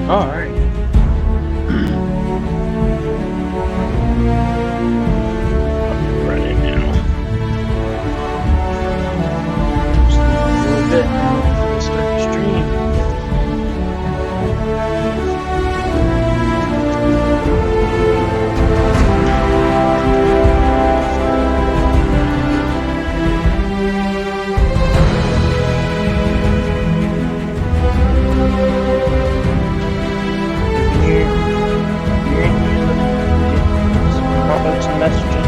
All right. Running now. Just a little bit and we'll start the stream. You're in here, let me know if you get some pop-ups and messages.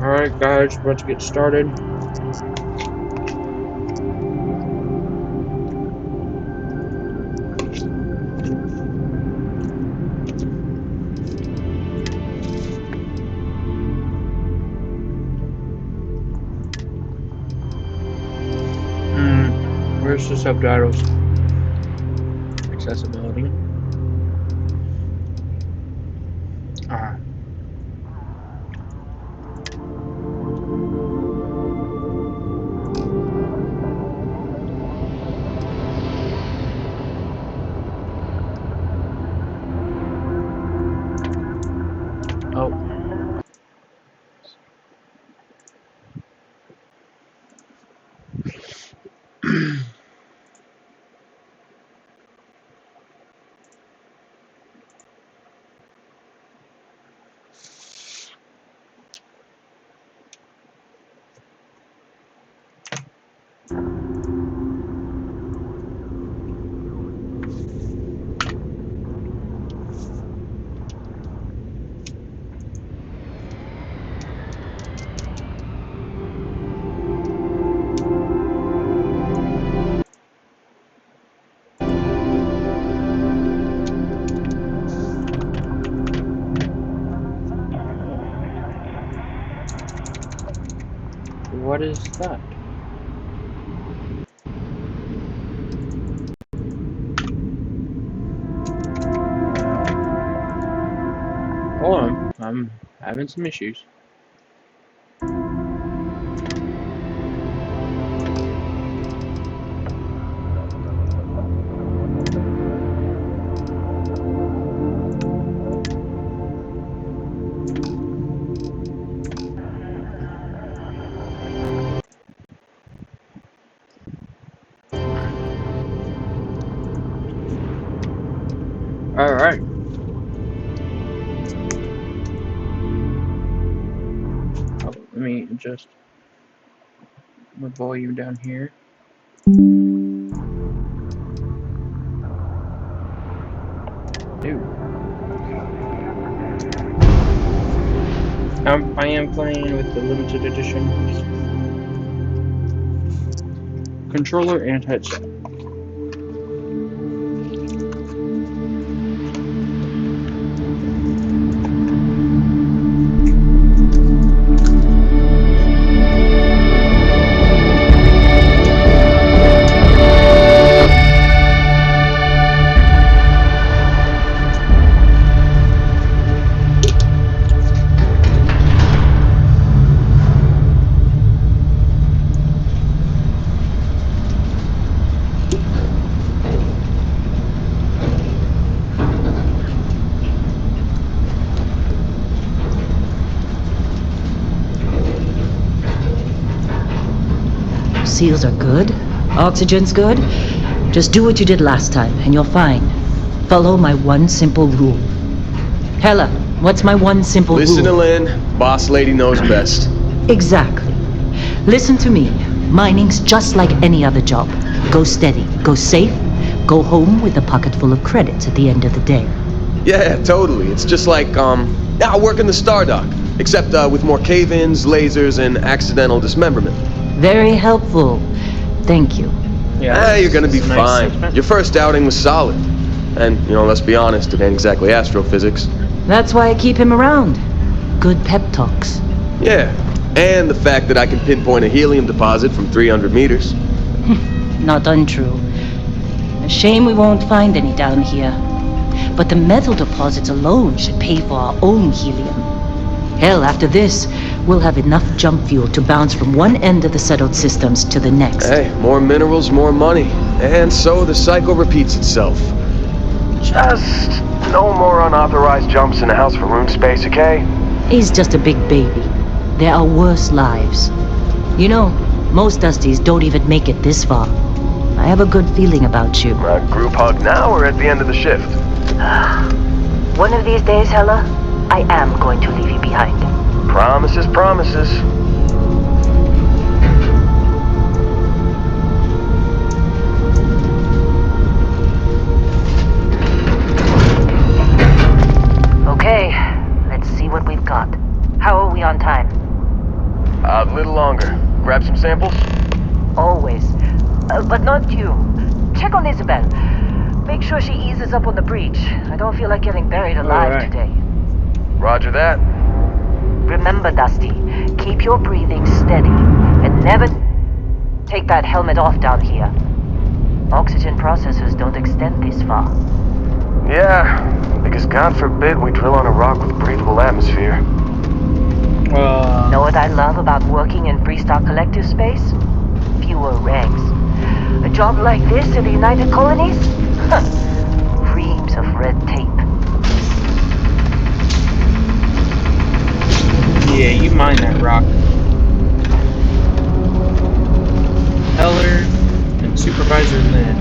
Alright guys, we're about to get started. Where's the subtitles? Accessibility. What is that? Hold on, I'm having some issues. Alright. Oh, let me adjust the volume down here. Ew. I am playing with the limited edition controller and headset. Seals are good. Oxygen's good. Just do what you did last time, and you're fine. Follow my one simple rule. Hella, what's my one simple rule? Listen to Lynn. Boss lady knows best. Exactly. Listen to me. Mining's just like any other job. Go steady, go safe, go home with a pocket full of credits at the end of the day. Yeah, totally. It's just like, I work in the Stardock. Except, with more cave-ins, lasers, and accidental dismemberment. Very helpful. Thank you. Yeah, You're gonna be nice fine. assessment. Your first outing was solid. And, let's be honest, it ain't exactly astrophysics. That's why I keep him around. Good pep talks. Yeah, and the fact that I can pinpoint a helium deposit from 300 meters. Not untrue. A shame we won't find any down here. But the metal deposits alone should pay for our own helium. Hell, after this, we'll have enough jump fuel to bounce from one end of the settled systems to the next. Hey, more minerals, more money. And so the cycle repeats itself. Just no more unauthorized jumps in the house for room space, okay? He's just a big baby. There are worse lives. You know, most Dusties don't even make it this far. I have a good feeling about you. A group hug now or at the end of the shift? One of these days, Hella, I am going to leave you behind. Promises, promises. Okay, let's see what we've got. How are we on time? A little longer. Grab some samples? Always. But not you. Check on Isabel. Make sure she eases up on the breach. I don't feel like getting buried alive today. Roger that. Remember, Dusty, keep your breathing steady and never take that helmet off down here. Oxygen processors don't extend this far. Yeah, because God forbid we drill on a rock with breathable atmosphere. Know what I love about working in Freestar Collective space? Fewer regs. A job like this in the United Colonies? Reams of red tape. Yeah, you mind that rock. Heller and Supervisor Lynn.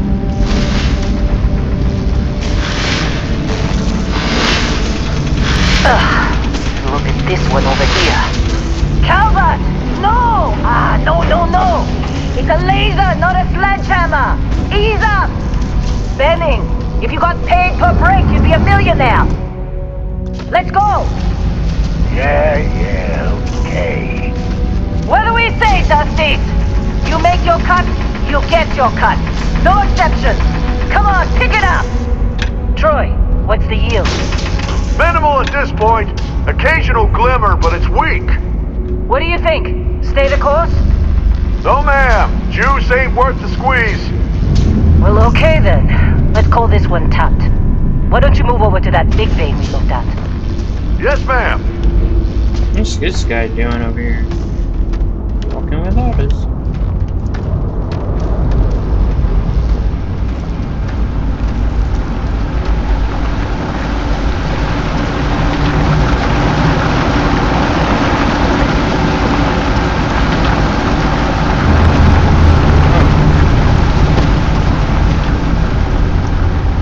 Look at this one over here. Calvert! No! No. It's a laser, not a sledgehammer. Ease up! Benning, if you got paid per break, you'd be a millionaire. Let's go! Yeah, okay. What do we say, Dusties? You make your cut, you get your cut. No exceptions. Come on, pick it up! Troy, what's the yield? Minimal at this point. Occasional glimmer, but it's weak. What do you think? Stay the course? No, ma'am. Juice ain't worth the squeeze. Well, okay then. Let's call this one tapped. Why don't you move over to that big vein we looked at? Yes, ma'am. What's this guy doing over here? Walking without us.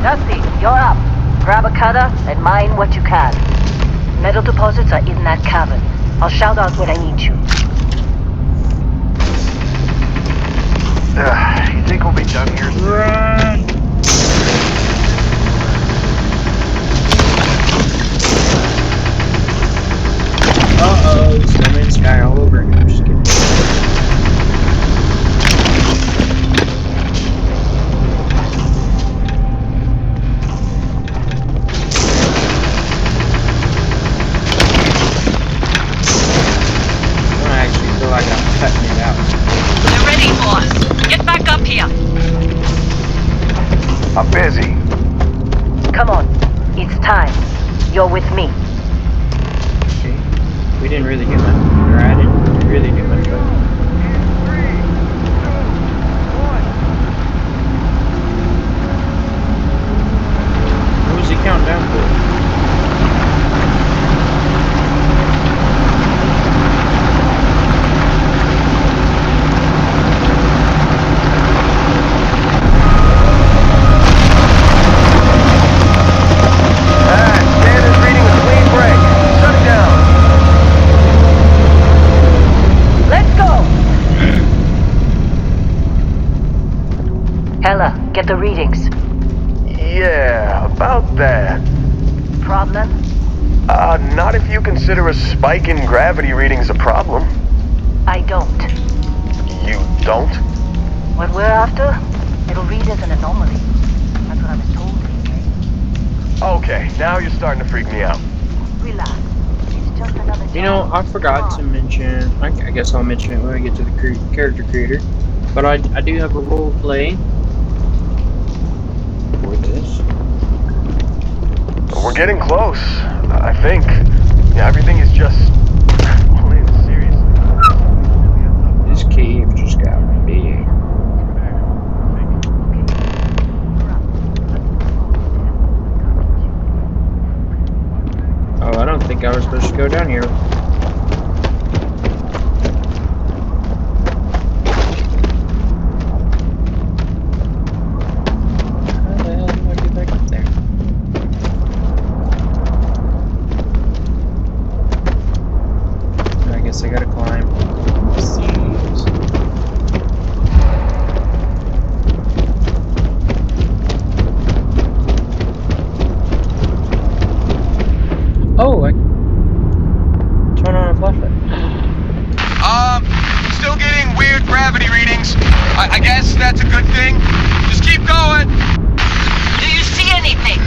Dusty, you're up. Grab a cutter and mine what you can. Metal deposits are in that cavern. I'll shout out when I need you. You think we'll be done here soon? Run! Uh-oh, Snowman's guy all over. I'm just kidding. I actually feel like I'm cutting it out. They're ready, boss. Get back up here. I'm busy. Come on. It's time. You're with me. Okay. We didn't really do much. Or I didn't really do much, but... What was he counting down for? Scanner's reading a clean break. Shut it down. Let's go! Hella, get the readings. Yeah, about that. Problem? Not if you consider a spike in gravity readings a problem. I don't. You don't? What we're after? It'll read as an anomaly. That's what I was told anyway. Okay, now you're starting to freak me out. Relax. It's just another You know, I forgot to mention, I guess I'll mention it when we get to the character creator, but I do have a role play for this. We're getting close, I think. Yeah, everything is just... all in, seriously. This cave just got big. Oh, I don't think I was supposed to go down here. How the hell do I get back up there? I guess I gotta climb. Seems. Oh, I turn on a flashlight. Still getting weird gravity readings. I guess that's a good thing. Just keep going. Do you see anything?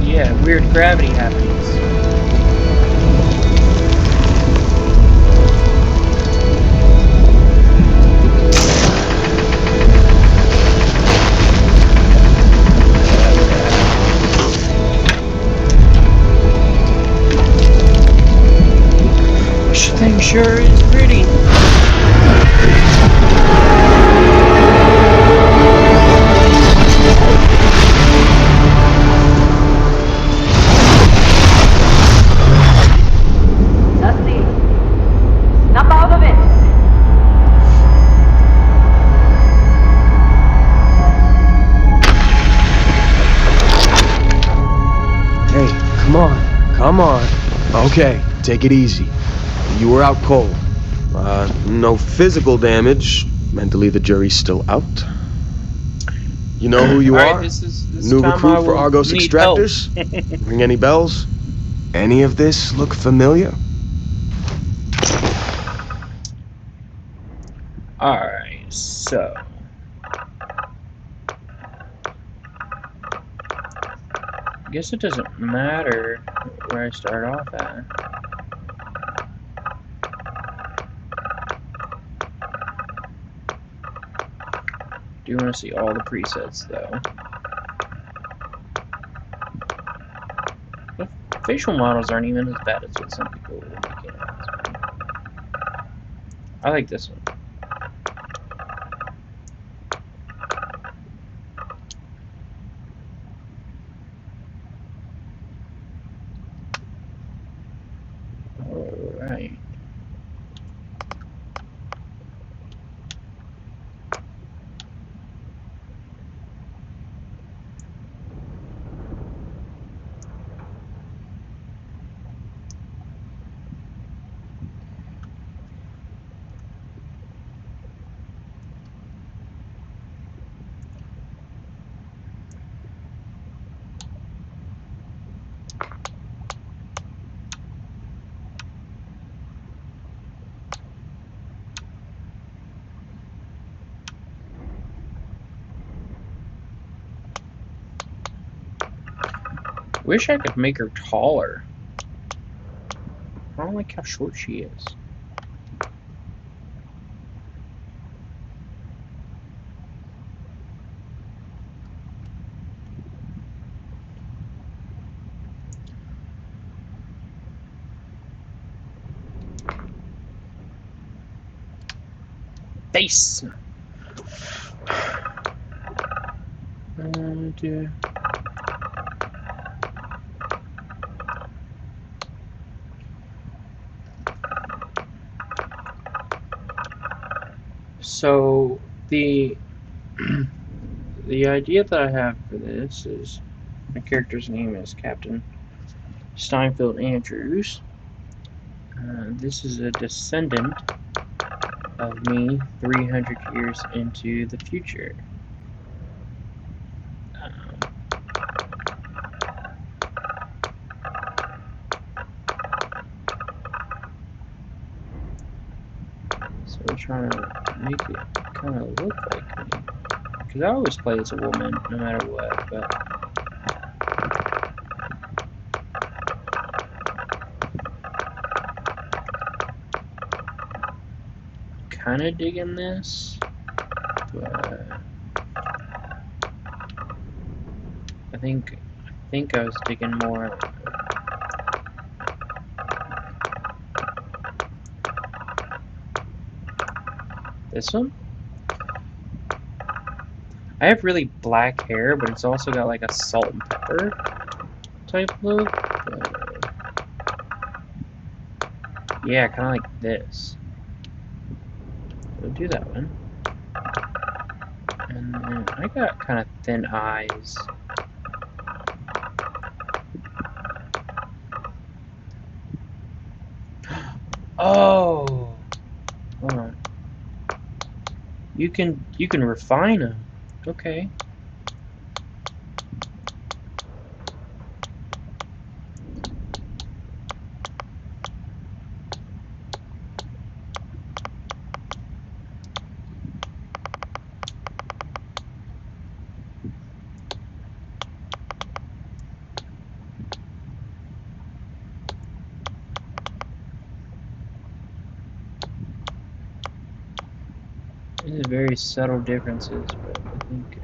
Yeah, weird gravity happenings. This thing sure is pretty. Dusty. Snap out of it. Hey, come on. Come on. Okay, take it easy. You were out cold. No physical damage. Mentally, the jury's still out. You know who you All right, are? this New time I recruit for will Argos need help. Extractors? Ring any bells? Any of this look familiar? All right, so I guess it doesn't matter where I start off at. Do want to see all the presets though. The facial models aren't even as bad as what some people will make it as. I like this one. Alright. Wish I could make her taller. I don't like how short she is. Face! Dear. So the the idea that I have for this is my character's name is Captain Steinfeld Andrews. This is a descendant of me 300 years into the future. So we're trying to make it kind of look like me. Because I always play as a woman, no matter what, but kind of digging this, but I think I was digging more this one. I have really black hair, but it's also got like a salt and pepper type look. Yeah, kind of like this. We'll do that one. And then I got kind of thin eyes. Oh, hold on. You can refine them. Okay. These are very subtle differences, but I think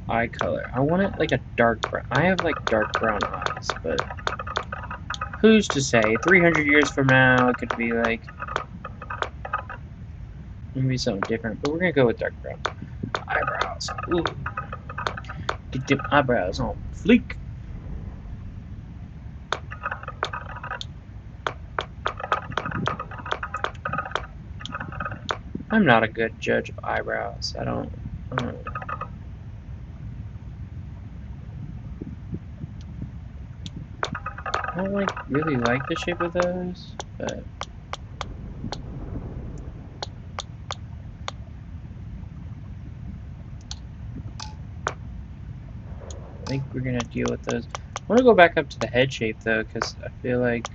eye color. I want it like a dark brown. I have like dark brown eyes, but who's to say? 300 years from now, it could be like maybe something different. But we're gonna go with dark brown eyebrows. Ooh, get them eyebrows on fleek. I'm not a good judge of eyebrows. I don't like really like the shape of those, but I think we're gonna deal with those. I want to go back up to the head shape though, because I feel like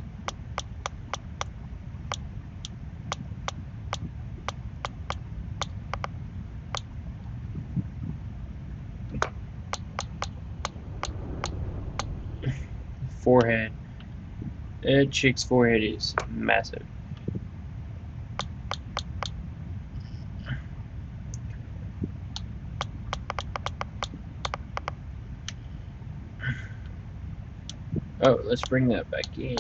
forehead. That chick's forehead is massive. Oh, let's bring that back in.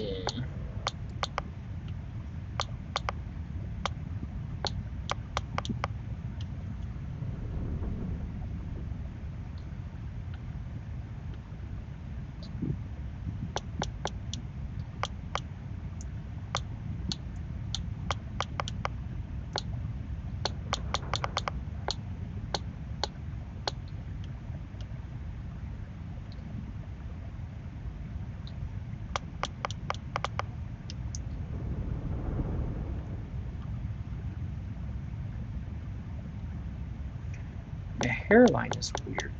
The hairline is weird.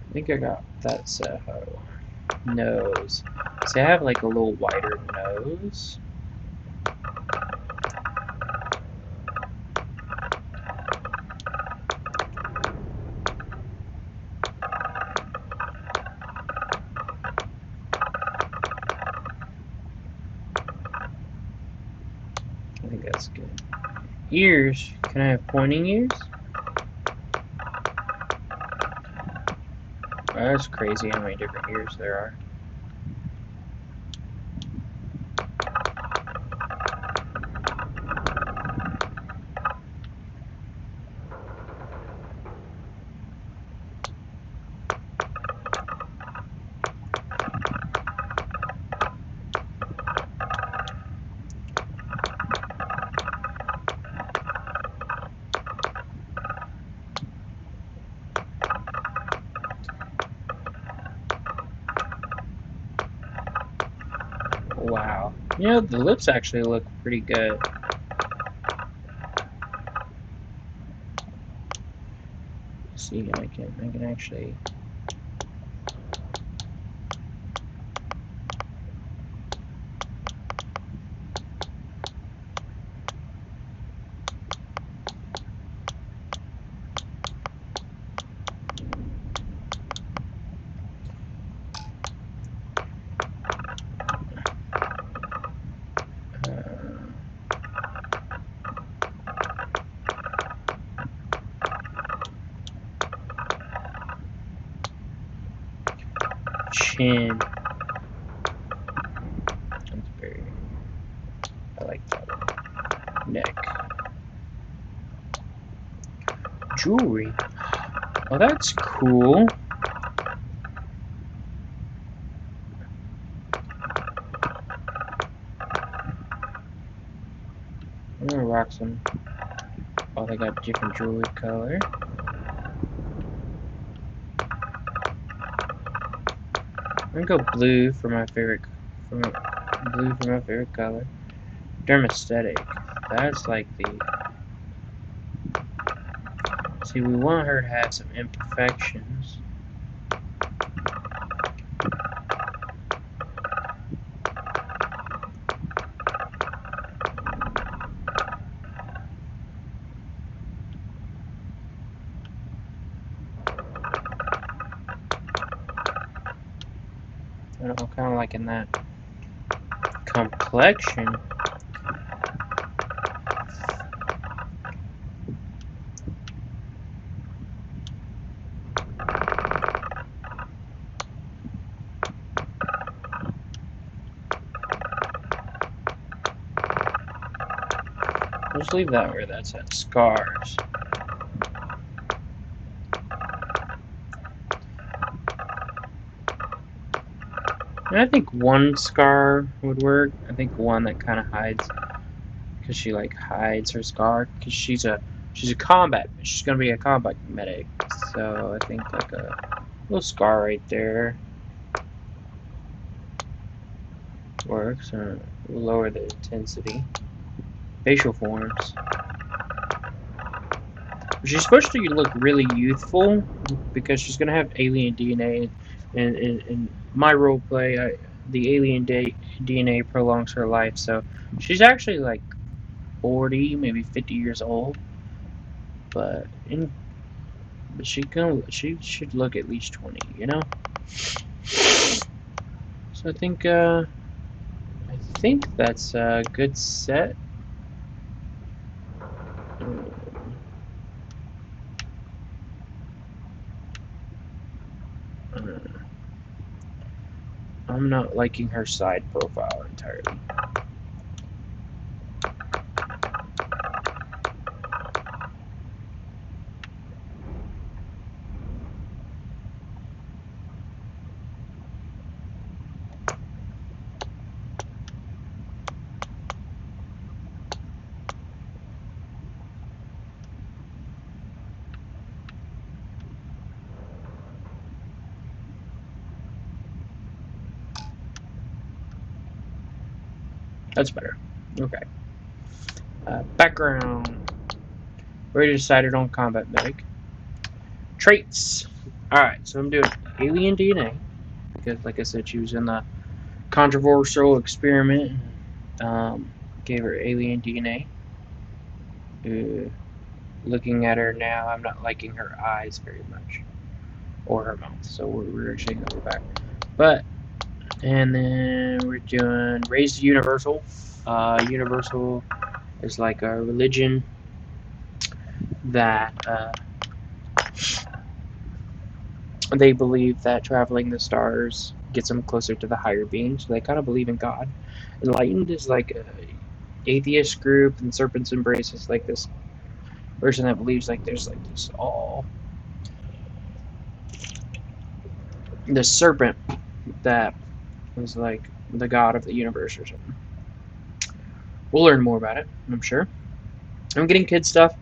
I think I got that Seho. Nose. See, I have like a little wider nose. I think that's good. Ears. Can I have pointing ears? Oh, that's crazy how many different ears there are. Wow. You know, the lips actually look pretty good. See, I can actually. Chin. That's very. I like that one. Neck. Jewelry. Oh, that's cool. I'm gonna rock some. Oh, they got different jewelry color. I'm gonna go blue for my favorite. Blue for my favorite color. Dermaesthetic. That's like the. See, we want her to have some imperfections. I'm kind of liking that. Complexion. Let's leave that where that's at. Scars. And I think one scar would work. I think one that kind of hides, because she like hides her scar, because she's a combat. She's gonna be a combat medic. So I think like a little scar right there works. We'll lower the intensity. Facial forms. She's supposed to look really youthful because she's gonna have alien DNA. And in my role play, the alien DNA prolongs her life, so she's actually like 40, maybe 50 years old. But she should look at least 20, you know. So I think that's a good set. Uh, I'm not liking her side profile entirely. That's better. Okay. Background. Already decided on combat medic. Traits. Alright, so I'm doing alien DNA. Because, like I said, she was in the controversial experiment. Gave her alien DNA. Looking at her now, I'm not liking her eyes very much. Or her mouth. So we're actually going to go back. But, and then we're doing raised universal. Universal is like a religion that they believe that traveling the stars gets them closer to the higher being, so they kind of believe in God. Enlightened is like a atheist group, and Serpent's Embrace is like this person that believes like there's like this serpent that is like the god of the universe or something. We'll learn more about it, I'm sure. I'm getting kid stuff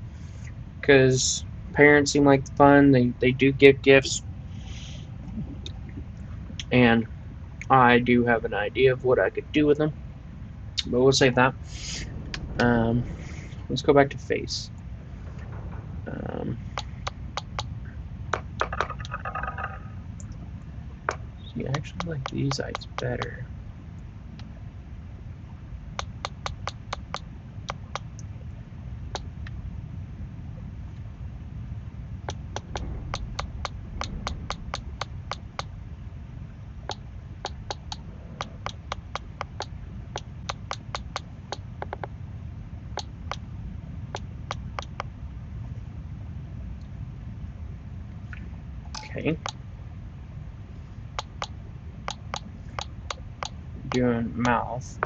because parents seem like fun. They do give gifts, and I do have an idea of what I could do with them, but we'll save that. Let's go back to face. See, I actually like these eyes better. Okay. Doing mouth.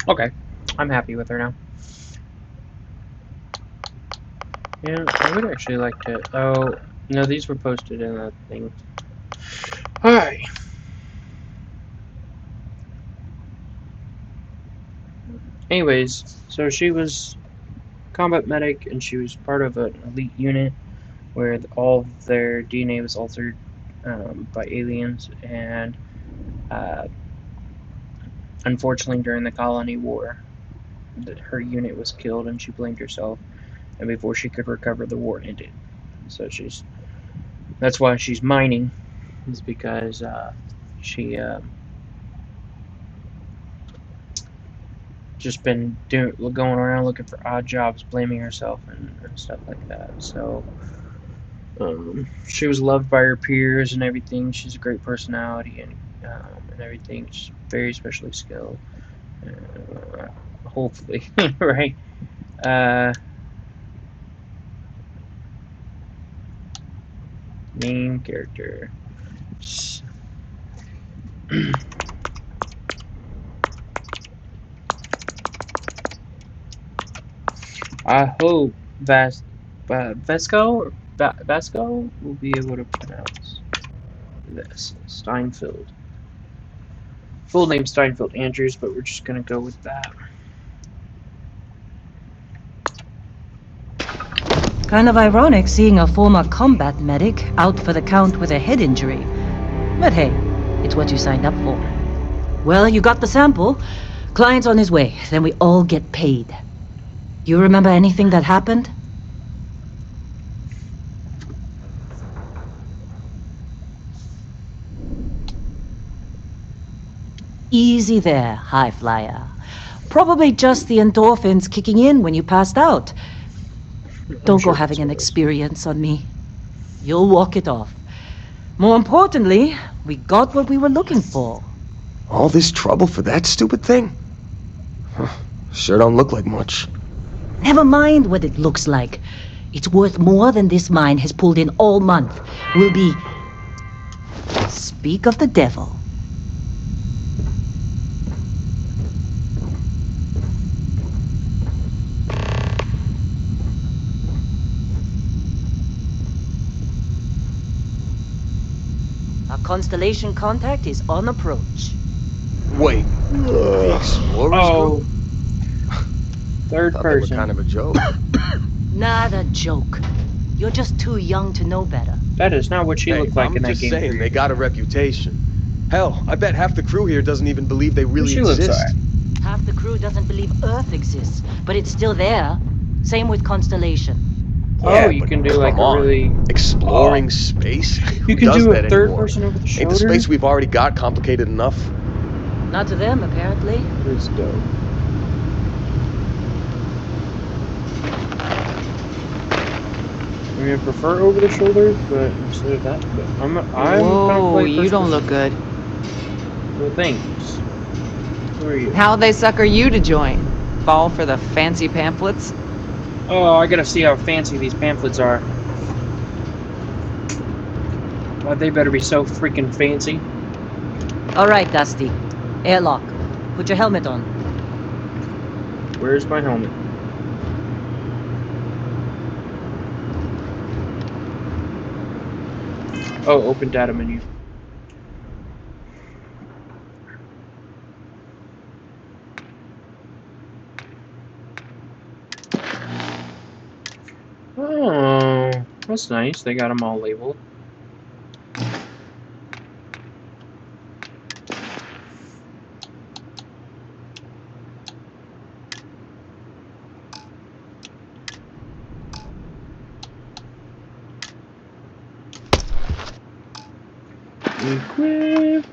Okay. I'm happy with her now. Yeah, I would actually like to... Oh, no, these were posted in that thing. Alright. Anyways, so she was combat medic, and she was part of an elite unit where all of their DNA was altered by aliens, and uh, unfortunately during the colony war, her unit was killed and she blamed herself, and before she could recover, the war ended. So that's why she's mining, is because she just been going around looking for odd jobs, blaming herself and stuff like that. So she was loved by her peers and everything. She's a great personality and everything. She's very specially skilled. Hopefully, right? Main character. I hope Vasco will be able to pronounce this. Steinfeld. Full name Steinfeld Andrews, but we're just gonna go with that. Kind of ironic seeing a former combat medic out for the count with a head injury. But hey, it's what you signed up for. Well, you got the sample. Client's on his way, then we all get paid. You remember anything that happened? Easy there, high flyer. Probably just the endorphins kicking in when you passed out. I'm Don't go sure having that's an what it is. experience on me. You'll walk it off. More importantly, we got what we were looking for. All this trouble for that stupid thing? Huh, sure don't look like much. Never mind what it looks like. It's worth more than this mine has pulled in all month. We'll be... Speak of the devil. Our constellation contact is on approach. Wait, the Explorers Oh, group? third Thought they were person. kind of a joke. Not a joke. You're just too young to know better. That is not what she Hey, looked like in I'm that just game 3 saying they years got a ago. reputation. Hell, I bet half the crew here doesn't even believe they Well, really she looks exist. alright. Half the crew doesn't believe Earth exists, but it's still there. Same with Constellation. Oh, Yeah, you but can do like come a on. really... Oh, Exploring space? you Who can does do a that third anymore? person over the Ain't the shoulder? space we've already got complicated enough? Not to them, apparently. That is dope. I mean, I prefer over the shoulder, but instead of that, but I'm gonna Whoa, play you first don't person. look good. Well, thanks. Who are you? How'd they sucker you to join? Fall for the fancy pamphlets? Oh, I gotta see how fancy these pamphlets are. Well, they better be so freaking fancy. All right, Dusty. Airlock. Put your helmet on. Where's my helmet? Oh, open data menu. Oh, that's nice. They got them all labeled. Equip.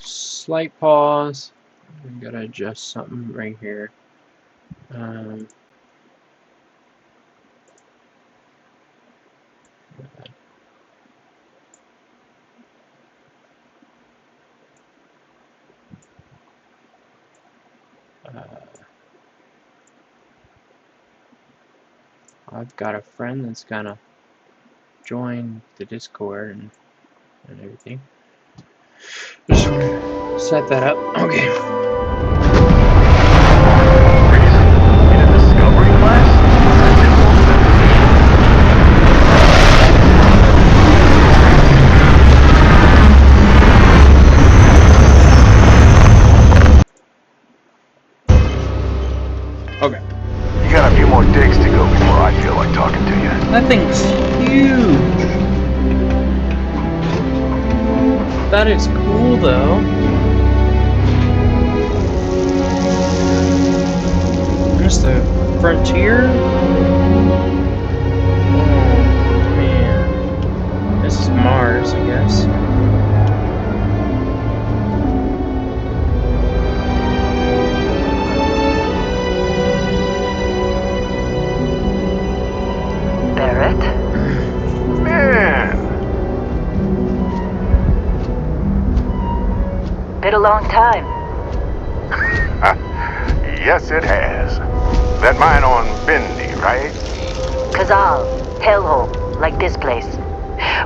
Slight pause. We gotta adjust something right here. Um, I've got a friend that's gonna join the Discord and everything. Just set that up. Okay. In a discovery class? Okay. You got a few more digs to go before I feel like talking to you. That thing's huge. That is cool, though. There's the frontier. Oh, quite a long time. Yes, it has. That mine on Bindi, right? Kazal, hellhole, like this place.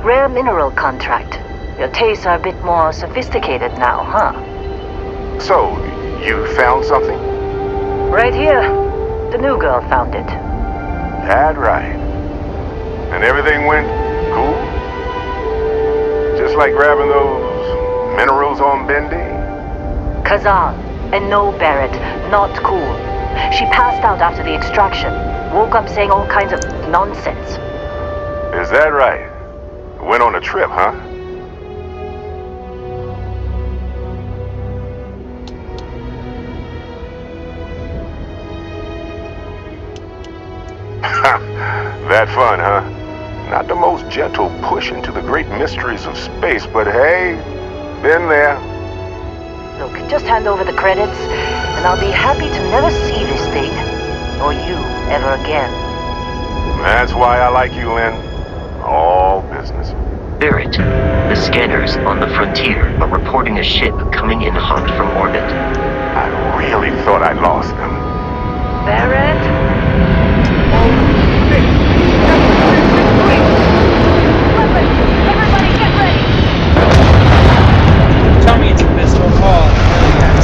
Rare mineral contract. Your tastes are a bit more sophisticated now, huh? So, you found something? Right here. The new girl found it. That right. And everything went cool? Just like grabbing those minerals on Bindi? Kazal. And no, Barrett, not cool. She passed out after the extraction. Woke up saying all kinds of nonsense. Is that right? Went on a trip, huh? That fun, huh? Not the most gentle push into the great mysteries of space, but hey, been there. Look, just hand over the credits, and I'll be happy to never see this thing, or you, ever again. That's why I like you, Lynn. All business. Barrett, the scanners on the frontier are reporting a ship coming in hot from orbit. I really thought I lost them. Barrett? Everybody get ready! Tell me it's a pistol. Oh, yeah.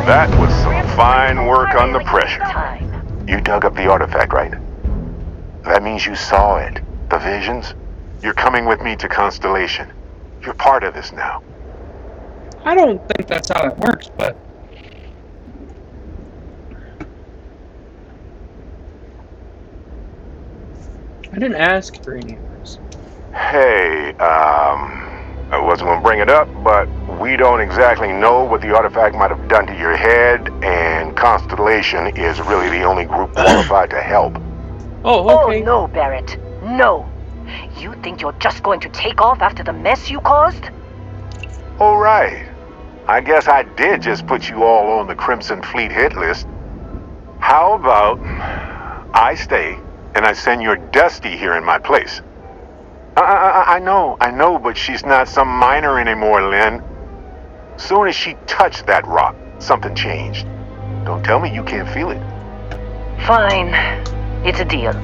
That was some fine work under pressure. You dug up the artifact, right? That means you saw it. The visions? You're coming with me to Constellation. You're part of this now. I don't think that's how it works, but I didn't ask for any of this. Hey, I wasn't gonna bring it up, but we don't exactly know what the artifact might have done to your head, and Constellation is really the only group qualified to help. Oh, okay. Oh no, Barrett. No. You think you're just going to take off after the mess you caused? All right. I guess I did just put you all on the Crimson Fleet hit list. How about I stay and I send your Dusty here in my place? I know, but she's not some miner anymore, Lynn. Soon as she touched that rock, something changed. Don't tell me you can't feel it. Fine. It's a deal.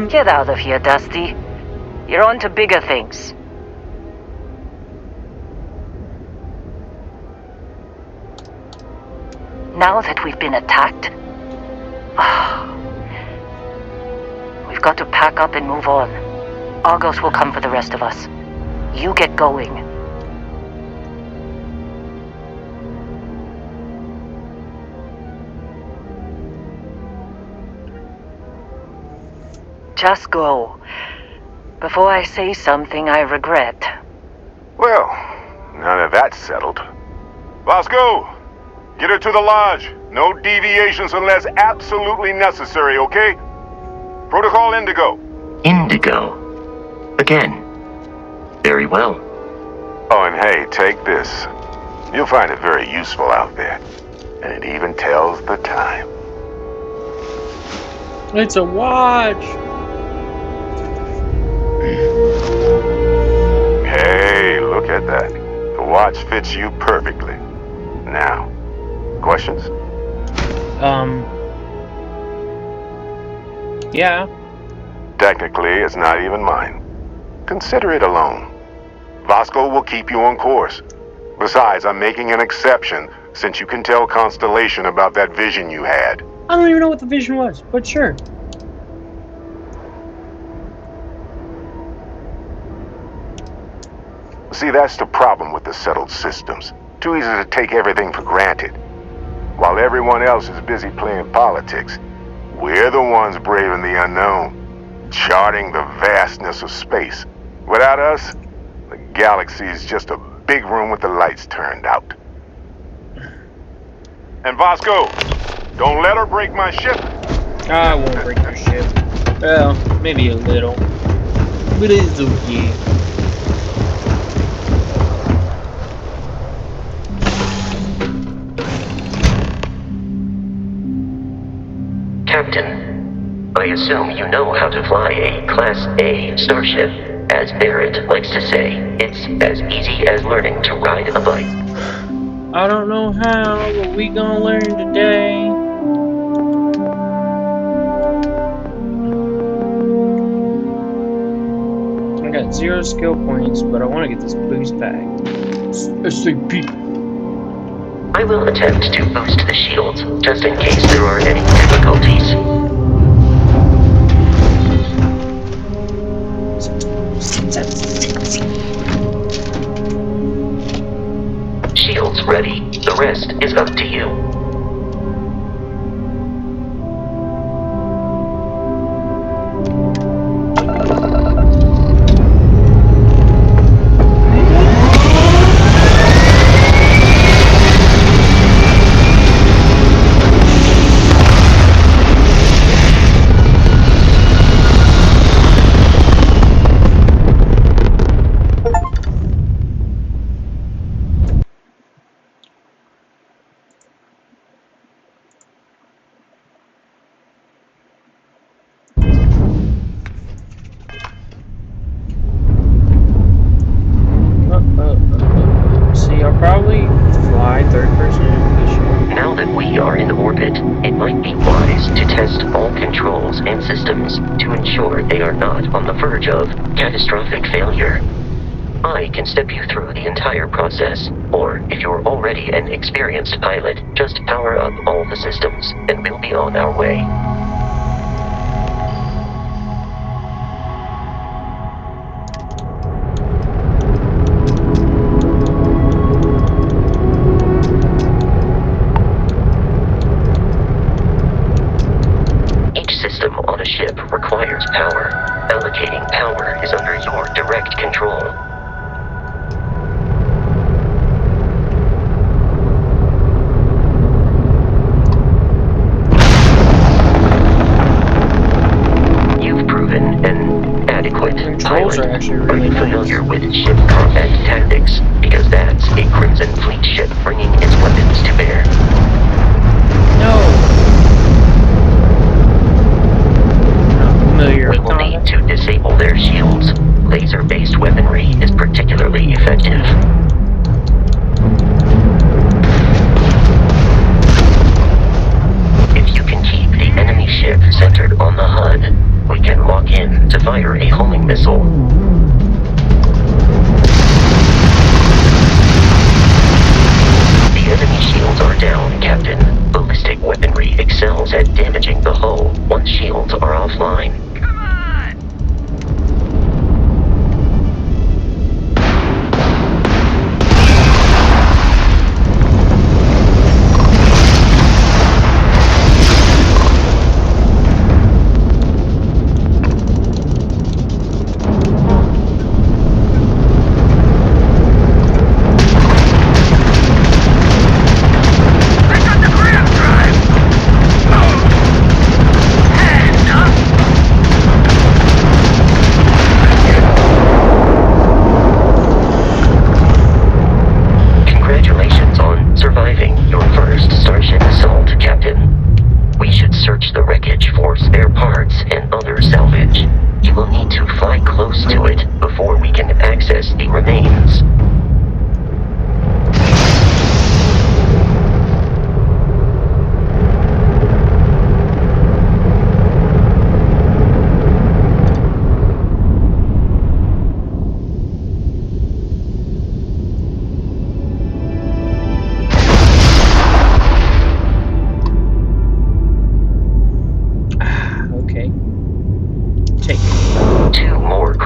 Get out of here, Dusty. You're on to bigger things. Now that we've been attacked, we've got to pack up and move on. Argos will come for the rest of us. You get going. Just go. Before I say something I regret. Well, now that that's settled. Bosco, get her to the lodge. No deviations unless absolutely necessary, okay? Protocol Indigo. Indigo. Again. Very well. Oh, and hey, take this. You'll find it very useful out there. And it even tells the time. It's a watch! Hey, look at that. The watch fits you perfectly. Now, questions? Yeah. Technically, it's not even mine. Consider it a loan. Vasco will keep you on course. Besides, I'm making an exception since you can tell Constellation about that vision you had. I don't even know what the vision was, but sure. See, that's the problem with the settled systems. Too easy to take everything for granted. While everyone else is busy playing politics, we're the ones braving the unknown, charting the vastness of space. Without us, the galaxy is just a big room with the lights turned out. And Vasco, don't let her break my ship. I won't break your ship. Well, maybe a little. But it's okay. Captain, I assume you know how to fly a Class A starship. As Barrett likes to say, it's as easy as learning to ride a bike. I don't know how, but we gonna learn today. I got 0 skill points, but I want to get this boost back. SAP. I will attempt to boost the shields, just in case there are any difficulties. Shields ready. The rest is up to you. See, I'll probably fly third person navigation. Now that we are in orbit, it might be wise to test all controls and systems to ensure they are not on the verge of catastrophic failure. I can step you through the entire process, or if you're already an experienced pilot, just power up all the systems, and we'll be on our way. Each system on a ship requires power. Allocating power is under your direct control. You've proven an adequate Controls pilot. are actually Are really you nice. familiar with ship combat tactics? Because that's a Crimson Fleet ship bringing its weapons to bear. No. Not familiar We with will need combat. to disable their shields. Laser-based weaponry is particularly effective. If you can keep the enemy ship centered on the HUD, we can lock in to fire a homing missile. The enemy shields are down, Captain. Ballistic weaponry excels at damaging the hull once shields are offline.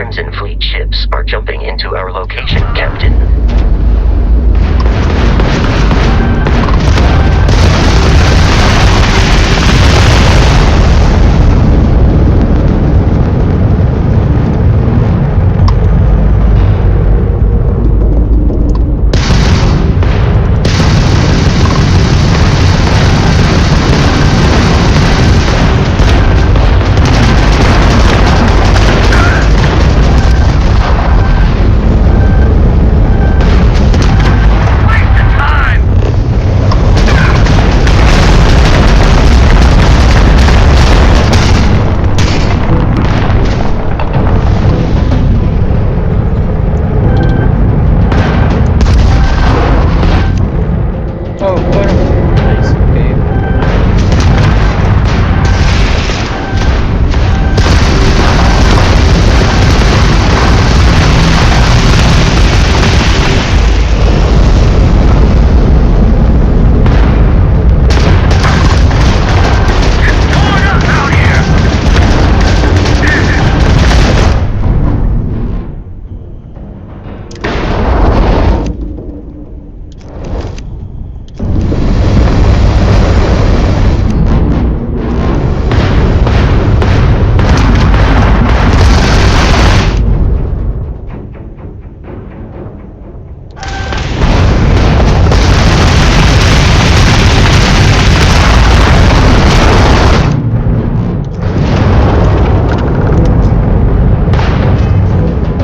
Crimson Fleet ships are jumping into our location, Captain. Oh, what a nice game.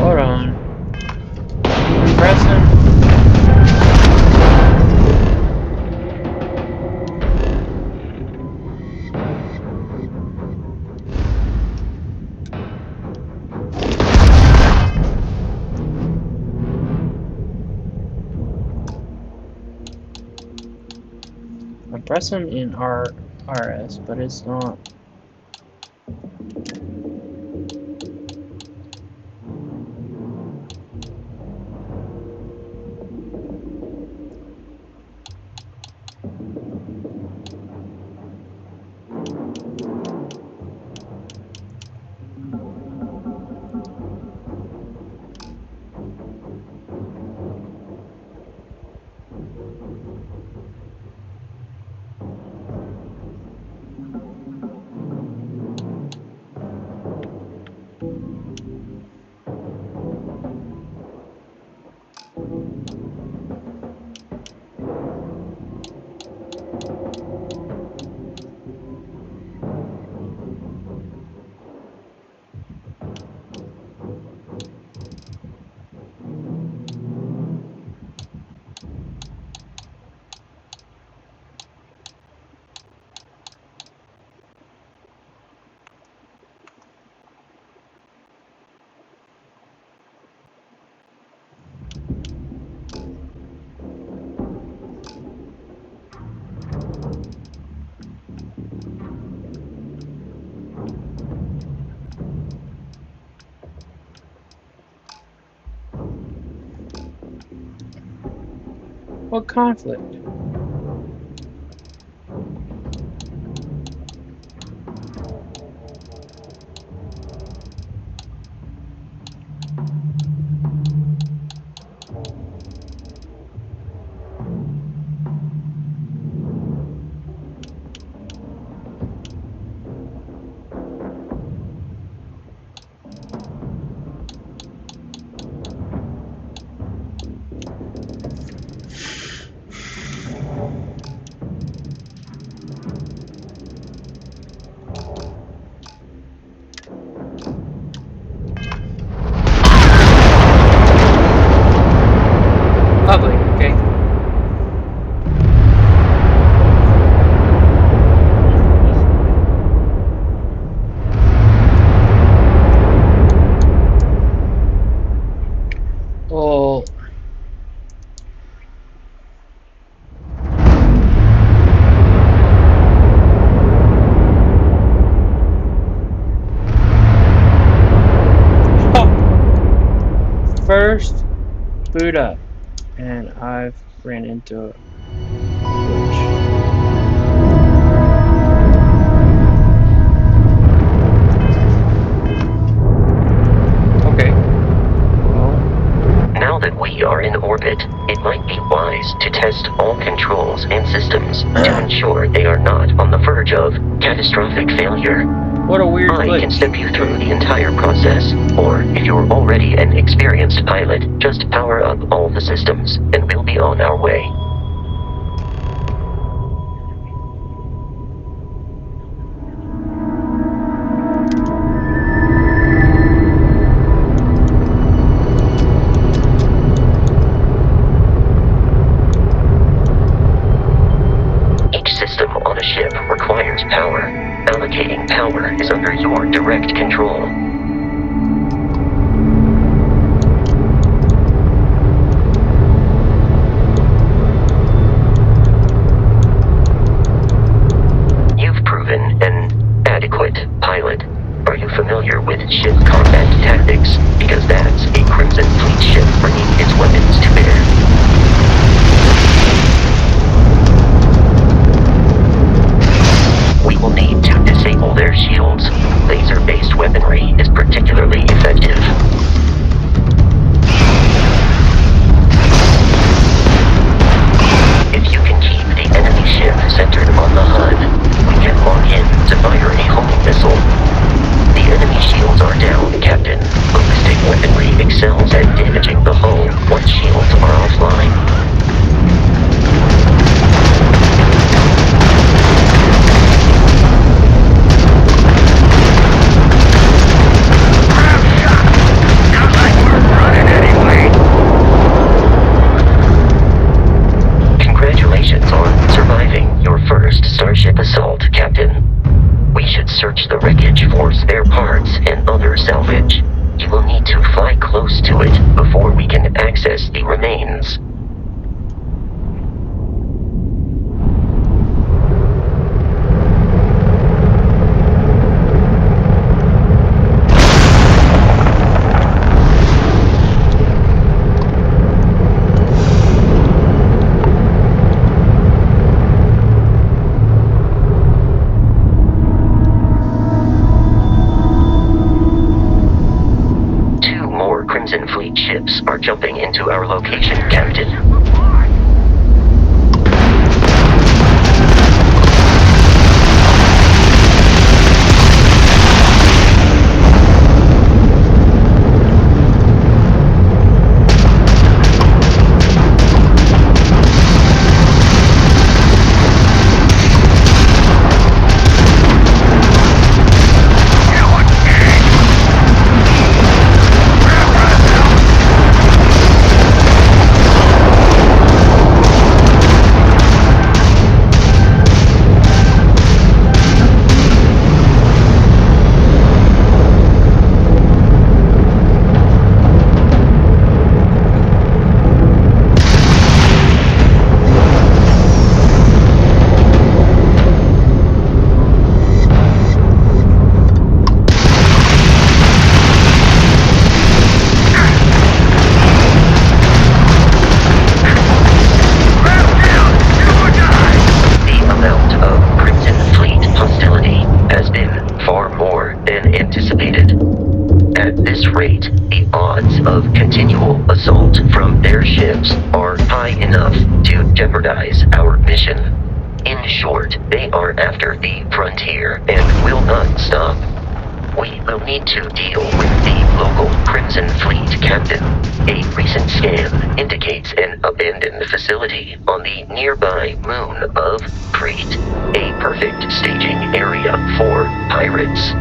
Hold on. Pressing. I'm pressing in RS, but it's not. What conflict? Lovely, okay. Well, first boot up, and I've ran into a glitch. Okay. orbit, it might be wise to test all controls and systems to ensure they are not on the verge of catastrophic failure. What a weird I can glitch. step you through the entire process, or if you're already an experienced pilot, just power up all the systems, and we'll be on our way. Each system on a ship requires power. Allocating power is under your direct control. You've proven an adequate pilot. Are you familiar with ship combat tactics? Because that's a Crimson Fleet ship bringing its weapons to bear. We will need to disable their shields. Laser-based weaponry is particularly effective. If you can keep the enemy ship centered on the HUD, we can lock in to fire a homing missile. The enemy shields are down, Captain. Ballistic weaponry excels at damaging the hull once shields are offline. Congratulations on surviving your first Starship assault, Captain. We should search the wreckage for spare parts and other salvage. You will need to fly close to it before we can access the remains. Two more Crimson Fleet ships are jumping into our location, Captain. Assault from their ships are high enough to jeopardize our mission. In short, they are after the frontier and will not stop. We will need to deal with the local Crimson Fleet captain. A recent scan indicates an abandoned facility on the nearby moon of Crete, a perfect staging area for pirates.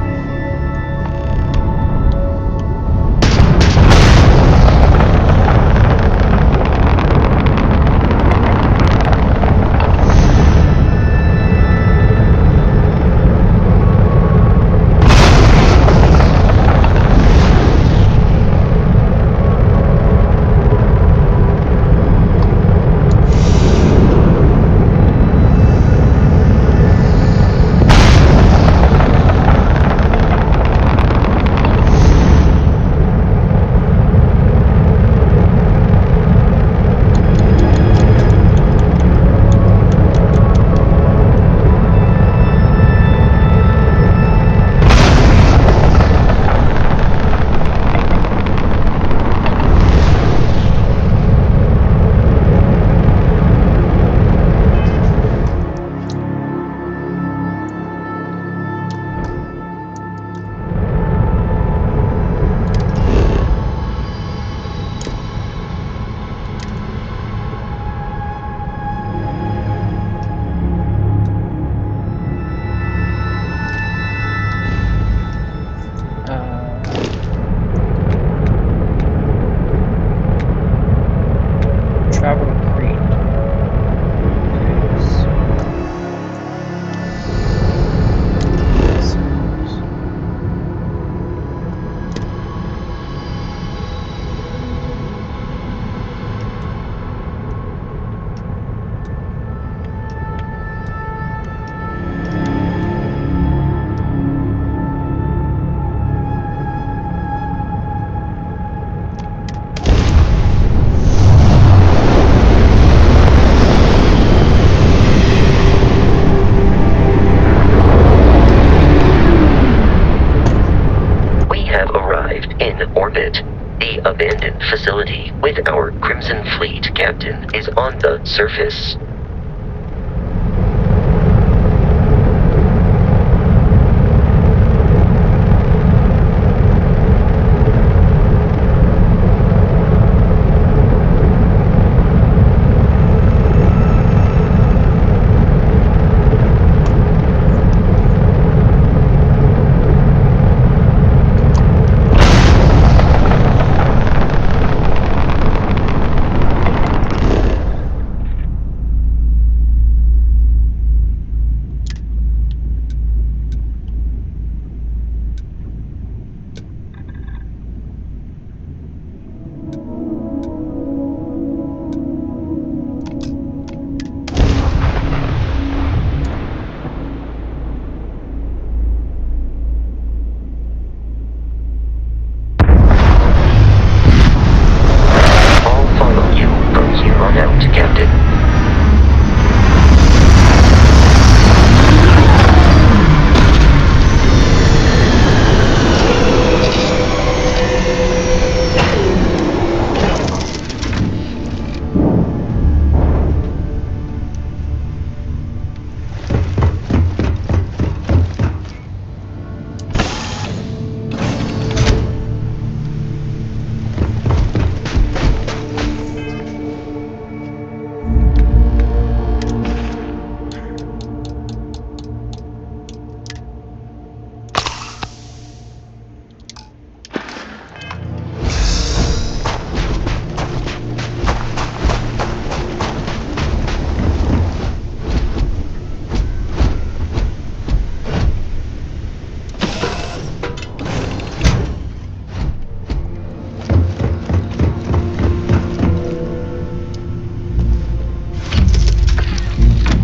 in orbit. The abandoned facility with our Crimson Fleet captain is on the surface.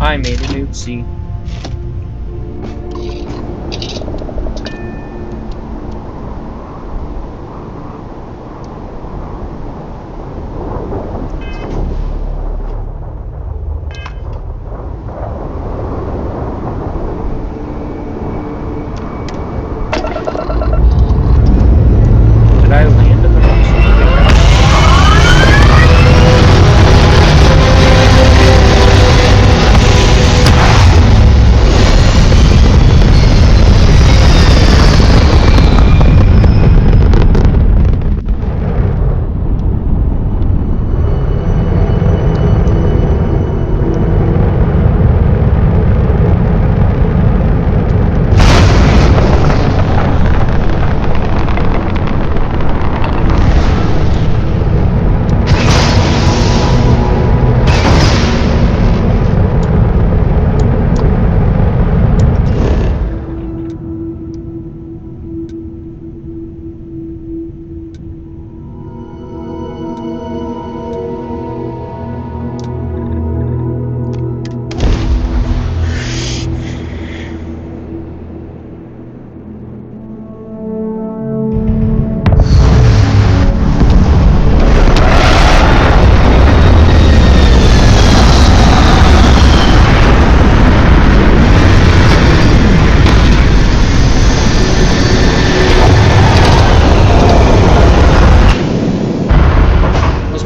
I made an oopsie. Did I land in the wrong spot?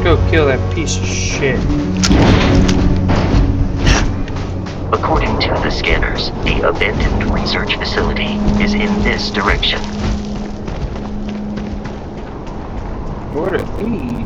Go kill that piece of shit. According to the scanners, the abandoned research facility is in this direction. What are these?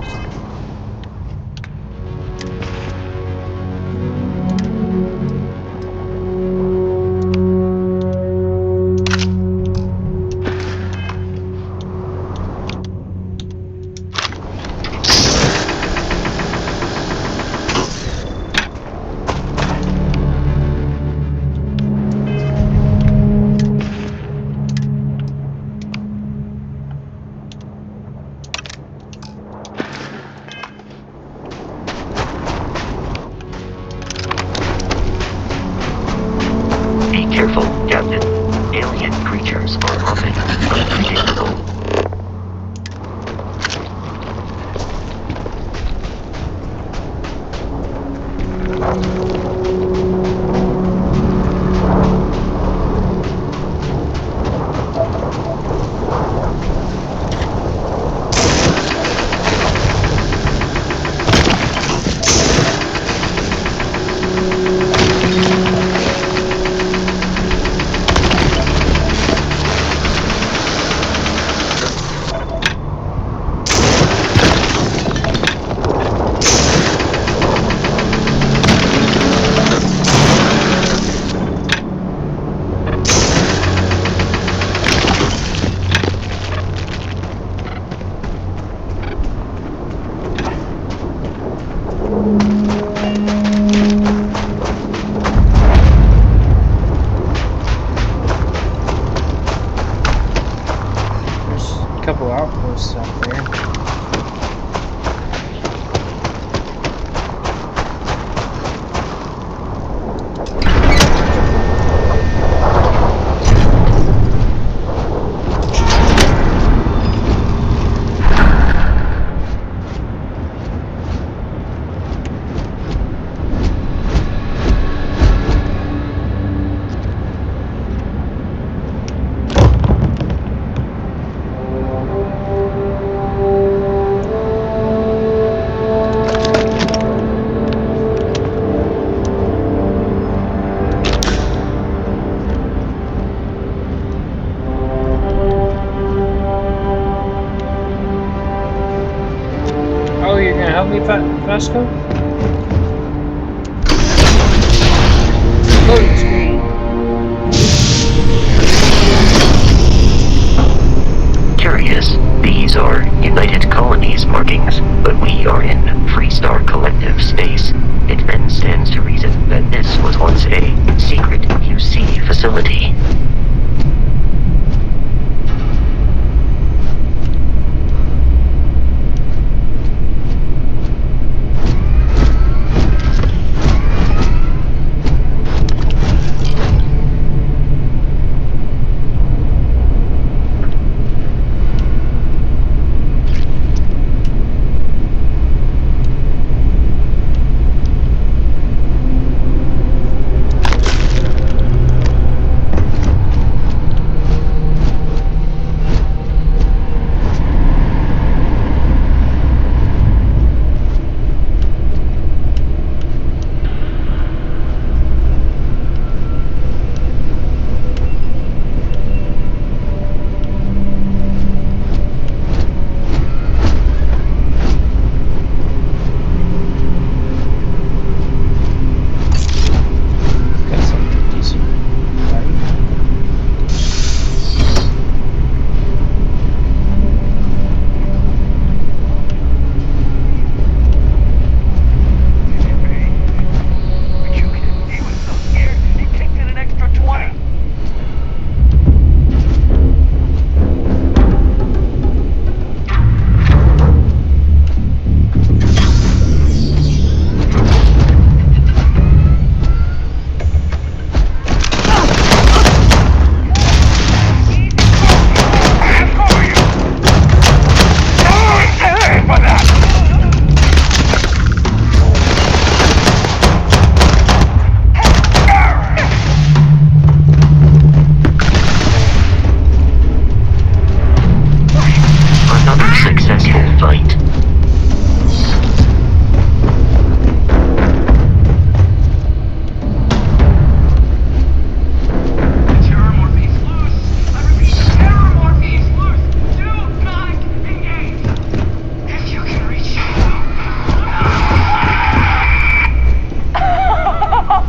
couple outposts out there. Oh, you're gonna help me, Vasco? Loading screen. Curious, these are United Colonies markings, but we are in Freestar Collective space. It then stands to reason that this was once a secret UC facility. Got something decent, right? He was so scared, he kicked in an extra 20. Another successful fight.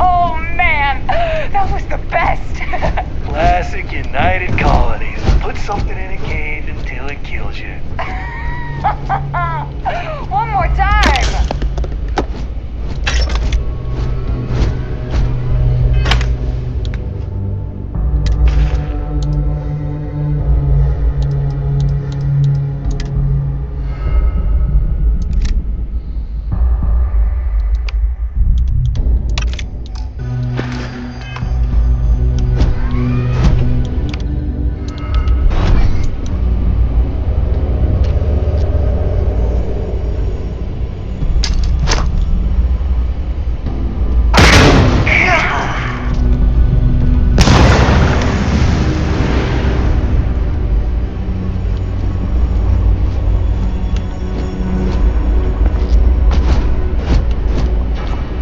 Oh man, that was the best. Classic United Colonies. Put something in a cage until it kills you. One more time.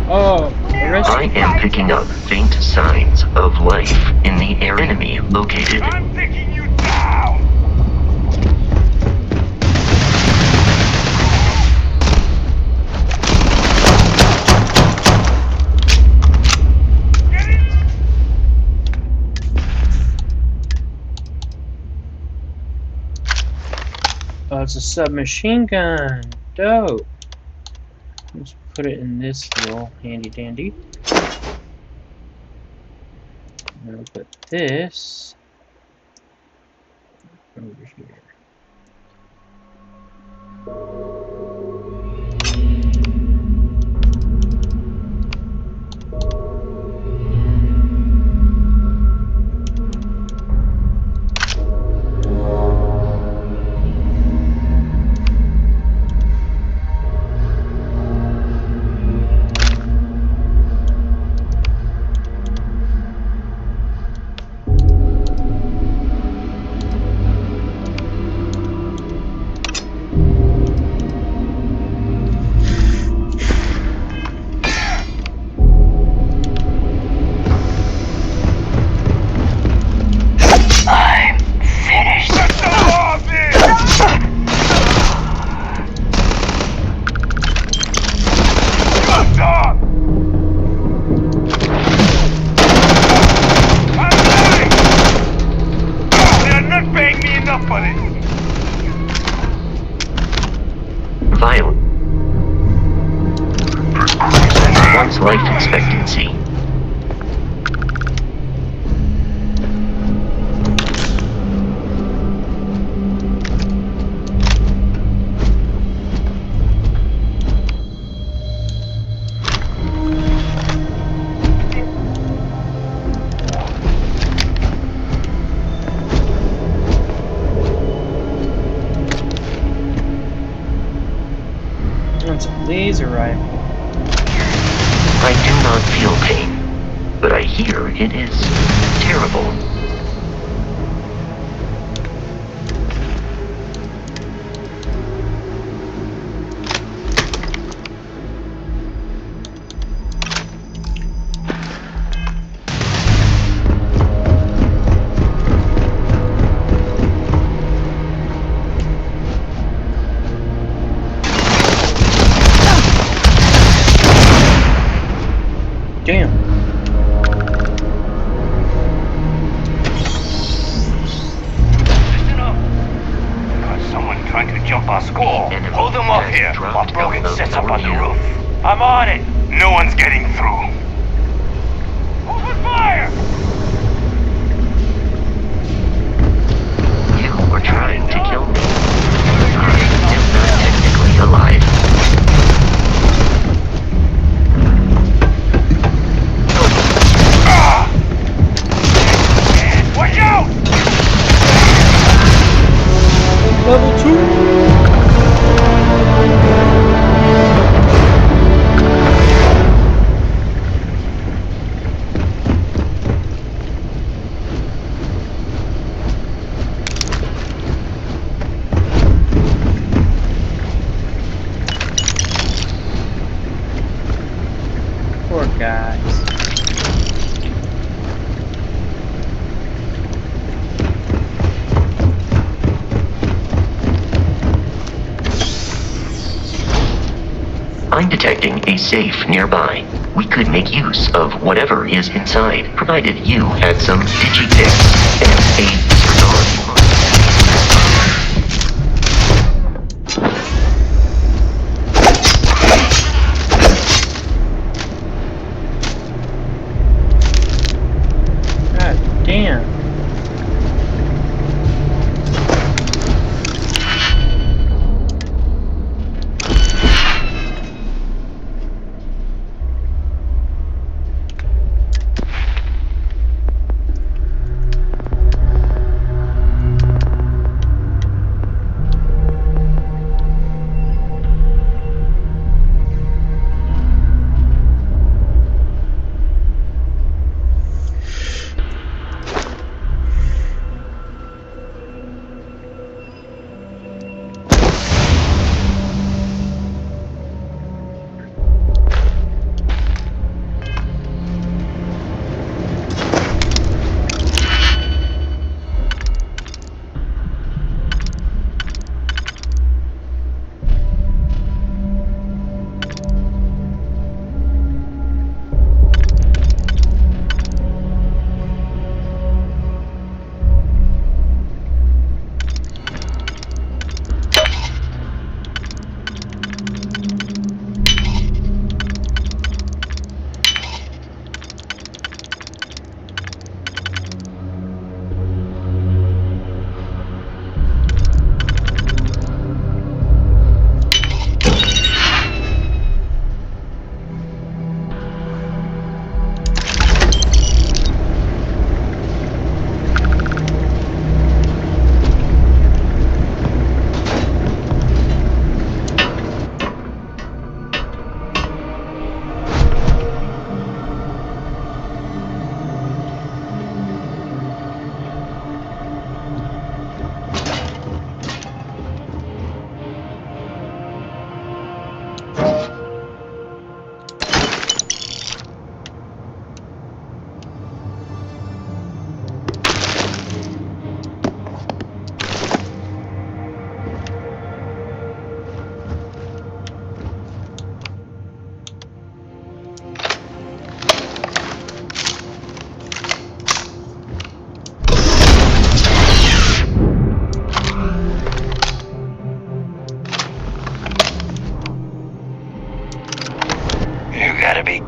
Oh, I arrested. am picking up faint signs of life in the air. Enemy located. I'm taking you down! Oh, it's a submachine gun. Dope. Let's put it in this little handy dandy. Now put this over here. Violent. One's life expectancy. It's a laser rifle. I do not feel pain, but I hear it is terrible. Damn. Listen up. Got someone trying to jump our school. The enemy Hold them off has here while dropped Brogan out of sets up on the Norview. roof. I'm on it. No one's getting through. Open fire! You were trying to kill me. I am not technically alive. Watch out! Level 2! Poor guys. I'm detecting a safe nearby. We could make use of whatever is inside, provided you had some digipicks and a disregard for God damn.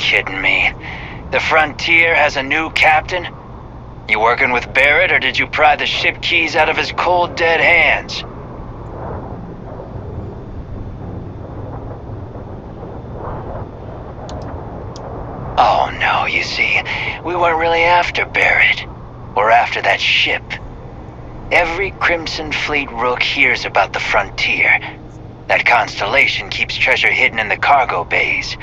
kidding me? The Frontier has a new captain? You working with Barrett, or did you pry the ship keys out of his cold, dead hands? Oh no, you see, we weren't really after Barrett. We're after that ship. Every Crimson Fleet rook hears about the Frontier. That constellation keeps treasure hidden in the cargo bays.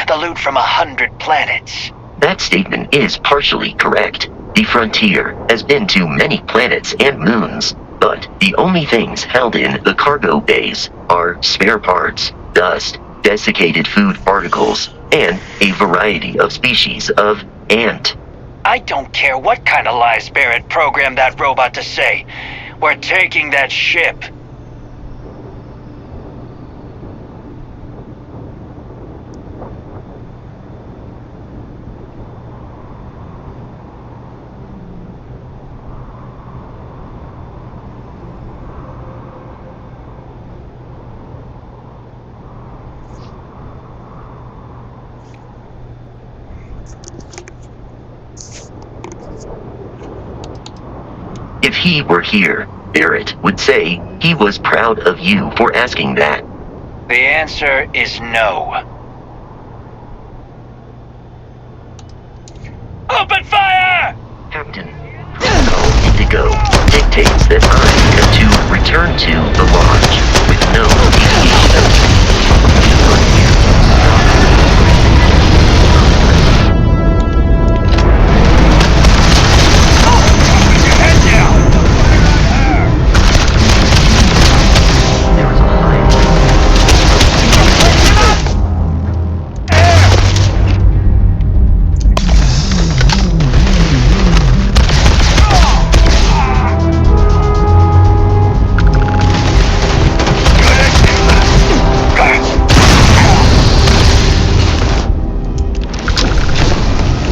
The loot from 100 planets. That statement is partially correct. The Frontier has been to many planets and moons, but the only things held in the cargo bays are spare parts, dust, desiccated food particles, and a variety of species of ant. I don't care what kind of lies Barrett programmed that robot to say. We're taking that ship. If he were here, Barrett would say he was proud of you for asking that. The answer is no. Open fire! Captain, Protocol Indigo dictates that I am to return to the lodge with no deviation. There is a high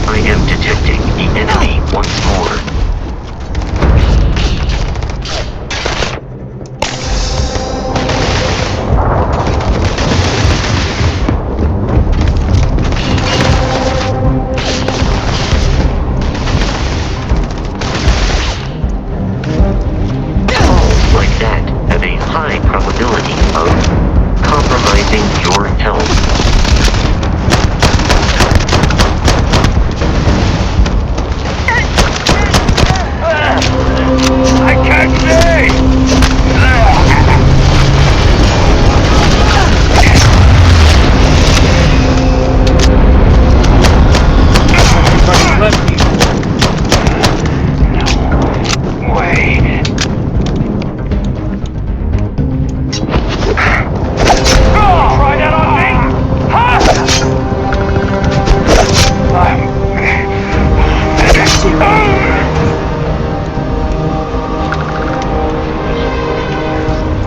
I am detecting the enemy once more. Calls like that have a high probability of compromising your health. I can't see! No way. Try that on me? Huh?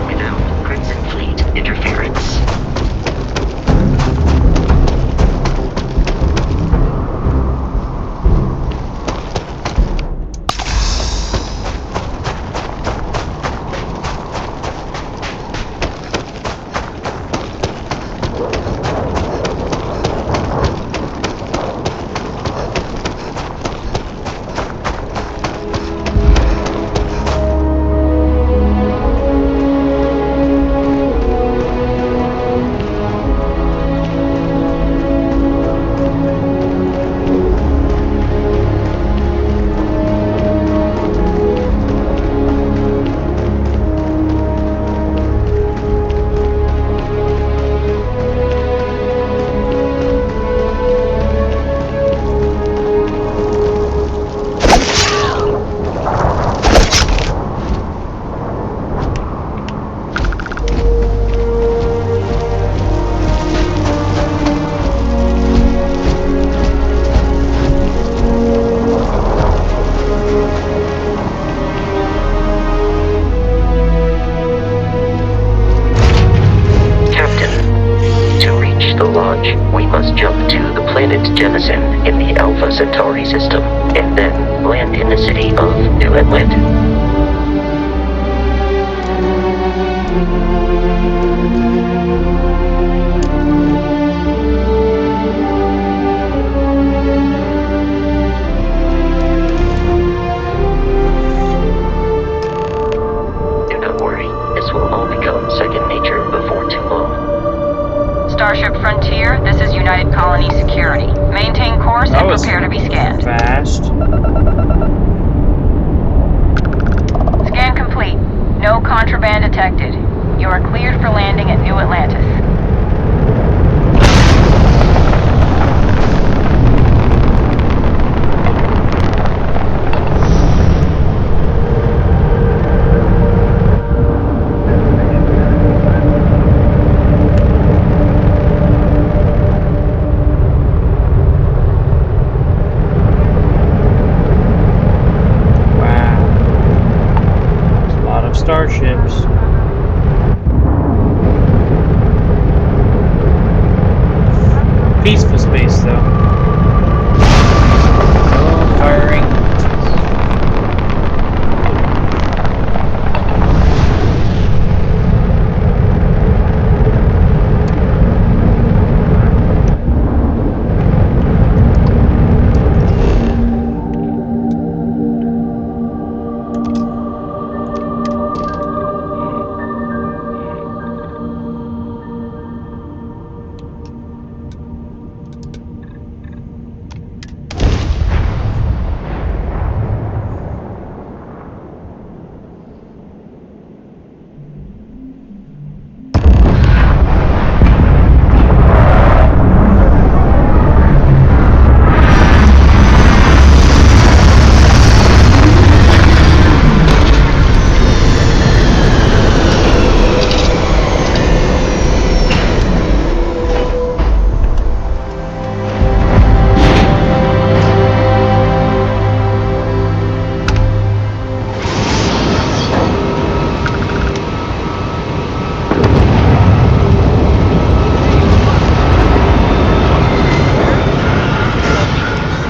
Without Crimson Fleet interference. We must jump to the planet Jemison in the Alpha Centauri system, and then land in the city of New Atlantis. Starship Frontier, this is United Colony Security. Maintain course That and was prepare to be scanned. fast. Scan complete. No contraband detected. You are cleared for landing at New Atlantis. Wow. There's a lot of starships. Peaceful space, though. No firing.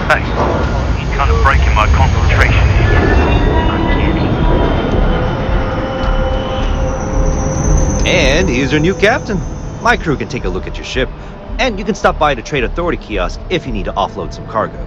Hey, you're kind of breaking my concentration here. And here's your new captain. My crew can take a look at your ship, and you can stop by the Trade Authority kiosk if you need to offload some cargo.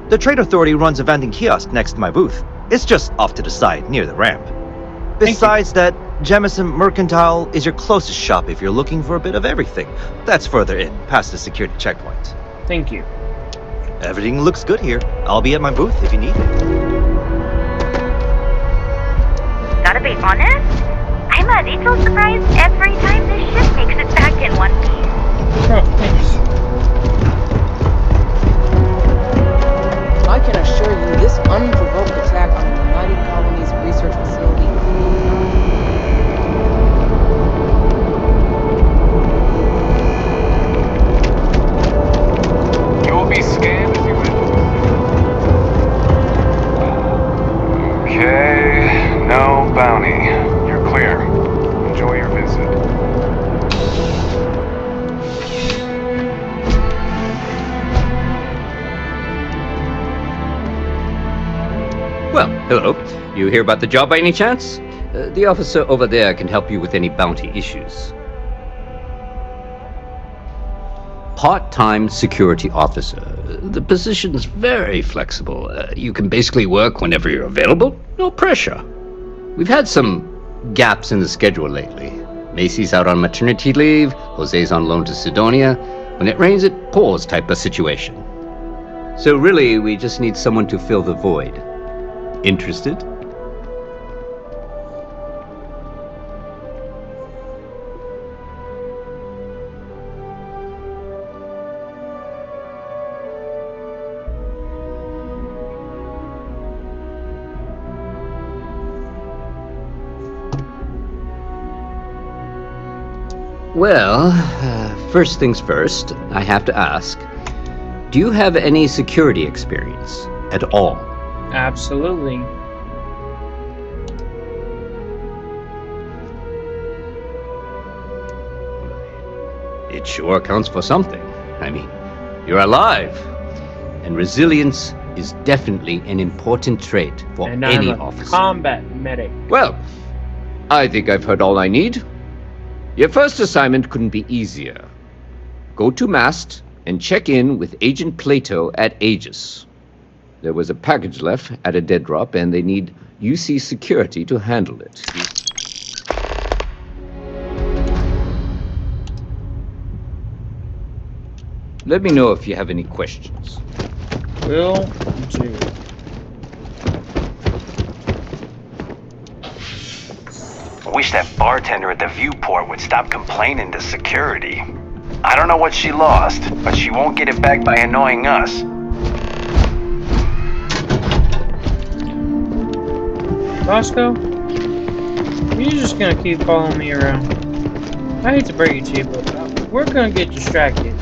The Trade Authority runs a vending kiosk next to my booth. It's just off to the side, near the ramp. Besides that, Jemison Mercantile is your closest shop if you're looking for a bit of everything. That's further in, past the security checkpoint. Thank you. Everything looks good here. I'll be at my booth if you need it. Gotta be honest, I'm a little surprised every time this ship makes it back in one piece. Oh, thanks. I can assure you this unprovoked attack on the United Colonies research facility. You will be scanned as you enter. Okay, no bounty. You're clear. Enjoy your visit. Well, hello. You hear about the job by any chance? The officer over there can help you with any bounty issues. Part-time security officer. The position's very flexible. You can basically work whenever you're available. No pressure. We've had some gaps in the schedule lately. Macy's out on maternity leave. Jose's on loan to Sidonia. When it rains, it pours type of situation. So really, we just need someone to fill the void. Interested? Well, first things first, I have to ask, do you have any security experience at all? Absolutely. It sure counts for something. I mean, you're alive. And resilience is definitely an important trait for And any I'm a officer. combat medic. Well, I think I've heard all I need. Your first assignment couldn't be easier. Go to Mast and check in with Agent Plato at Aegis. There was a package left at a dead drop, and they need UC security to handle it. Let me know if you have any questions. Will do. I wish that bartender at the viewport would stop complaining to security. I don't know what she lost, but she won't get it back by annoying us. Roscoe, you're just gonna keep following me around. I hate to break it to you, but we're gonna get distracted.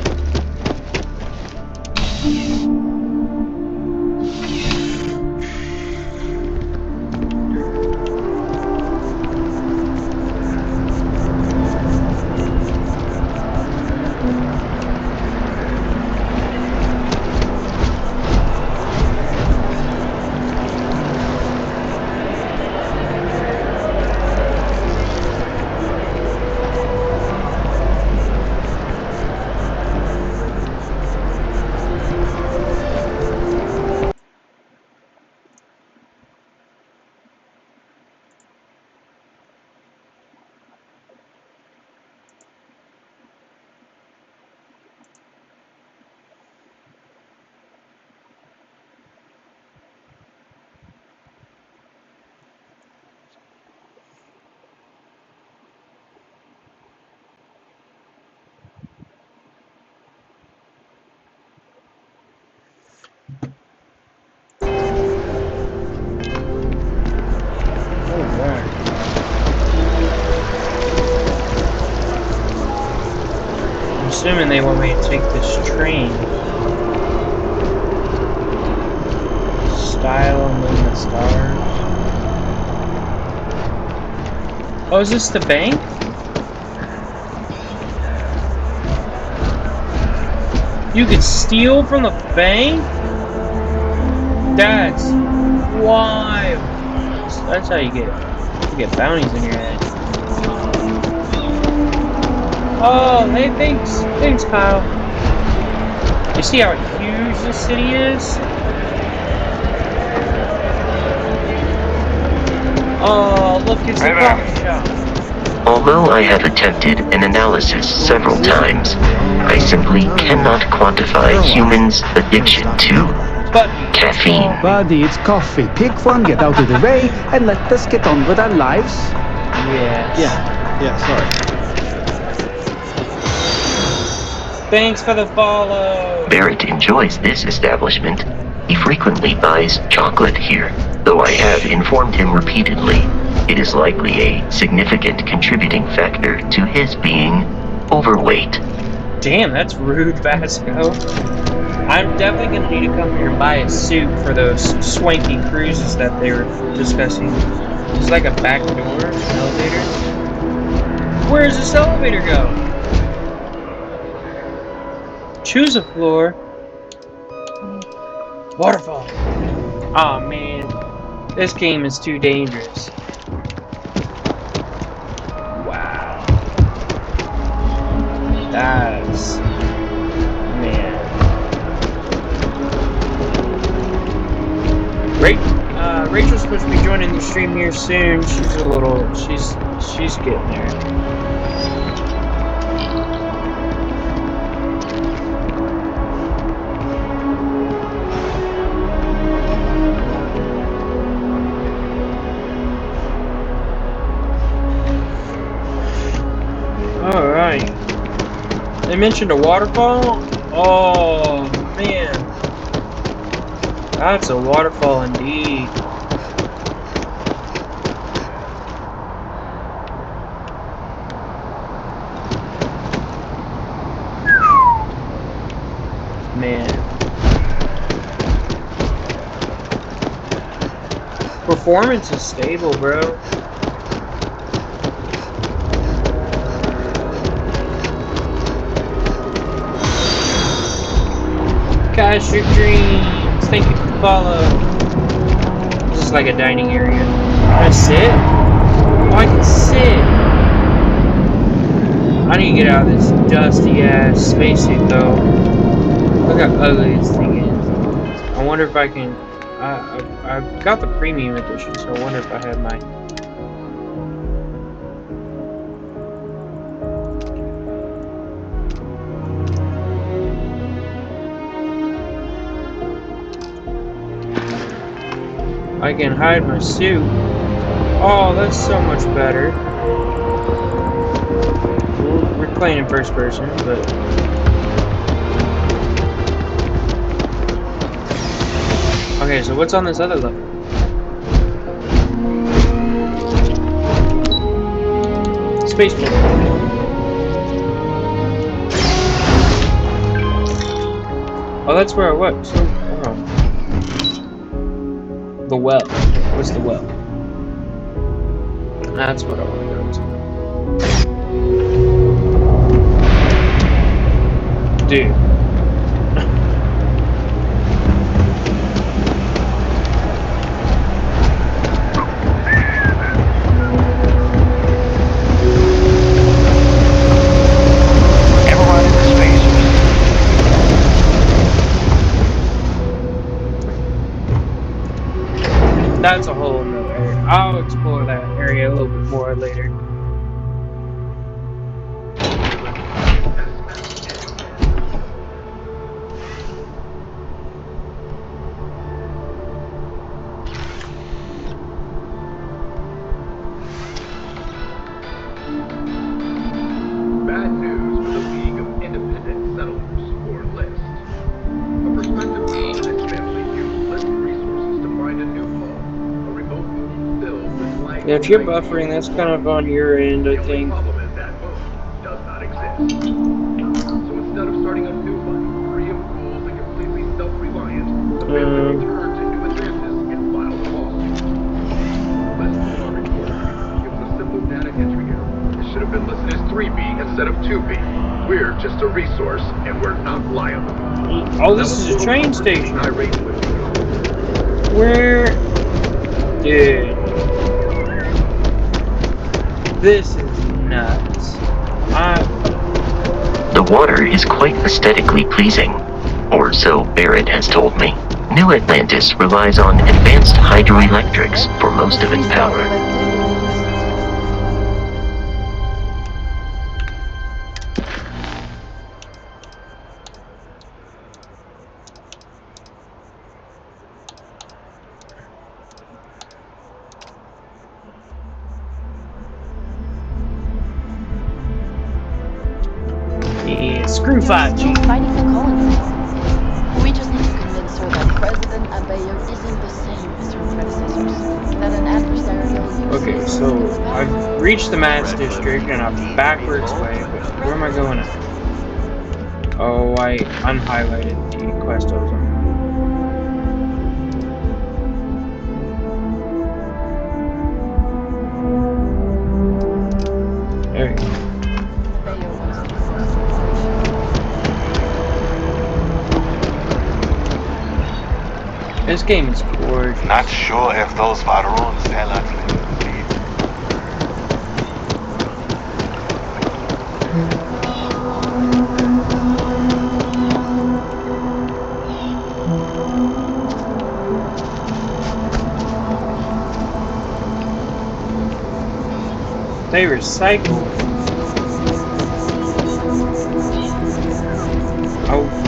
I'm assuming they want me to take this train. Style among the stars. Oh, is this the bank? You could steal from the bank? That's wild. That's how you get bounties in your head. Oh, hey, thanks, Kyle. You see how huge this city is? Oh, look, it's the coffee shop. Although I have attempted an analysis several times, I simply cannot quantify humans' addiction to caffeine. Buddy, it's coffee. Pick one, get out of the way, and let us get on with our lives. Yeah, sorry. Thanks for the follow. Barrett enjoys this establishment. He frequently buys chocolate here, though I have informed him repeatedly it is likely a significant contributing factor to his being overweight. Damn, that's rude, Vasco. I'm definitely gonna need to come here and buy a suit for those swanky cruises that they were discussing. There's like a back door, an elevator. Where does this elevator go? Choose a floor. Waterfall. Oh man, this game is too dangerous. Wow. That's... man. Rachel's supposed to be joining the stream here soon. She's getting there. Alright. They mentioned a waterfall? Oh, man. That's a waterfall indeed. Man. Performance is stable, bro. Cash your dreams. Thank you for the follow. This is like a dining area. Can I sit? Oh, I can sit. I need to get out of this dusty ass spacesuit though. Look how ugly this thing is. I wonder if I can. I've got the premium edition, so I wonder if I have my. I can hide my suit. Oh, that's so much better. We're playing in first person, but. Okay, so what's on this other level? Spaceport. Oh, that's where I was. So, hold on. The well. What's the well? That's what I want to go to. Dude. That's a whole nother area. I'll explore that area a little bit more later. Bad news for the League of Independent Settlers, or LIST. A prospective team has expended used LIST resources to find a new home, a remote moon filled with life. Yeah, if you're buffering, that's kind of on your end, I think. The problem is that moon does not exist. So instead of starting a new one, free of rules and completely self-reliant, the family will turn to New Atlantis and file a lawsuit. LIST did not report. It was a simple data entry error. It should have been listed as 3B instead of 2B. We're just a resource, and we're not liable. Oh, this is a train station. Where? Dude. This is nuts. The water is quite aesthetically pleasing, or so Barrett has told me. New Atlantis relies on advanced hydroelectrics for most of its power. Yeah, screw 5G. Fighting for colonies. We just need to convince her that President Abayo isn't the same as her predecessors. That an adversarial Okay, so I've reached the Mats district in a backwards way, but where am I going at? Oh, I unhighlighted the quest I was on. There you go. This game is gorgeous. Not sure if those Varons hell actually. They recycle.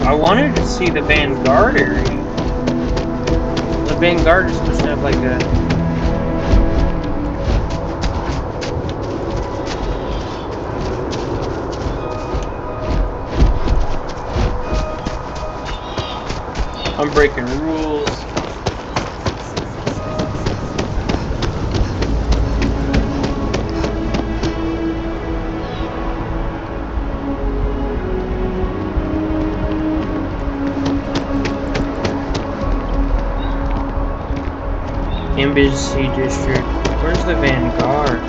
I wanted to see the Vanguard area. The Vanguard is supposed to have like a... I'm breaking rules. Embassy District. Where's the Vanguard?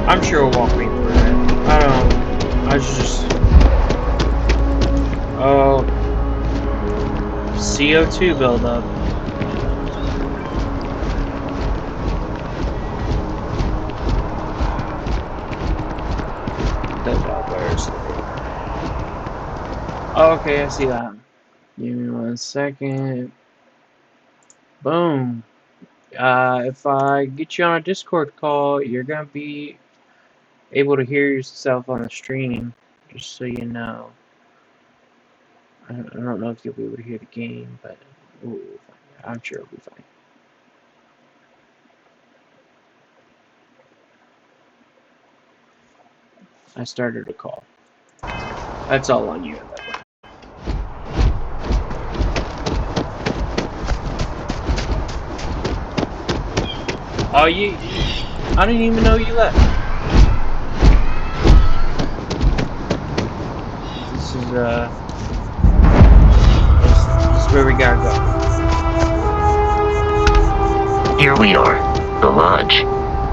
I'm sure it'll walk me through it. I just... Oh. CO2 buildup. Oh, okay, I see that. Give me 1 second. Boom. If I get you on a Discord call, you're gonna be able to hear yourself on the stream. Just so you know. I don't know if you'll be able to hear the game, but I'm sure it'll be fine. I started a call. That's all on you at that point. Oh, I didn't even know you left. This is where we gotta go. Here we are, the lodge.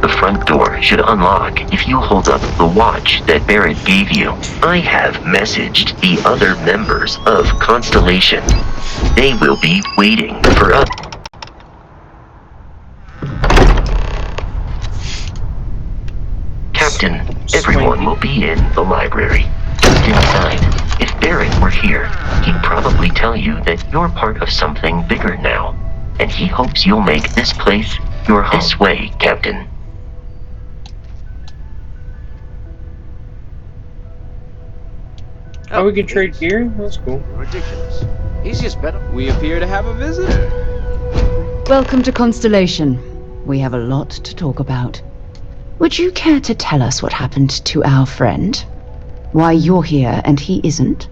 The front door should unlock if you hold up the watch that Barrett gave you. I have messaged the other members of Constellation. They will be waiting for us. Captain, everyone will be in the library. Just inside. If Barrett were here, he'd probably tell you that you're part of something bigger now. And he hopes you'll make this place your home. This way, Captain. Oh, we can trade gear? That's cool. Ridiculous. He's just better. We appear to have a visitor. Welcome to Constellation. We have a lot to talk about. Would you care to tell us what happened to our friend? Why you're here and he isn't?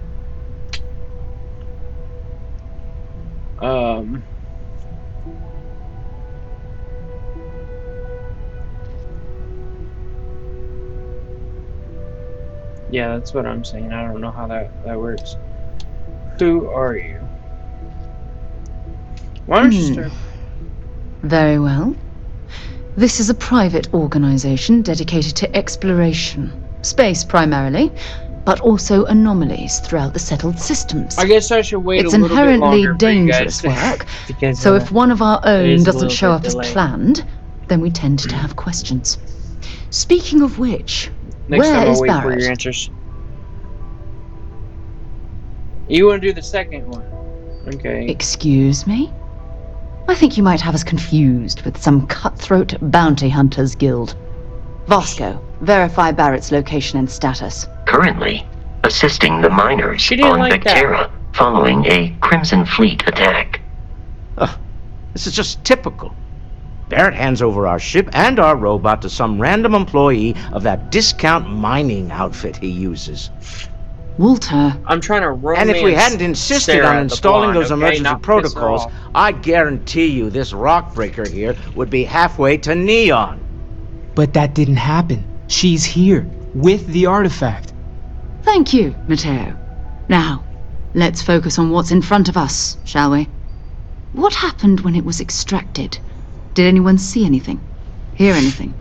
Yeah, that's what I'm saying. I don't know how that works. Who are you? Why don't you start? Very well. This is a private organization dedicated to exploration. Space primarily, but also anomalies throughout the settled systems. I guess I should wait It's a little bit longer inherently dangerous for you guys, work, because so if one of our own doesn't show up as delayed. planned, then we tend to have questions. Speaking of which, Next where time I'll is wait for Barrett? your answers. You want to do the second one? Okay. Excuse me? I think you might have us confused with some cutthroat bounty hunters guild. Vasco, verify Barrett's location and status. Currently, assisting the miners on Vectera following a Crimson Fleet attack. This is just typical. Barrett hands over our ship and our robot to some random employee of that discount mining outfit he uses. Walter. I'm trying to romance And if we hadn't insisted Sarah, on installing blonde, those okay? emergency Not piss her protocols, off. I guarantee you this rock breaker here would be halfway to Neon. But that didn't happen. She's here, with the artifact. Thank you, Matteo. Now, let's focus on what's in front of us, shall we? What happened when it was extracted? Did anyone see anything? Hear anything?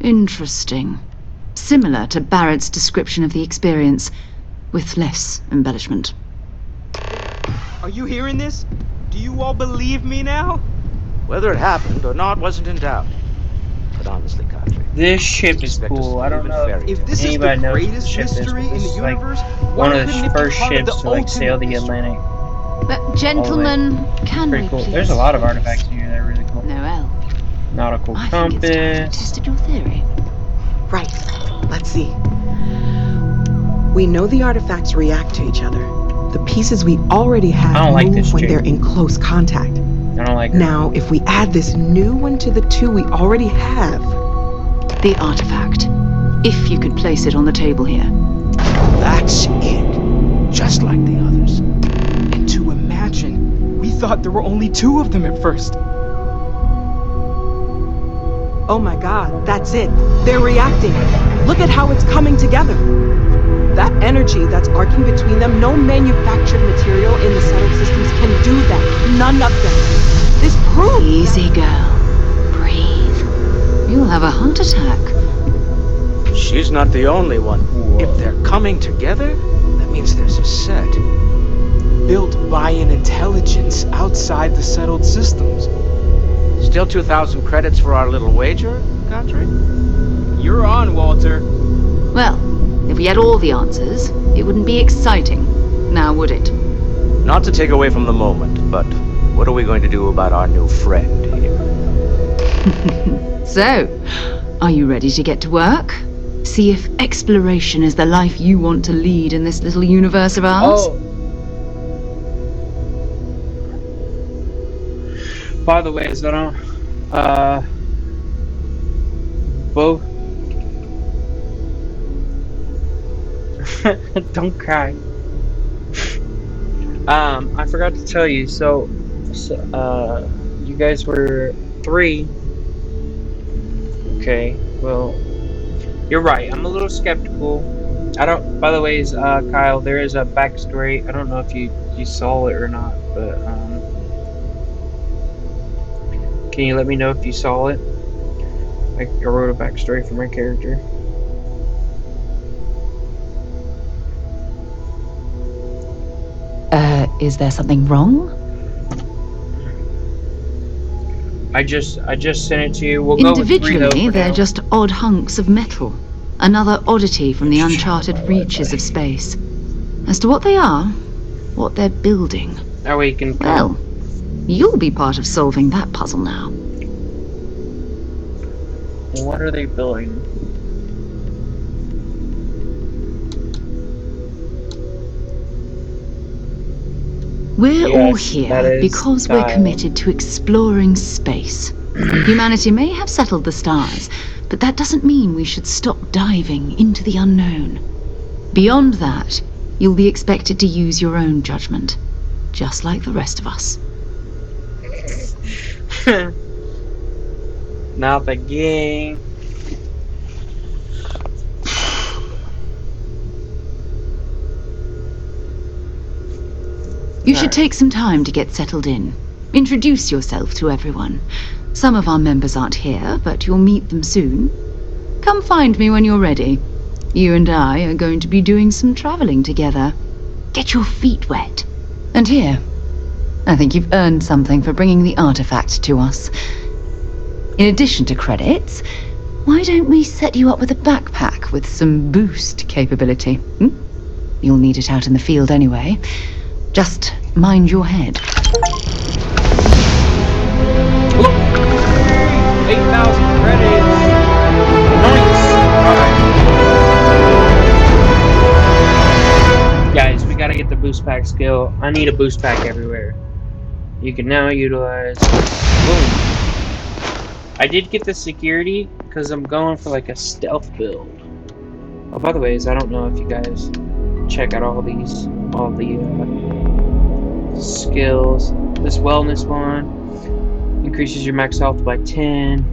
Interesting. Similar to Barrett's description of the experience, with less embellishment. Are you hearing this? Do you all believe me now? Whether it happened or not wasn't in doubt. But honestly, Kadri, This ship is cool. I don't know If this is the anybody knows what the greatest ship is, mystery but in this the is like universe, one why of couldn't the it be first part of ships the to like sail ultimate the mystery? Atlantic. But gentlemen, can Pretty we cool. please? There's a lot of artifacts in here that are really cool. Noel. Nautical I think it's time we compass. tested your theory. Right. Let's see. We know the artifacts react to each other. The pieces we already have move when they're in close contact. I don't like Now, if we add this new one to the two we already have... The artifact. If you could place it on the table here. That's it. Just like the others. And to imagine, we thought there were only two of them at first. Oh my god, that's it. They're reacting. Look at how it's coming together. That energy that's arcing between them, no manufactured material in the settled systems can do that. None of them. This proves... Easy, girl. Breathe. You'll have a heart attack. She's not the only one. Whoa. If they're coming together, that means there's a set. Built by an intelligence outside the settled systems. Still 2,000 credits for our little wager, Kadri? You're on, Walter. Well, if we had all the answers, it wouldn't be exciting, now would it? Not to take away from the moment, but what are we going to do about our new friend here? So, are you ready to get to work? See if exploration is the life you want to lead in this little universe of ours? Oh. By the way, is that both. Don't cry. I forgot to tell you. So, you guys were 3. Okay. Well, you're right. I'm a little skeptical. I don't. By the way, Kyle, there is a backstory. I don't know if you saw it or not, but can you let me know if you saw it? I wrote a backstory for my character. Is there something wrong? I just sent it to you. We'll go with 3 though Individually, for they're now. just odd hunks of metal. Another oddity from the uncharted reaches of space. As to what they are, what they're building, That way you can well, you'll be part of solving that puzzle now. What are they building? We're all Yes, that here is because we're style. committed to exploring space. Humanity may have settled the stars, but that doesn't mean we should stop diving into the unknown. Beyond that, you'll be expected to use your own judgment, just like the rest of us. Not the gang. You should take some time to get settled in. Introduce yourself to everyone. Some of our members aren't here, but you'll meet them soon. Come find me when you're ready. You and I are going to be doing some traveling together. Get your feet wet. And here, I think you've earned something for bringing the artifact to us. In addition to credits, why don't we set you up with a backpack with some boost capability? You'll need it out in the field anyway. Just mind your head. 8,000 credits. Nice. Alright. Guys, we gotta get the boost pack skill. I need a boost pack everywhere. You can now utilize. Boom. I did get the security because I'm going for like a stealth build. Oh, by the way, I don't know if you guys check out all the skills. This wellness one increases your max health by 10.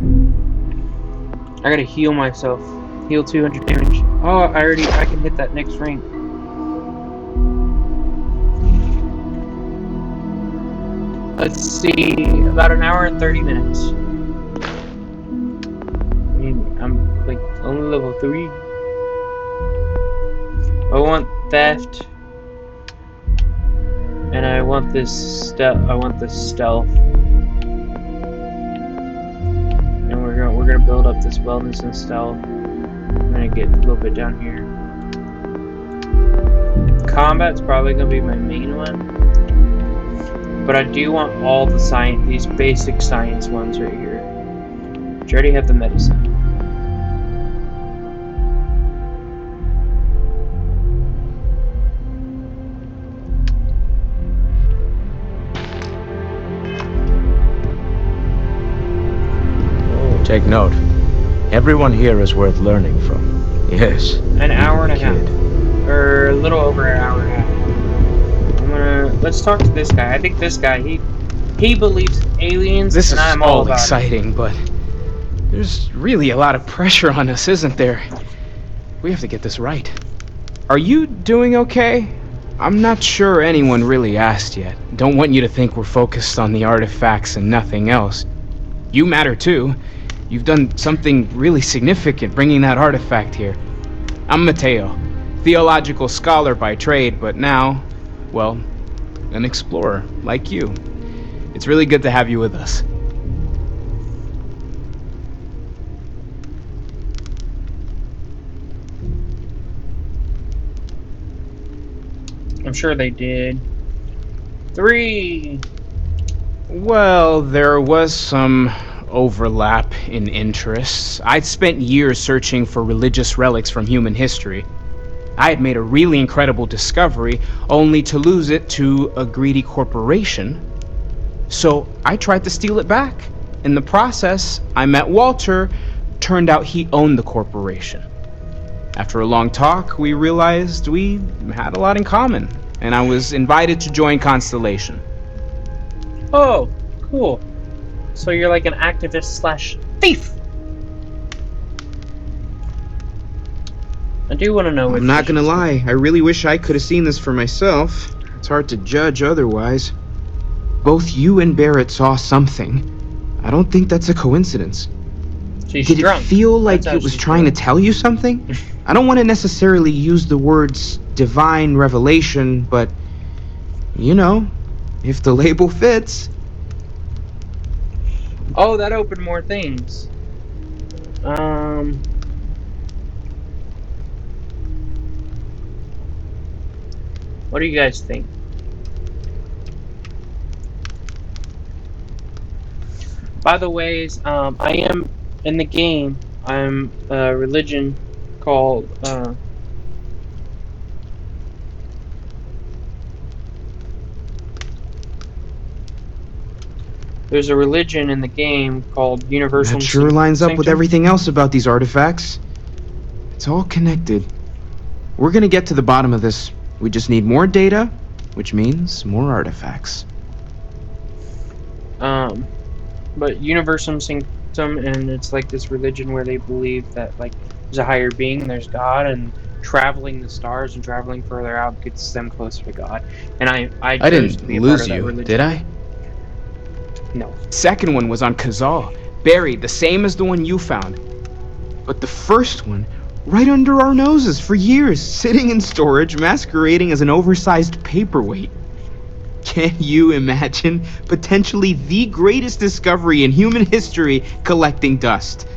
I gotta heal myself. Heal 200 damage. Oh, I can hit that next rank. Let's see, about an hour and 30 minutes. I mean, I'm like only level 3. I want theft, and I want this stealth. And we're gonna build up this wellness and stealth. I'm gonna get a little bit down here. Combat's probably gonna be my main one, but I do want all the these basic science ones right here. Which I already have the medicine. Take note. Everyone here is worth learning from. Yes. An hour and a half. Or a little over an hour and a half. Let's talk to this guy. I think this guy, he believes in aliens, This and is I'm all all about exciting, but there's really a lot of pressure on us, isn't there? We have to get this right. Are you doing okay? I'm not sure anyone really asked yet. Don't want you to think we're focused on the artifacts and nothing else. You matter too. You've done something really significant bringing that artifact here. I'm Mateo, theological scholar by trade, but now, well, an explorer like you. It's really good to have you with us. I'm sure they did. 3. Well, there was some overlap in interests. I'd spent years searching for religious relics from human history. I had made a really incredible discovery, only to lose it to a greedy corporation. So I tried to steal it back. In the process, I met Walter. Turned out he owned the corporation. After a long talk, we realized we had a lot in common, and I was invited to join Constellation. Oh, cool. So you're like an activist / thief. I do want to know which. I'm not gonna lie, I really wish I could have seen this for myself. It's hard to judge otherwise. Both you and Barrett saw something. I don't think that's a coincidence. She's Did drunk. it feel like That's how it was she's trying drunk. to tell you something? I don't want to necessarily use the words divine revelation, but, you know, if the label fits. Oh, that opened more things. What do you guys think? By the ways, I am in the game. I'm a religion called there's a religion in the game called Universal That sure lines up with Sanctum. everything else about these artifacts. It's all connected. We're gonna get to the bottom of this. We just need more data, which means more artifacts. But Universum Sanctum, and it's like this religion where they believe that like there's a higher being, there's God, and traveling the stars and traveling further out gets them closer to God. And I chose didn't to be a part lose of that you, religion. did I? No. Second one was on Kazal, buried, the same as the one you found. But the first one, right under our noses for years, sitting in storage, masquerading as an oversized paperweight. Can you imagine potentially the greatest discovery in human history collecting dust?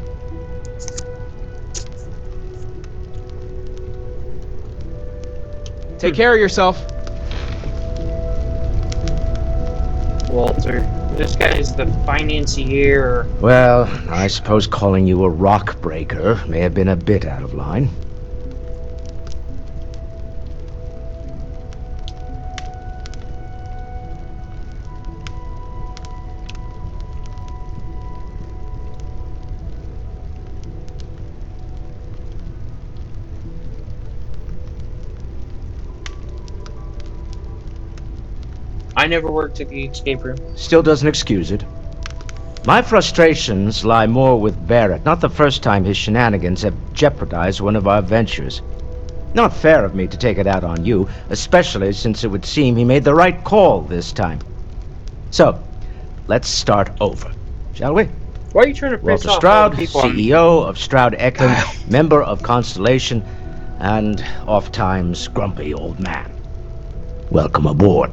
Take care of yourself. Walter, this guy is the financier. Well, I suppose calling you a rock breaker may have been a bit out of line. I never worked at the escape room. Still doesn't excuse it. My frustrations lie more with Barrett. Not the first time his shenanigans have jeopardized one of our ventures. Not fair of me to take it out on you, especially since it would seem he made the right call this time. So, let's start over, shall we? Why are you trying to piss Walter off Stroud, all the people on me? CEO of Stroud Eklund, member of Constellation, and oft-times grumpy old man. Welcome aboard.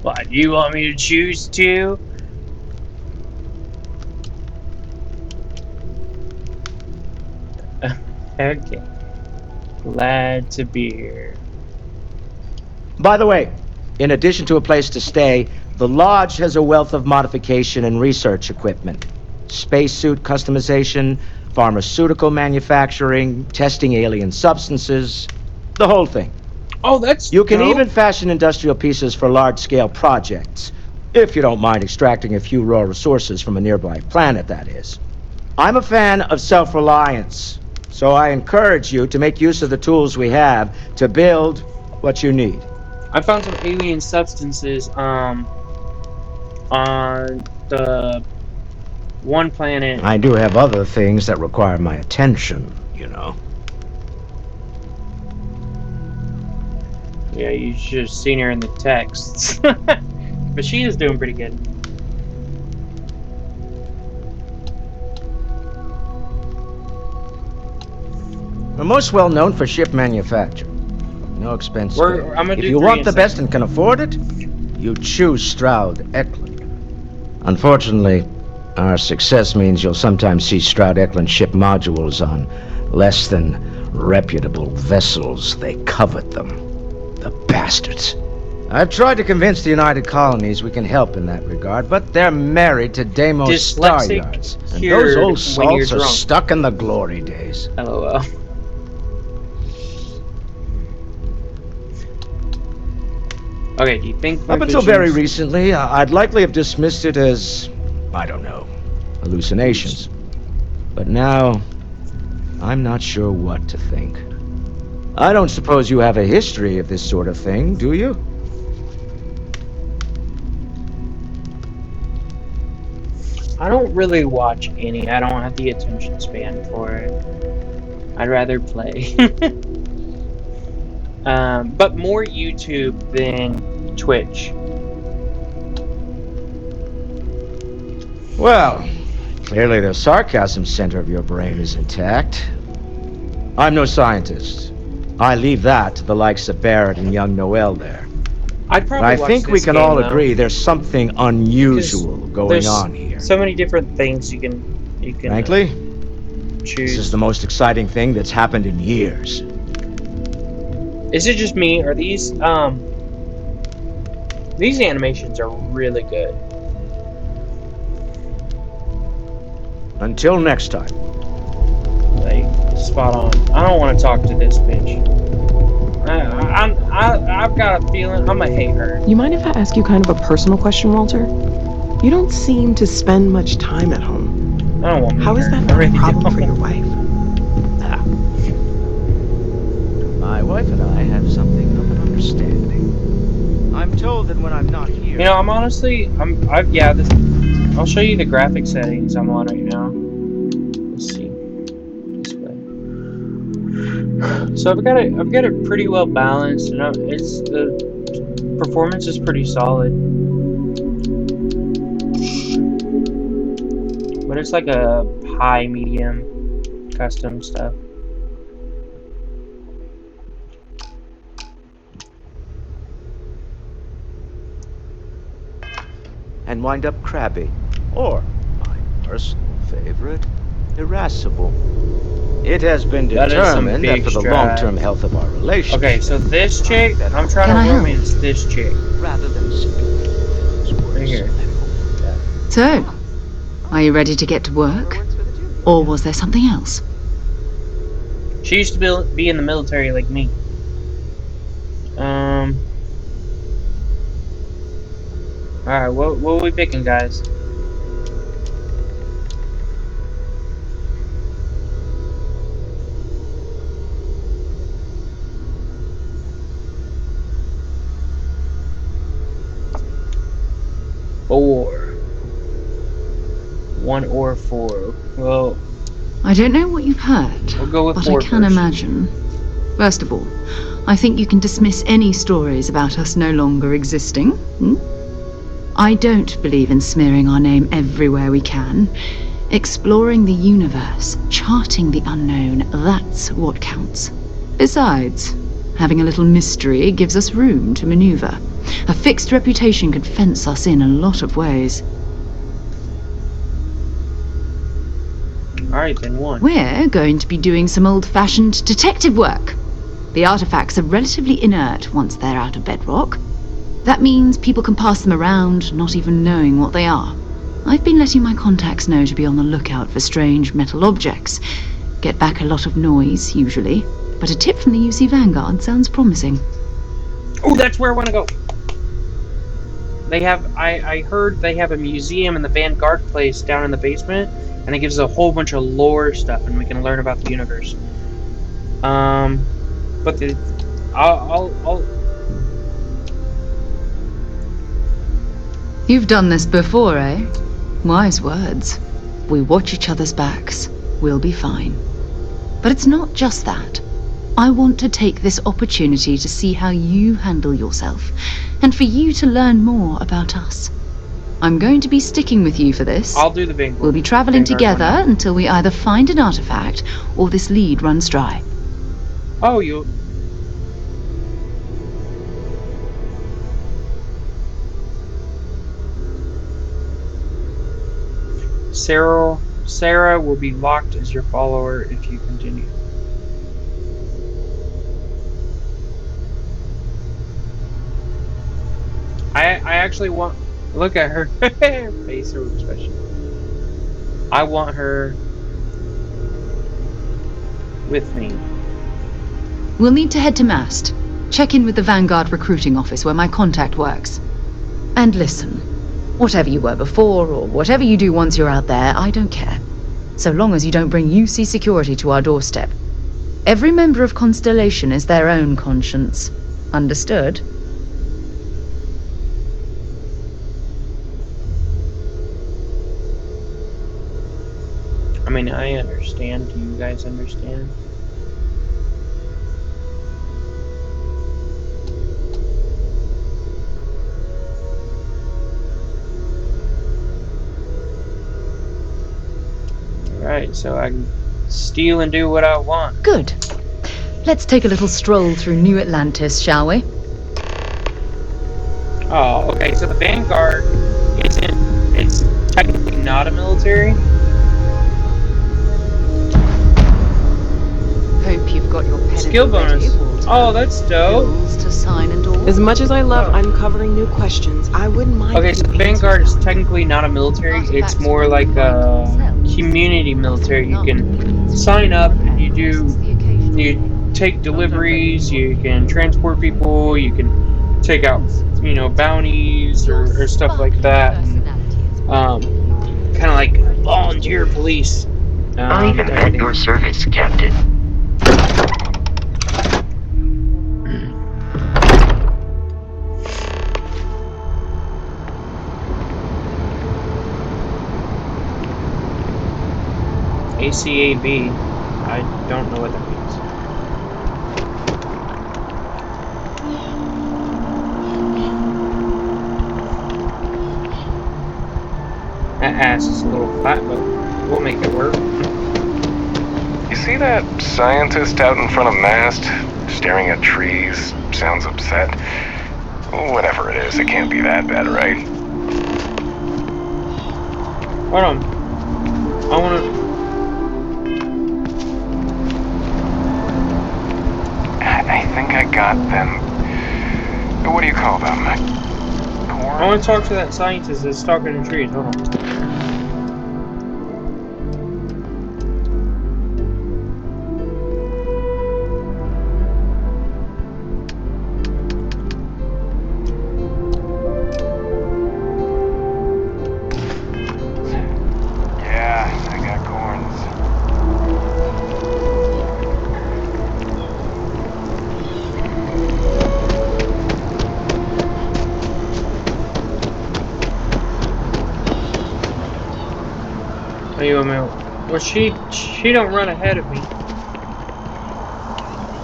What, you want me to choose to? Okay. Glad to be here. By the way, in addition to a place to stay, the lodge has a wealth of modification and research equipment. Spacesuit customization, pharmaceutical manufacturing, testing alien substances, the whole thing. Oh, that's You can dope. even fashion industrial pieces for large-scale projects, if you don't mind extracting a few raw resources from a nearby planet, that is. I'm a fan of self-reliance, so I encourage you to make use of the tools we have to build what you need. I found some alien substances on the one planet. I do have other things that require my attention, you know. Yeah, you should have seen her in the texts. But she is doing pretty good. We're most well known for ship manufacture. No expense spared. I'm gonna If do you 3 want in the a best second. and can afford it, you choose Stroud Eklund. Unfortunately, our success means you'll sometimes see Stroud Eklund ship modules on less than reputable vessels, they covet them. The bastards. I've tried to convince the United Colonies we can help in that regard, but they're married to Deimos Star Dyslexic Yards, and those cured old when you're salts are drunk. stuck in the glory days. LOL. Okay, do you think my Up until very visions... recently, I'd likely have dismissed it as, I don't know, hallucinations. But now, I'm not sure what to think. I don't suppose you have a history of this sort of thing, do you? I don't really watch any. I don't have the attention span for it. I'd rather play. But more YouTube than Twitch. Well, clearly the sarcasm center of your brain is intact. I'm no scientist. I leave that to the likes of Barrett and young Noel there. I'd But probably I watch think we this can game, all though, agree there's something unusual going there's on here. so many different things you can Frankly, choose. this is the most exciting thing that's happened in years. Is it just me? Are these animations are really good. Until next time. Like, spot on. I don't want to talk to this bitch. I've got a feeling I'm gonna hate her. You mind if I ask you kind of a personal question, Walter? You don't seem to spend much time at home. I don't want to meet How is her. that I not a really problem don't. for your wife? My wife and I have something of an understanding. I'm told that when I'm not here... You know, I'm honestly, I'll show you the graphic settings I'm on right now. Let's see. Display. So I've got it pretty well balanced, and the performance is pretty solid. But it's like a high, medium, custom stuff. And wind up crabby. Or, my personal favorite, irascible. It has been That is some determined that big for the stride. long-term health of our relationship... Okay, so this chick, I'm trying to romance this chick. Rather than right here. Yeah. So, are you ready to get to work? Or was there something else? She used to be in the military like me. Alright, what are we picking, guys? Four. 1 or 4. Well, I don't know what you've heard, we'll go with but 4 I can first. imagine. First of all, I think you can dismiss any stories about us no longer existing. I don't believe in smearing our name everywhere we can. Exploring the universe, charting the unknown, that's what counts. Besides, having a little mystery gives us room to maneuver. A fixed reputation could fence us in a lot of ways. Alright, then 1. We're going to be doing some old-fashioned detective work. The artifacts are relatively inert once they're out of bedrock. That means people can pass them around, not even knowing what they are. I've been letting my contacts know to be on the lookout for strange metal objects. Get back a lot of noise, usually, but a tip from the UC Vanguard sounds promising. Oh, that's where I want to go! They have, I heard they have a museum in the Vanguard place down in the basement, and it gives a whole bunch of lore stuff, and we can learn about the universe. But I'll You've done this before, eh? Wise words. We watch each other's backs. We'll be fine. But it's not just that. I want to take this opportunity to see how you handle yourself, and for you to learn more about us. I'm going to be sticking with you for this. I'll do the Vanguard. We'll be traveling Vanguard together until we either find an artifact or this lead runs dry. Oh, you... Sarah will be locked as your follower if you continue. I actually want... Look at her facial expression. I want her with me. We'll need to head to Mast. Check in with the Vanguard recruiting office where my contact works. And listen, whatever you were before, or whatever you do once you're out there, I don't care. So long as you don't bring UC security to our doorstep. Every member of Constellation is their own conscience. Understood? I mean, I understand. Do you guys understand? Alright, so I can steal and do what I want. Good. Let's take a little stroll through New Atlantis, shall we? Oh, okay, so the Vanguard it's technically not a military? Hope you've got your pen Skill and bonus. ready, Walter. Oh, that's dope. Rules to sign and all. As much as I love uncovering new questions, I wouldn't mind. Okay, so the Vanguard is technically not a military. It's more like a community military. You can sign up and you take deliveries, you can transport people, you can take out, bounties or stuff like that. And, kind of like volunteer police. I am at your service, Captain. ACAB. I don't know what that means. That ass is a little fat, but we'll make it work. You see that scientist out in front of Mast, staring at trees, sounds upset? Whatever it is, it can't be that bad, right? Hold on. I wanna... I think I got them. What do you call them? I want to talk to that scientist that's talking in trees. Hold on. Yeah, I got corns. Oh, you want me? Well, she don't run ahead of me.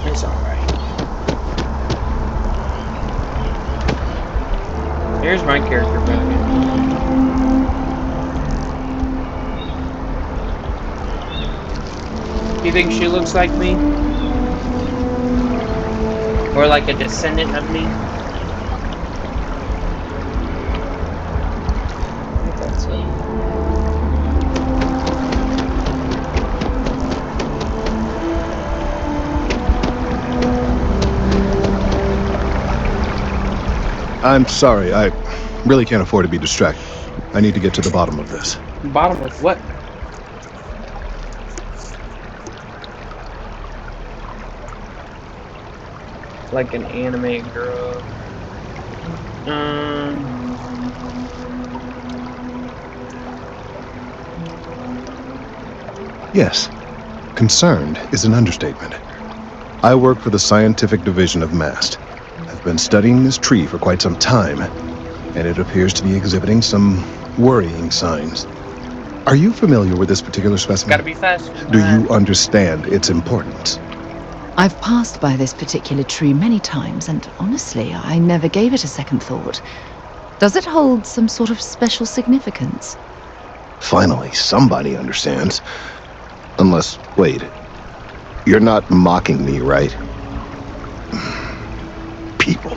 It's alright. Here's my character back. Do you think she looks like me? Or like a descendant of me? I thought so. I'm sorry, I really can't afford to be distracted. I need to get to the bottom of this. Bottom of what? Like an anime girl. Yes, concerned is an understatement. I work for the scientific division of Mast. I've been studying this tree for quite some time, and it appears to be exhibiting some worrying signs. Are you familiar with this particular specimen? Gotta be fast. Do you understand its importance? I've passed by this particular tree many times, and honestly, I never gave it a second thought. Does it hold some sort of special significance? Finally, somebody understands. Unless, wait. You're not mocking me, right? People.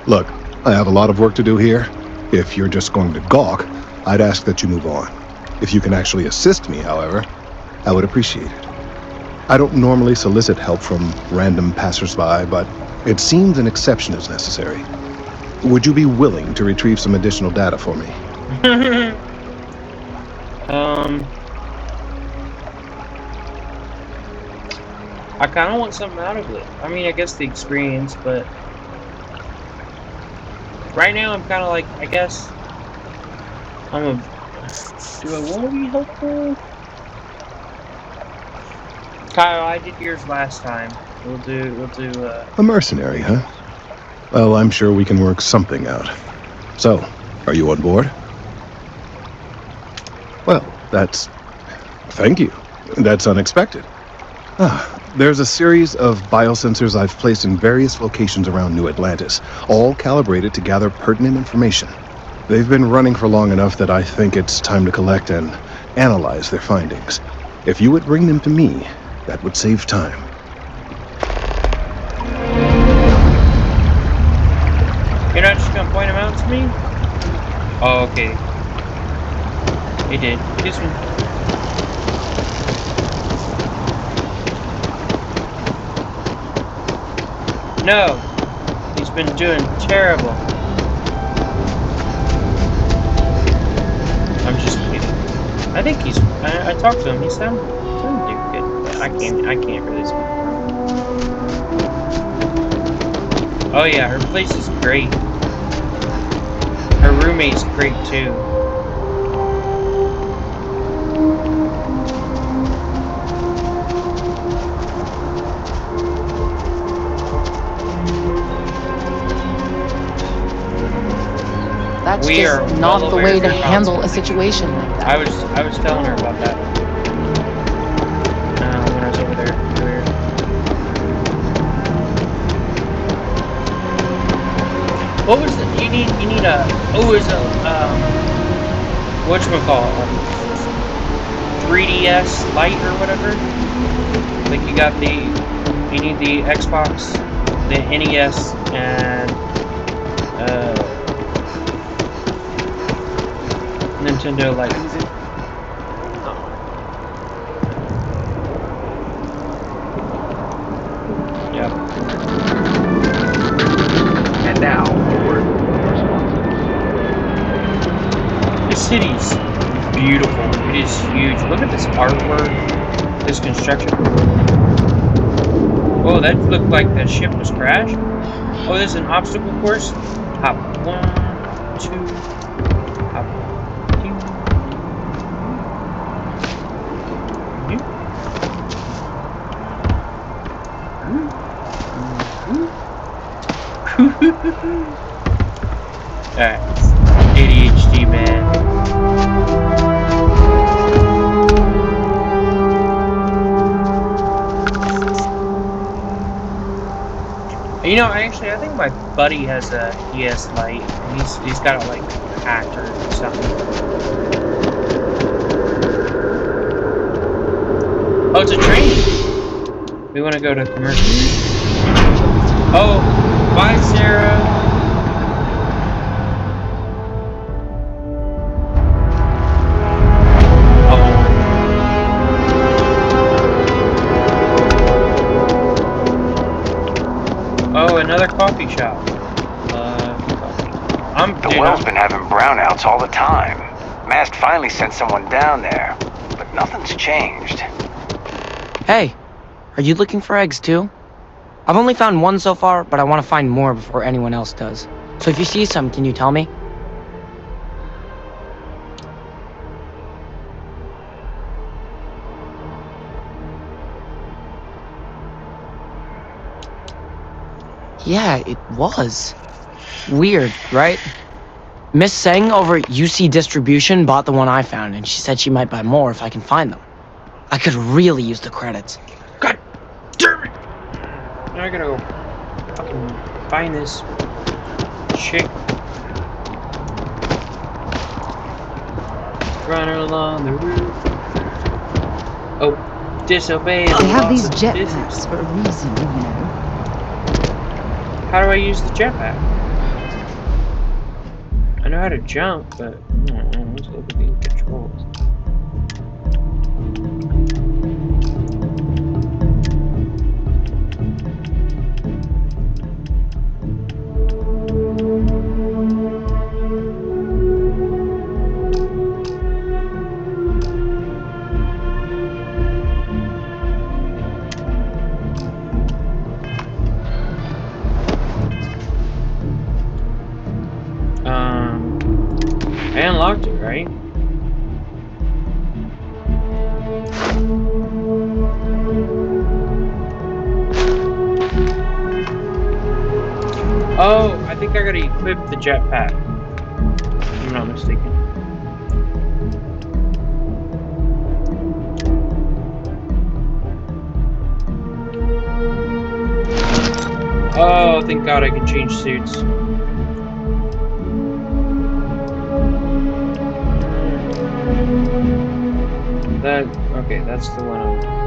Look, I have a lot of work to do here. If you're just going to gawk, I'd ask that you move on. If you can actually assist me, however, I would appreciate it. I don't normally solicit help from random passersby, but it seems an exception is necessary. Would you be willing to retrieve some additional data for me? I kind of want something out of it. I mean, I guess the experience, but right now I'm kind of like, I guess do I want to be helpful? Kyle, I did yours last time. We'll do, A mercenary, huh? Well, I'm sure we can work something out. So, are you on board? Well, thank you. That's unexpected. There's a series of biosensors I've placed in various locations around New Atlantis, all calibrated to gather pertinent information. They've been running for long enough that I think it's time to collect and analyze their findings. If you would bring them to me, that would save time. You're not just gonna point them out to me? Oh, okay. He did. Kiss me. No! He's been doing terrible. I'm just kidding. I think he's... I talked to him. He sounded good, but I can't really speak for him. Oh yeah, her place is great. Her roommate's great too. That's just not the way to handle a situation like that. I was telling her about that when I was over there earlier. What was it? You need a whatchamacallit, 3DS Lite or whatever. Like you need the Xbox, the NES, and Nintendo Lite. Yep. And now, forward. This city's beautiful. It is huge. Look at this artwork, this construction. Oh, that looked like the ship was crashed. Oh, there's an obstacle course. Hop 1, 2, hop 2. Alright. ADHD, man. You know, I think my buddy has a ES Lite, and he's got it like hacked or something. Oh, it's a train. We want to go to commercial. Oh, bye, Sarah. Oh, another coffee shop. The well's been having brownouts all the time. Mast finally sent someone down there, but nothing's changed. Hey, are you looking for eggs too? I've only found one so far, but I want to find more before anyone else does. So if you see some, can you tell me? Yeah, it was. Weird, right? Miss Seng over at UC Distribution bought the one I found, and she said she might buy more if I can find them. I could really use the credits. God damn it! Now I gotta go fucking find this chick. Run along the roof. Oh, disobey the They have laws these of jetpacks for a reason, you know. How do I use the jetpack? I know how to jump, but let's look at these controls. unlocked it, right? Oh, I think I gotta equip the jetpack. If I'm not mistaken. Oh, thank God I can change suits. Okay, that's the one I'm...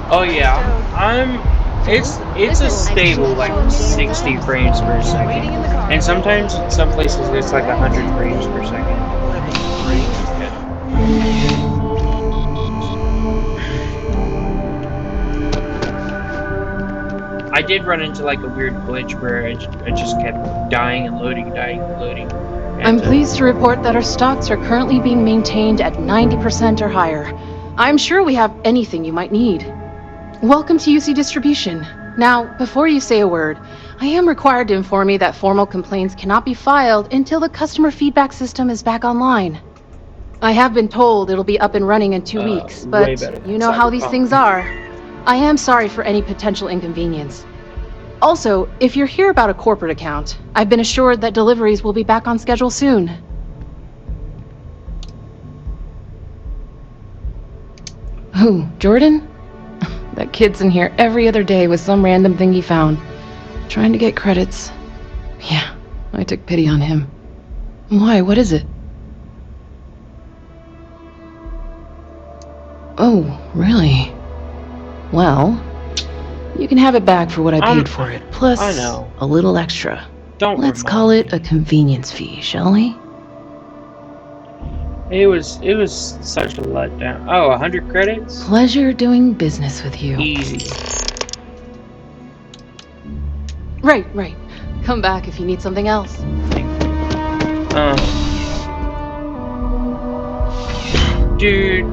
Oh yeah, it's a stable like 60 frames per second, and sometimes in some places it's like 100 frames per second. I did run into like a weird glitch where I just kept dying and loading, dying and loading. I'm pleased to report that our stocks are currently being maintained at 90% or higher. I'm sure we have anything you might need. Welcome to UC Distribution. Now, before you say a word, I am required to inform you that formal complaints cannot be filed until the customer feedback system is back online. I have been told it'll be up and running in 2 weeks, but you know how these things are. I am sorry for any potential inconvenience. Also, if you're here about a corporate account, I've been assured that deliveries will be back on schedule soon. Who, Jordan? That kid's in here every other day with some random thing he found. Trying to get credits. Yeah, I took pity on him. Why, what is it? Oh, really? Well, you can have it back for what I paid for it, plus a little extra. Let's call it a convenience fee, shall we? It was such a letdown. Oh, 100 credits? Pleasure doing business with you. Easy. Right. Come back if you need something else. Dude,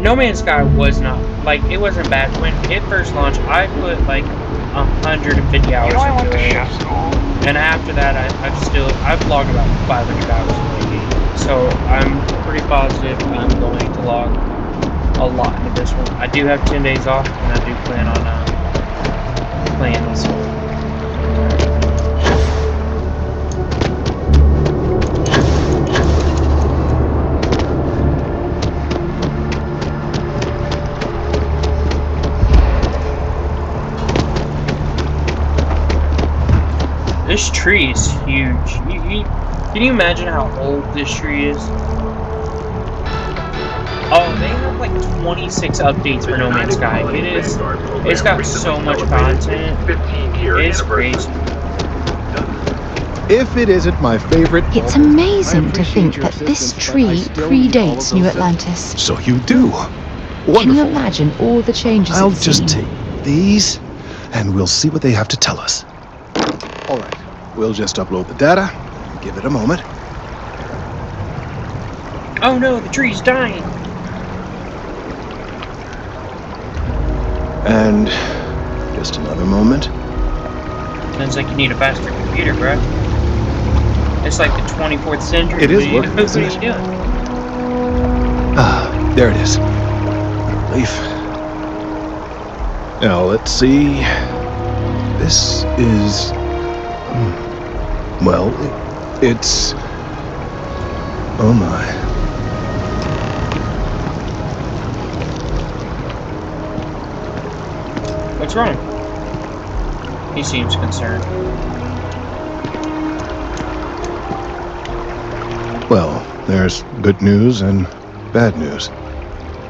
No Man's Sky was not, like, it wasn't bad. When it first launched, I put like 150 hours into it. And after that, I've logged about 500 hours into the game. So I'm pretty positive I'm going to log a lot into this one. I do have 10 days off, and I do plan on playing this one. This tree is huge. Can you imagine how old this tree is? Oh, they have like 26 updates for No Man's Sky. It's got so much content. It's crazy. If it isn't my favorite... It's amazing to think that this tree predates New Atlantis. So you do. Wonderful. Can you imagine all the changes I'll it's just seen? take these, and we'll see what they have to tell us. All right, we'll just upload the data. Give it a moment. Oh no, the tree's dying. And just another moment. Sounds like you need a faster computer, bro. It's like the 24th century. It is working, isn't it? What are you doing? Ah, there it is. Relief. Now, let's see. This is... well, it's... oh my. What's wrong? He seems concerned. Well, there's good news and bad news.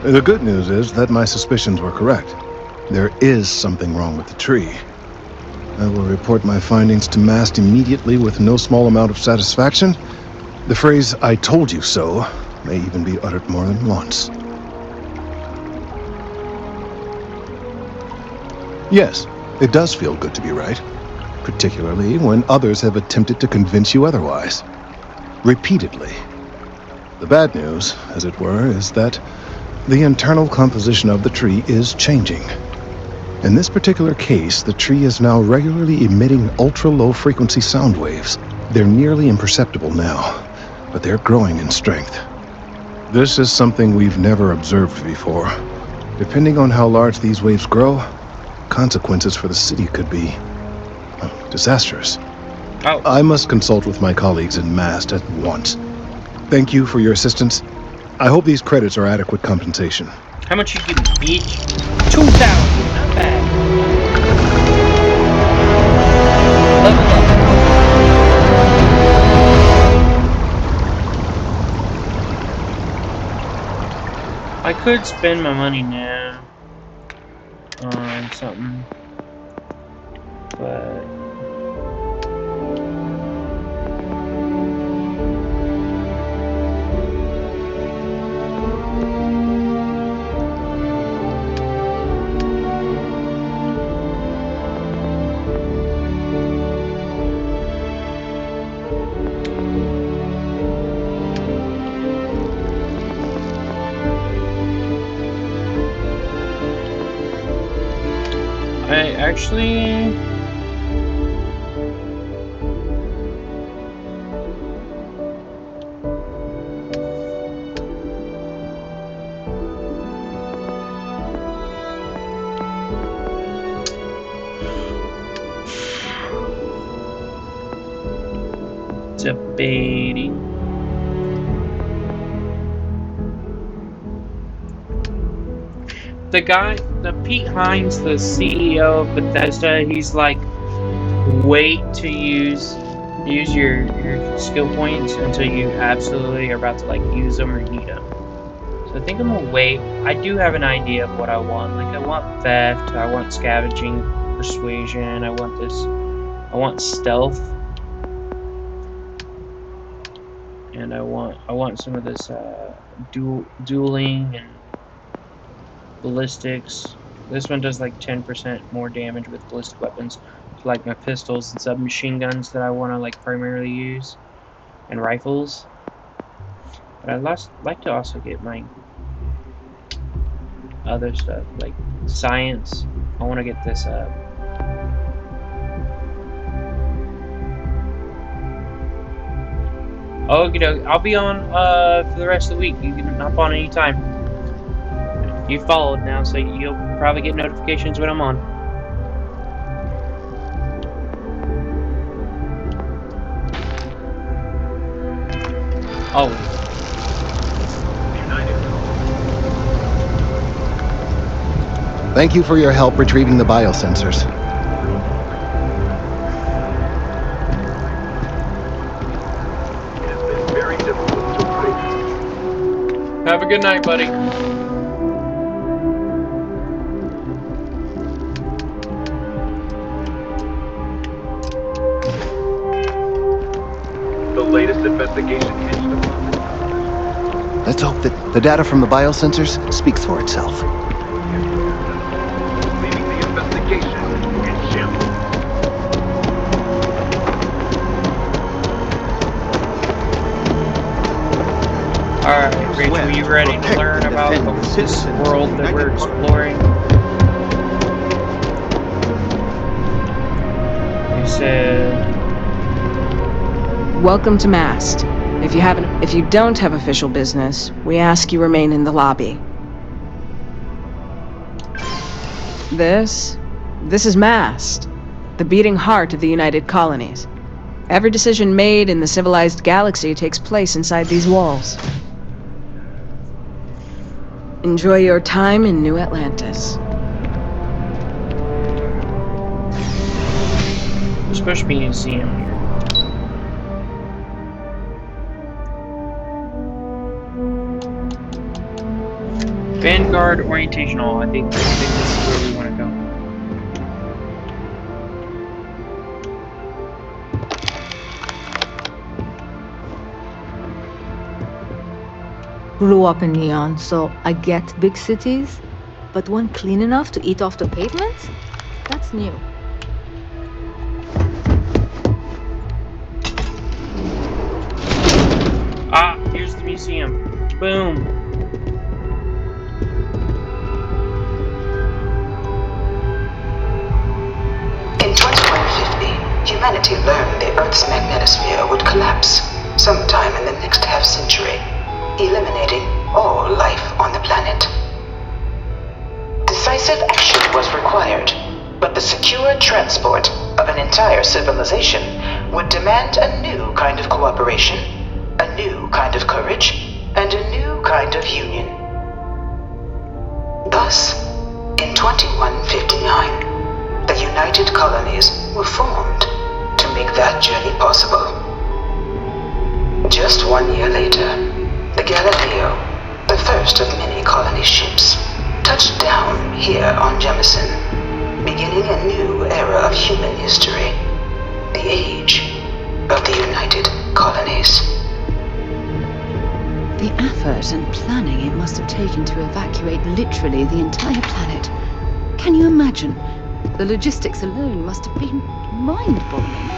The good news is that my suspicions were correct. There is something wrong with the tree. I will report my findings to MAST immediately with no small amount of satisfaction. The phrase, "I told you so," may even be uttered more than once. Yes, it does feel good to be right, particularly when others have attempted to convince you otherwise. Repeatedly. The bad news, as it were, is that the internal composition of the tree is changing. In this particular case, the tree is now regularly emitting ultra-low frequency sound waves. They're nearly imperceptible now, but they're growing in strength. This is something we've never observed before. Depending on how large these waves grow, consequences for the city could be disastrous. Oh. I must consult with my colleagues in MAST at once. Thank you for your assistance. I hope these credits are adequate compensation. How much you give me, bitch? 2,000. Not bad. Level up. I could spend my money now on something, but I actually debating. The Pete Hines, the CEO of Bethesda, he's like, wait to use your skill points until you absolutely are about to like use them or need them. So I think I'm gonna wait. I do have an idea of what I want. Like I want theft, I want scavenging, persuasion, I want stealth, and I want some of this dueling and ballistics. This one does like 10% more damage with ballistic weapons, like my pistols and submachine guns that I want to like primarily use, and rifles. But I'd like to also get my other stuff like science. I want to get this up. Okay, I'll be on for the rest of the week. You can hop on anytime. You followed now, so you'll probably get notifications when I'm on. Always. Thank you for your help retrieving the biosensors. Have a good night, buddy. The latest investigation hinged upon this. Let's hope that the data from the biosensors speaks for itself. Leaving the investigation in shambles. Alright, Rachel, you ready to learn about this world that we're exploring? You said... Welcome to MAST. If you don't have official business, we ask you remain in the lobby. This is MAST, the beating heart of the United Colonies. Every decision made in the civilized galaxy takes place inside these walls. Enjoy your time in New Atlantis. There's supposed to be a museum here. Vanguard Orientation Hall. I think this is where we want to go. Grew up in Neon, so I get big cities, but one clean enough to eat off the pavement? That's new. Ah, here's the museum. Boom. In 2150, humanity learned the Earth's magnetosphere would collapse sometime in the next half-century, eliminating all life on the planet. Decisive action was required, but the secure transport of an entire civilization would demand a new kind of cooperation, a new kind of courage, and a new kind of union. Thus, in 2159, the United Colonies were formed to make that journey possible. Just 1 year later, the Galileo, the first of many colony ships, touched down here on Jemison, beginning a new era of human history, the age of the United Colonies. The effort and planning it must have taken to evacuate literally the entire planet. Can you imagine? The logistics alone must have been mind-boggling.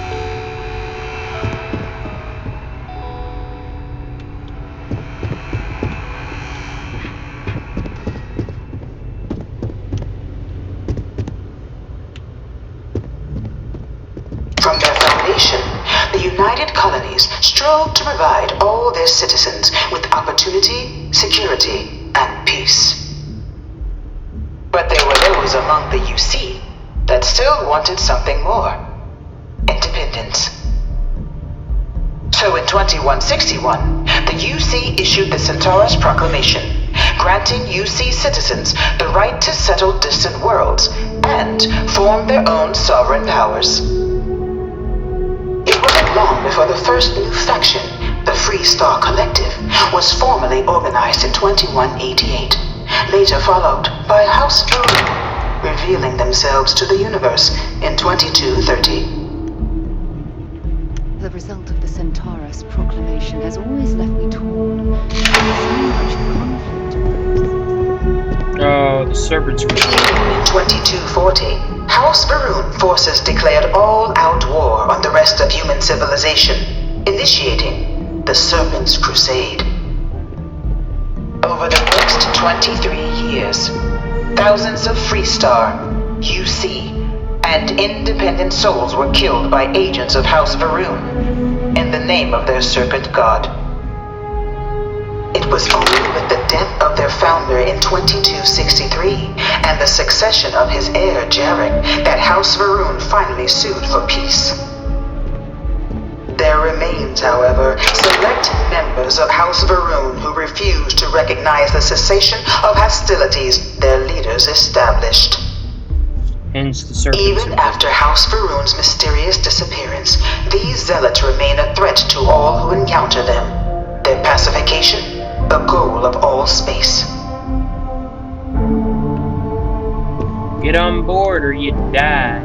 From their foundation, the United Colonies strove to provide all their citizens with opportunity, security, and peace. But there were those among the UC that still wanted something more: independence. So in 2161, the UC issued the Centaurus Proclamation, granting UC citizens the right to settle distant worlds and form their own sovereign powers. It wasn't long before the first new faction, the Free Star Collective, was formally organized in 2188, later followed by House Varun, revealing themselves to the universe in 2230. The result of the Centaurus proclamation has always left me torn. There's so much conflict arose. Oh, the Serpent's Beginning in 2240, House Varun forces declared all-out war on the rest of human civilization, initiating the Serpent's Crusade. Over the next 23 years, thousands of Freestar, UC, and independent souls were killed by agents of House Varun in the name of their serpent god. It was only with the death of their founder in 2263 and the succession of his heir Jarek that House Varun finally sued for peace. There remains, however, select members of House Varun who refuse to recognize the cessation of hostilities their leaders established. Hence the Serpent. Even after House Varun's mysterious disappearance, these zealots remain a threat to all who encounter them. Their pacification, the goal of all space. Get on board or you die.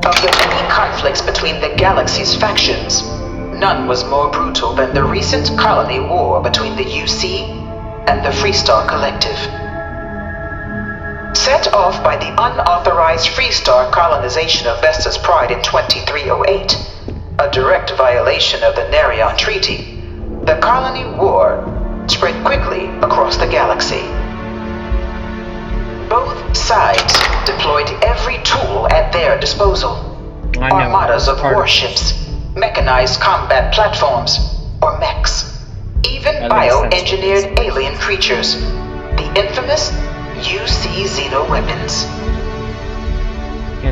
Of the many conflicts between the galaxy's factions, none was more brutal than the recent colony war between the UC and the Freestar Collective. Set off by the unauthorized Freestar colonization of Vesta's Pride in 2308, a direct violation of the Nerion Treaty, the colony war spread quickly across the galaxy. Both sides deployed every tool at their disposal. Armadas of warships, mechanized combat platforms, or mechs, even bioengineered alien creatures, the infamous UC Xeno weapons.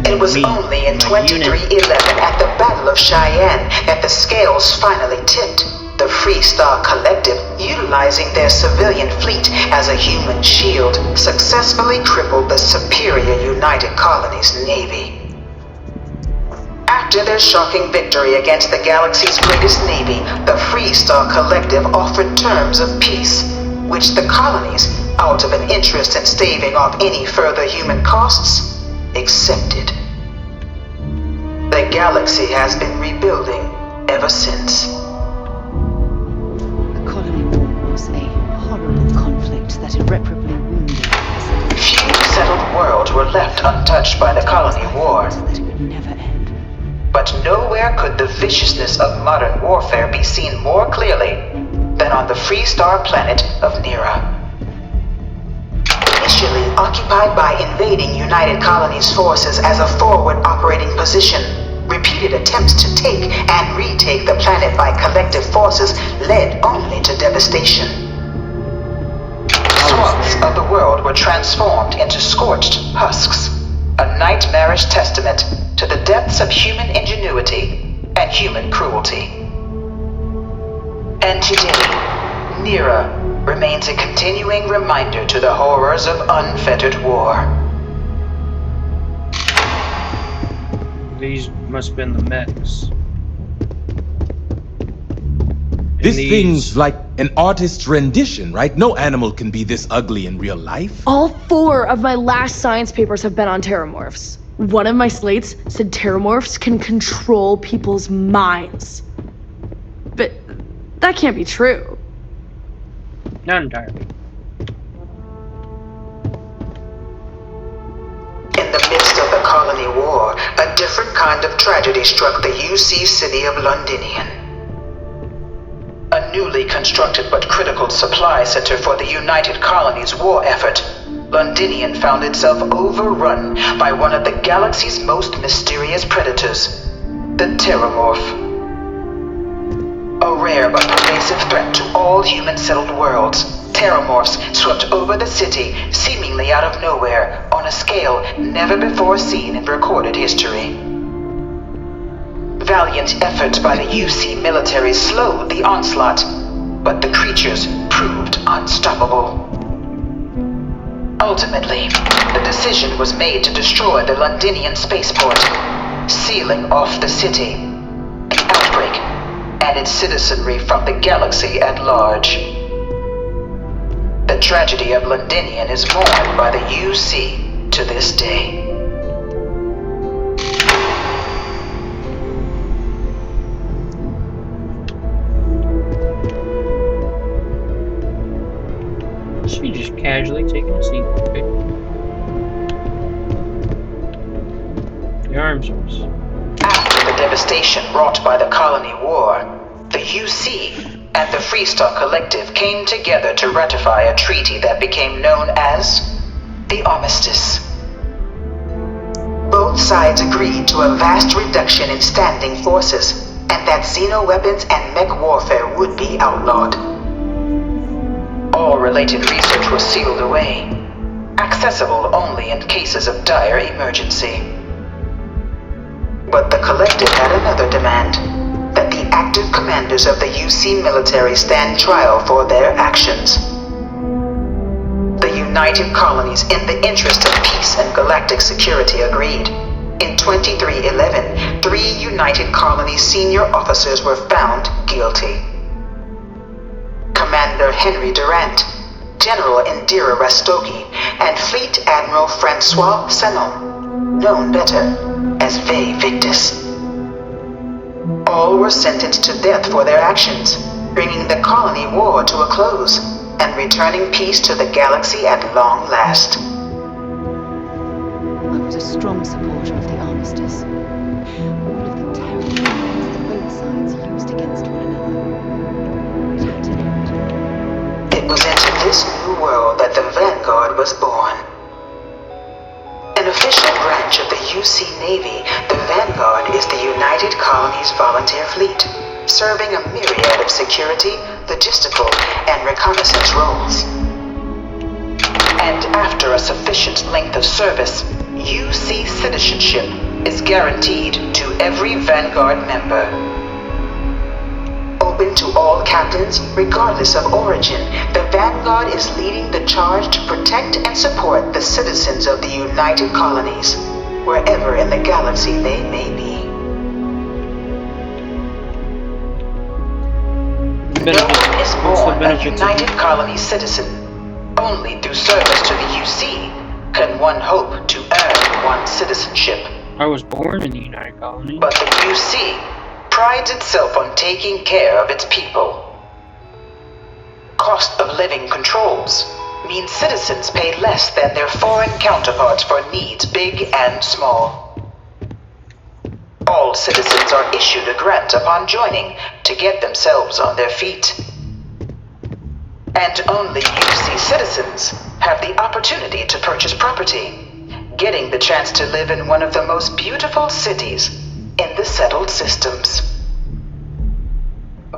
It was only in 2311 at the Battle of Cheyenne that the scales finally tipped. The Freestar Collective, utilizing their civilian fleet as a human shield, successfully crippled the superior United Colonies Navy. After their shocking victory against the galaxy's greatest navy, the Freestar Collective offered terms of peace, which the colonies, out of an interest in staving off any further human costs, accepted. The galaxy has been rebuilding ever since. The colony war was a horrible untouched by the colony war. But nowhere could the viciousness of modern warfare be seen more clearly than on the Freestar planet of Nera. Initially occupied by invading United Colonies forces as a forward operating position, repeated attempts to take and retake the planet by collective forces led only to devastation. Swaths of the world were transformed into scorched husks, a nightmarish testament to the depths of human ingenuity and human cruelty. And today, Nera remains a continuing reminder to the horrors of unfettered war. These must have been the mechs. This thing's like an artist's rendition, right? No animal can be this ugly in real life. All 4 of my last science papers have been on terramorphs. One of my slates said terramorphs can control people's minds. But that can't be true. Not entirely. In the midst of the colony war, a different kind of tragedy struck the UC city of Londinian. A newly constructed but critical supply center for the United Colonies war effort, Londinian found itself overrun by one of the galaxy's most mysterious predators, the Terramorph. A rare but pervasive threat to all human-settled worlds, Terramorphs swept over the city seemingly out of nowhere on a scale never before seen in recorded history. Valiant efforts by the UC military slowed the onslaught, but the creatures proved unstoppable. Ultimately, the decision was made to destroy the Londinian spaceport, sealing off the city, an outbreak, and its citizenry from the galaxy at large. The tragedy of Londinian is mourned by the UC to this day. She just casually taking a seat. Okay. The arms race. After the devastation wrought by the colony war, the UC and the Freestar Collective came together to ratify a treaty that became known as the Armistice. Both sides agreed to a vast reduction in standing forces, and that xeno-weapons and mech warfare would be outlawed. All related research was sealed away, accessible only in cases of dire emergency. But the Collective had another demand, that the active commanders of the UC military stand trial for their actions. The United Colonies, in the interest of peace and galactic security, agreed. In 2311, 3 United Colonies senior officers were found guilty. Commander Henry Durant, General Indira Rastogi, and Fleet Admiral Francois Sanon, known better as Ve Victus. All were sentenced to death for their actions, bringing the colony war to a close and returning peace to the galaxy at long last. I was a strong supporter of the armistice. All of the terrible weapons that both sides used against one another. It had to end. It was into this new world that the Vanguard was born. An official branch of the UC Navy, the Vanguard is the United Colonies Volunteer Fleet, serving a myriad of security, logistical, and reconnaissance roles. And after a sufficient length of service, UC citizenship is guaranteed to every Vanguard member. Open to all captains, regardless of origin, the Vanguard is leading the charge to protect and support the citizens of the United Colonies, wherever in the galaxy they may be. No one is born a United Colonies citizen. Only through service to the UC can one hope to earn one's citizenship. I was born in the United Colonies. But the UC prides itself on taking care of its people. Cost of living controls, means citizens pay less than their foreign counterparts for needs big and small. All citizens are issued a grant upon joining to get themselves on their feet. And only UC citizens have the opportunity to purchase property, getting the chance to live in one of the most beautiful cities in the settled systems.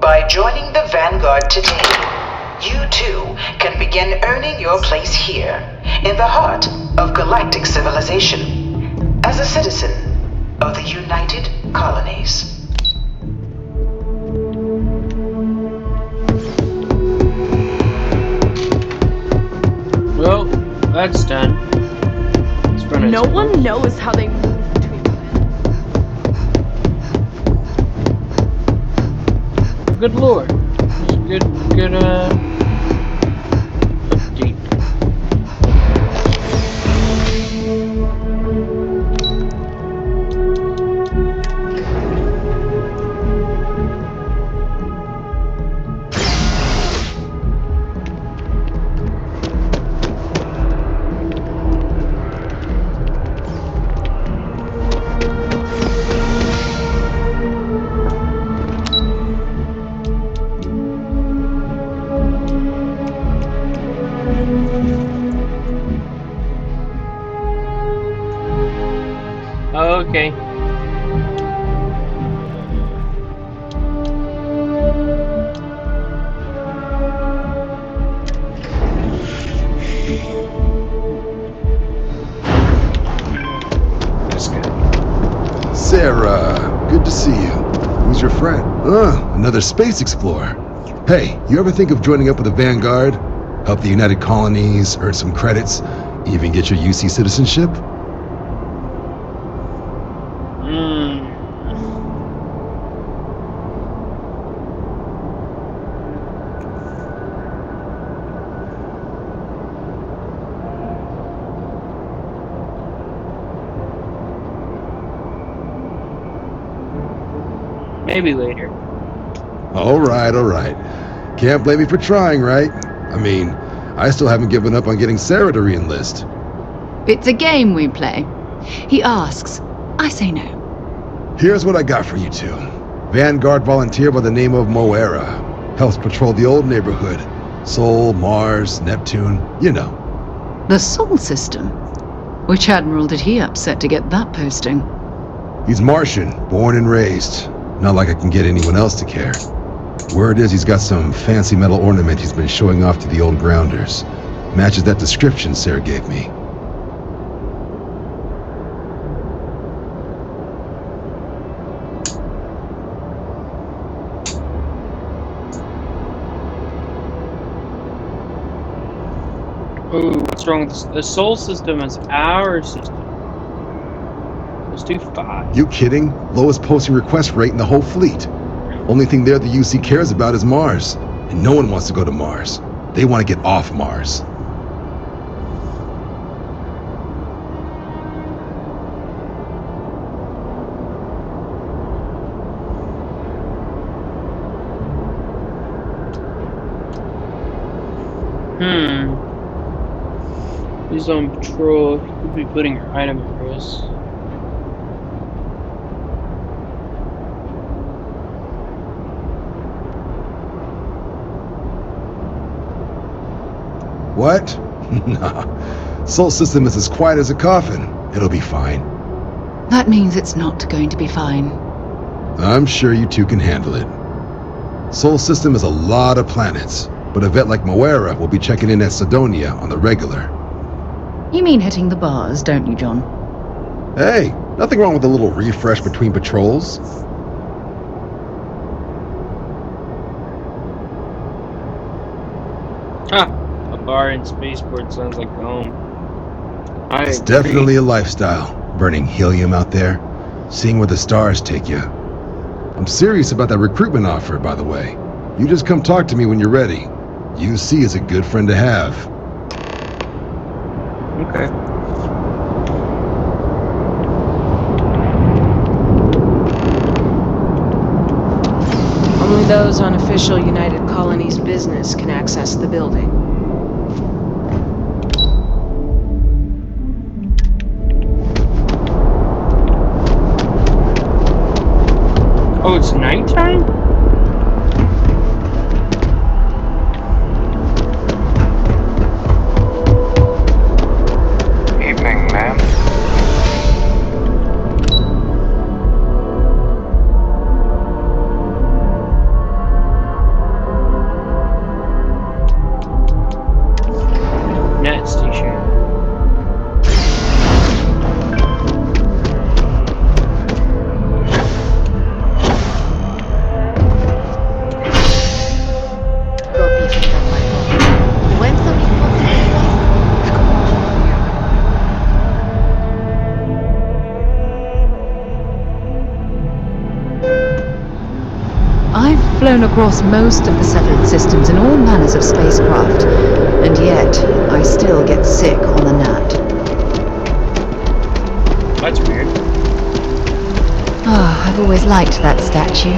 By joining the Vanguard today, you too can begin earning your place here, in the heart of galactic civilization, as a citizen of the United Colonies. Well, that's done. No one knows how they move between planets. Good lord. Good update. Okay. Sarah, good to see you. Who's your friend? Another space explorer. Hey, you ever think of joining up with the Vanguard? Help the United Colonies, earn some credits, even get your UC citizenship? Maybe later. All right. Can't blame me for trying, right? I mean, I still haven't given up on getting Sarah to re-enlist. It's a game we play. He asks, I say no. Here's what I got for you two. Vanguard volunteer by the name of Moera. Helps patrol the old neighborhood. Sol, Mars, Neptune, you know. The Sol system? Which admiral did he upset to get that posting? He's Martian, born and raised. Not like I can get anyone else to care. Word is he's got some fancy metal ornament he's been showing off to the old grounders. Matches that description Sarah gave me. Oh, what's wrong with this? The Sol system is our system. Let's do 5. You kidding? Lowest posting request rate in the whole fleet. Only thing there the UC cares about is Mars. And no one wants to go to Mars. They want to get off Mars. He's on patrol. He could be putting your item at risk. What? Nah. Sol system is as quiet as a coffin. It'll be fine. That means it's not going to be fine. I'm sure you two can handle it. Sol system is a lot of planets, but a vet like Moera will be checking in at Sidonia on the regular. You mean hitting the bars, don't you, John? Hey, nothing wrong with a little refresh between patrols. A bar in spaceport sounds like home. It's definitely a lifestyle, burning helium out there, seeing where the stars take you. I'm serious about that recruitment offer, by the way. You just come talk to me when you're ready. UC is a good friend to have. Okay. Only those on official United Colonies business can access the building. Oh, it's nighttime? Evening, ma'am. Net station. When something comes I've flown across most of the settled systems in all manners of spacecraft, and yet I still get sick on the nat. That's weird. Ah, I've always liked that statue.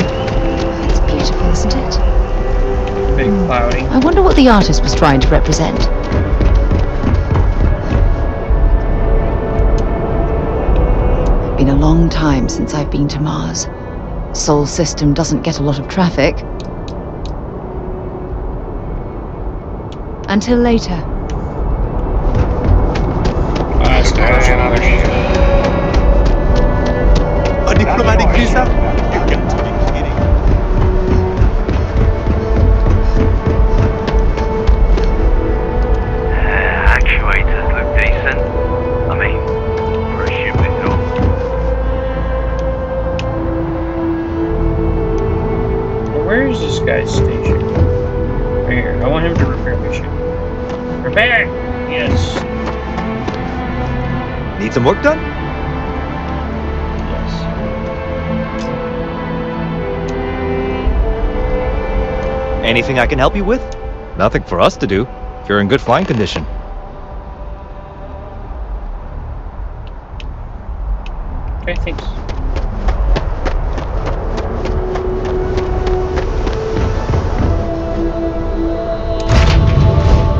It's beautiful, isn't it? A bit cloudy. I wonder what the artist was trying to represent. Been a long time since I've been to Mars. Sol system doesn't get a lot of traffic. Until later. Ask a question. A diplomatic visa? You got to be kidding. Actuators look decent. I mean, for a ship this old. Where is this guy's station? Right here. I want him to repair my ship. Repair! Yes. Need some work done? Yes. Anything I can help you with? Nothing for us to do. You're in good flying condition. Okay, thanks.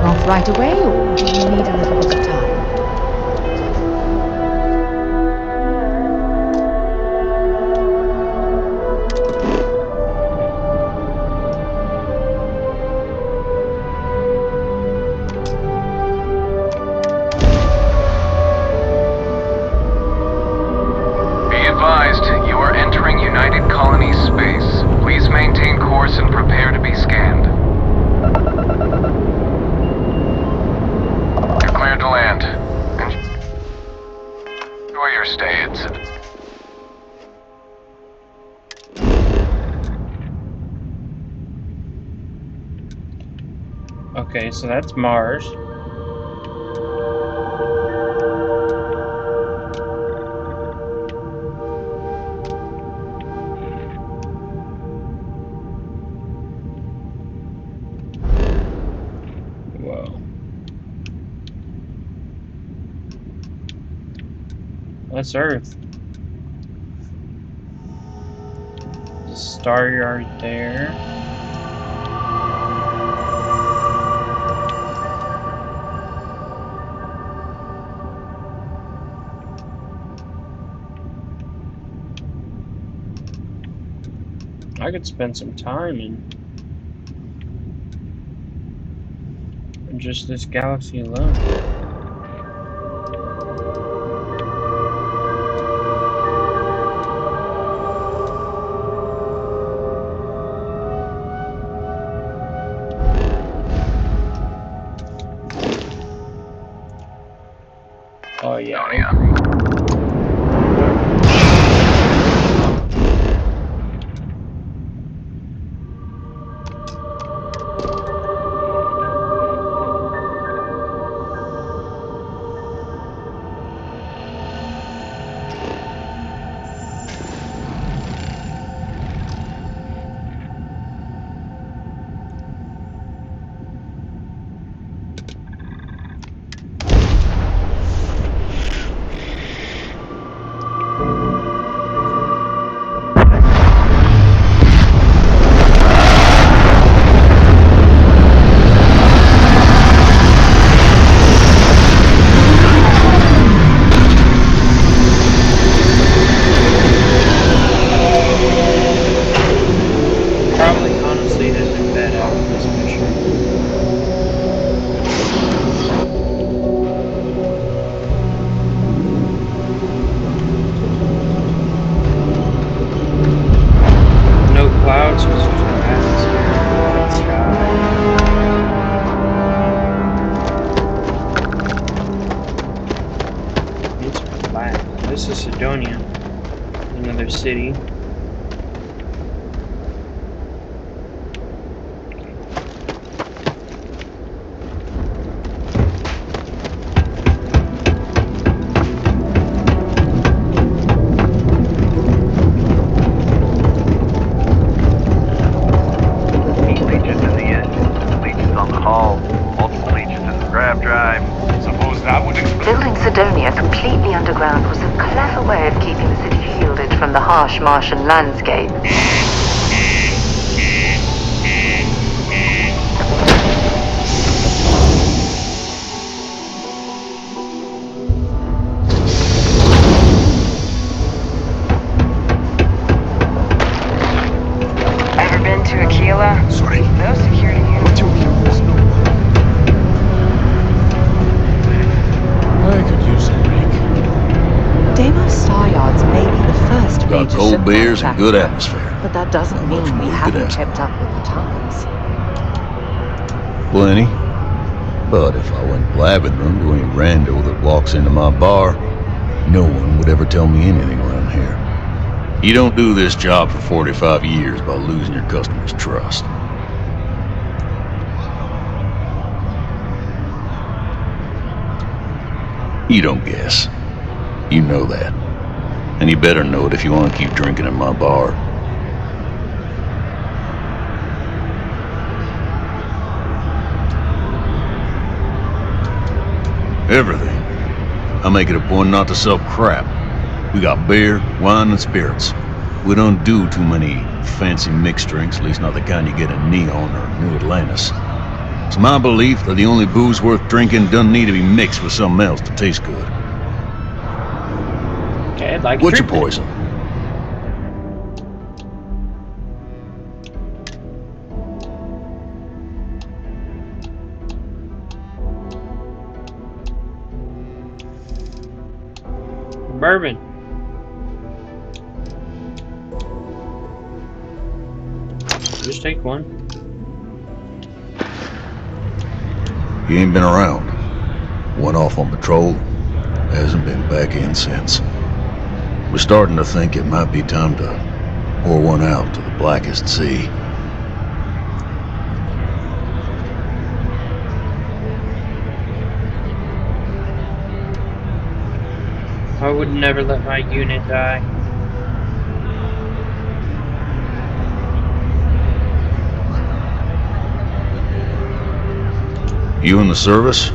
Off right away, or do you need a little bit of time? Be advised, you are entering United Colonies space. Please maintain course and prepare to be scanned. You're cleared to land. Enjoy your stay at Okay, so that's Mars. Whoa. That's Earth. The star yard there. I could spend some time in just this galaxy alone. Oh yeah, I agree. city that they fed out of this mission. No clouds, because there's no atmosphere. White sky. It's black. This is Sidonia. Another city. Building Sidonia completely underground was a clever way of keeping the city shielded from the harsh Martian landscape. Ever been to Aquila? Sorry. Those security units. What's your name? I could use a break. Deimos Star Yards may be the first Got major cold ship beers and good manufacturer, atmosphere. but that doesn't Not much mean we more you could haven't ask kept up with the times. Plenty. But if I went blabbing them to any rando that walks into my bar, no one would ever tell me anything around here. You don't do this job for 45 years by losing your customers' trust. You don't guess. You know that. And you better know it if you want to keep drinking in my bar. Everything. I make it a point not to sell crap. We got beer, wine, and spirits. We don't do too many fancy mixed drinks, at least not the kind you get in Neon or New Atlantis. It's my belief that the only booze worth drinking doesn't need to be mixed with something else to taste good. Okay, I'd like What's your treatment. poison? Bourbon. Just take one. He ain't been around. Went off on patrol. Hasn't been back in since. We're starting to think it might be time to pour one out to the blackest sea. I would never let my unit die. You in the service?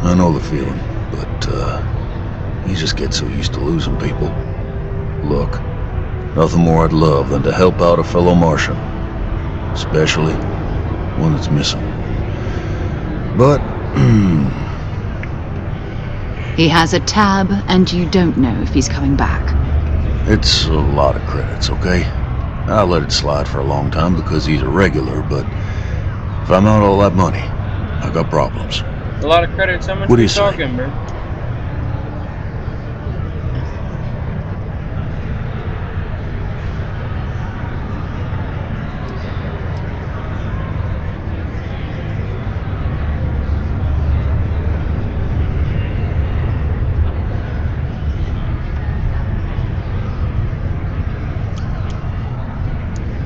I know the feeling, but you just get so used to losing people. Look, nothing more I'd love than to help out a fellow Martian. Especially one that's missing. But, He has a tab, and you don't know if he's coming back. it's a lot of credits, okay? I'll let it slide for a long time because he's a regular, but if I'm out all that money, I got problems. A lot of credits. How much What do we you say? talking, bro?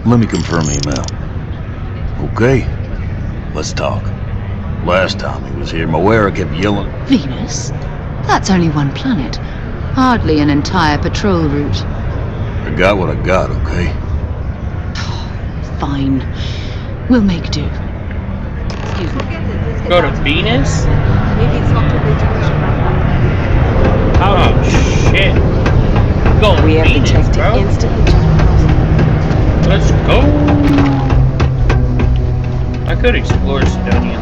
Let me confirm the amount. Okay, let's talk. Last time he was here, Moera kept yelling. Venus? That's only one planet. Hardly an entire patrol route. I got what I got, okay? Fine. We'll make do. Excuse me. Go to Venus? Maybe it's not too late to push it back up. Oh shit! Going We have the Venus, tech to bro. instantly jump across the Let's go. I could explore Sidonia.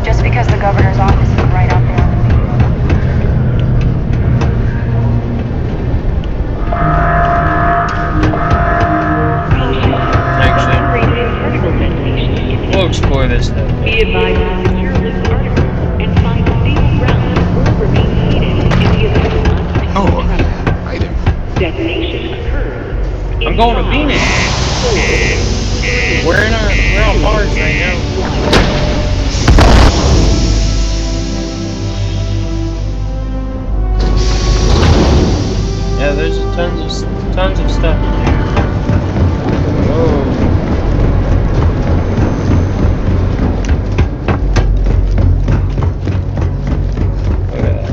Just because the governor's office is right out there on the beach. Actually, explore this stuff. Be advised to secure this article and find stable ground or remain seated in the event of unexpected tremor. Hi there. Detonation occurs. I'm going to Venus. We're on Mars right now. Yeah, there's tons of stuff in there. Whoa. Look at that.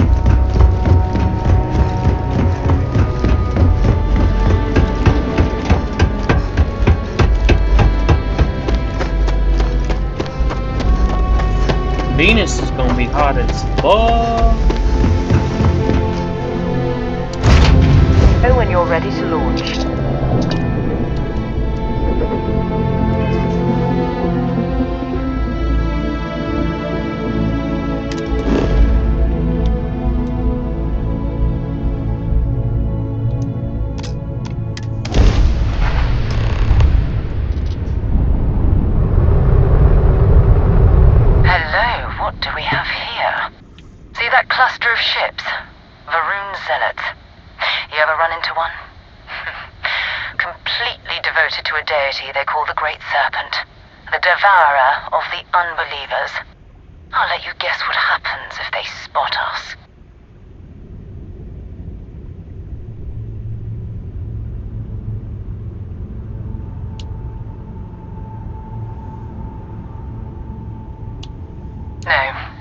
Venus is gonna be hot as fuck. Know when you're ready to launch. Hello, what do we have here? See that cluster of ships? Varun Zealots. You ever run into one? Completely devoted to a deity they call the Great Serpent, the devourer of the unbelievers. I'll let you guess what happens if they spot us.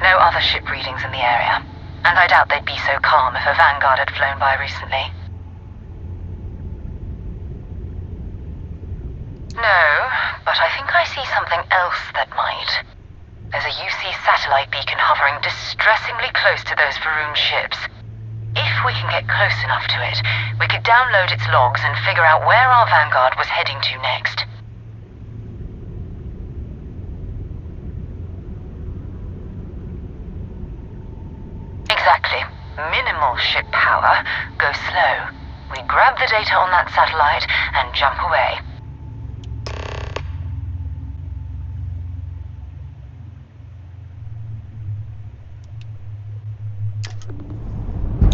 No other ship readings in the area. And I doubt they'd be so calm if a Vanguard had flown by recently. No, but I think I see something else that might. There's a UC satellite beacon hovering distressingly close to those Varun ships. If we can get close enough to it, we could download its logs and figure out where our Vanguard was heading to next. Exactly. Minimal ship power. Go slow. We grab the data on that satellite and jump away.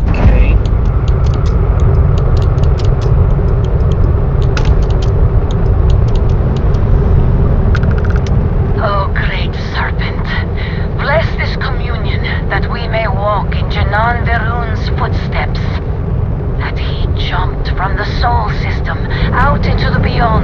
Okay. Oh, great serpent, bless this communion that we may walk in Janan Varun's footsteps. That he jumped from the soul system out into the beyond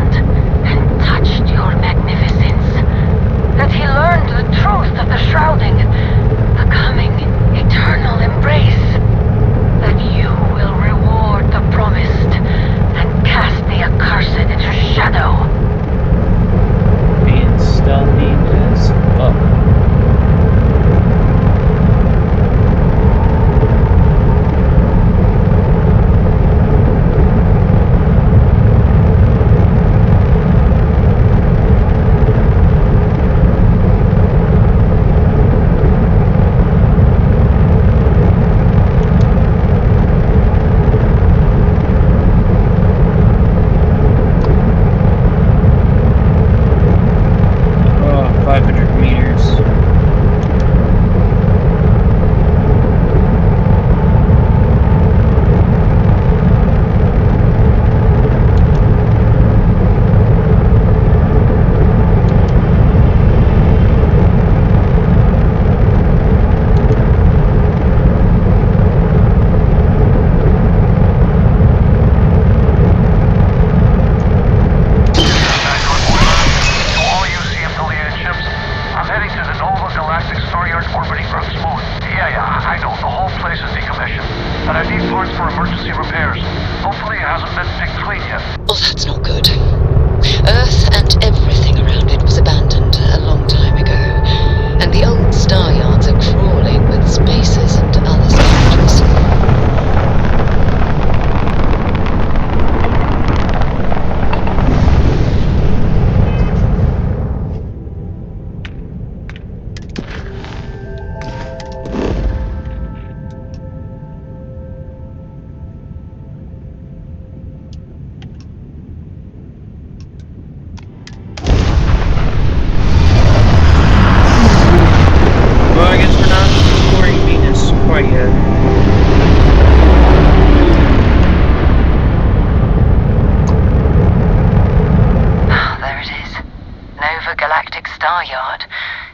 star yard,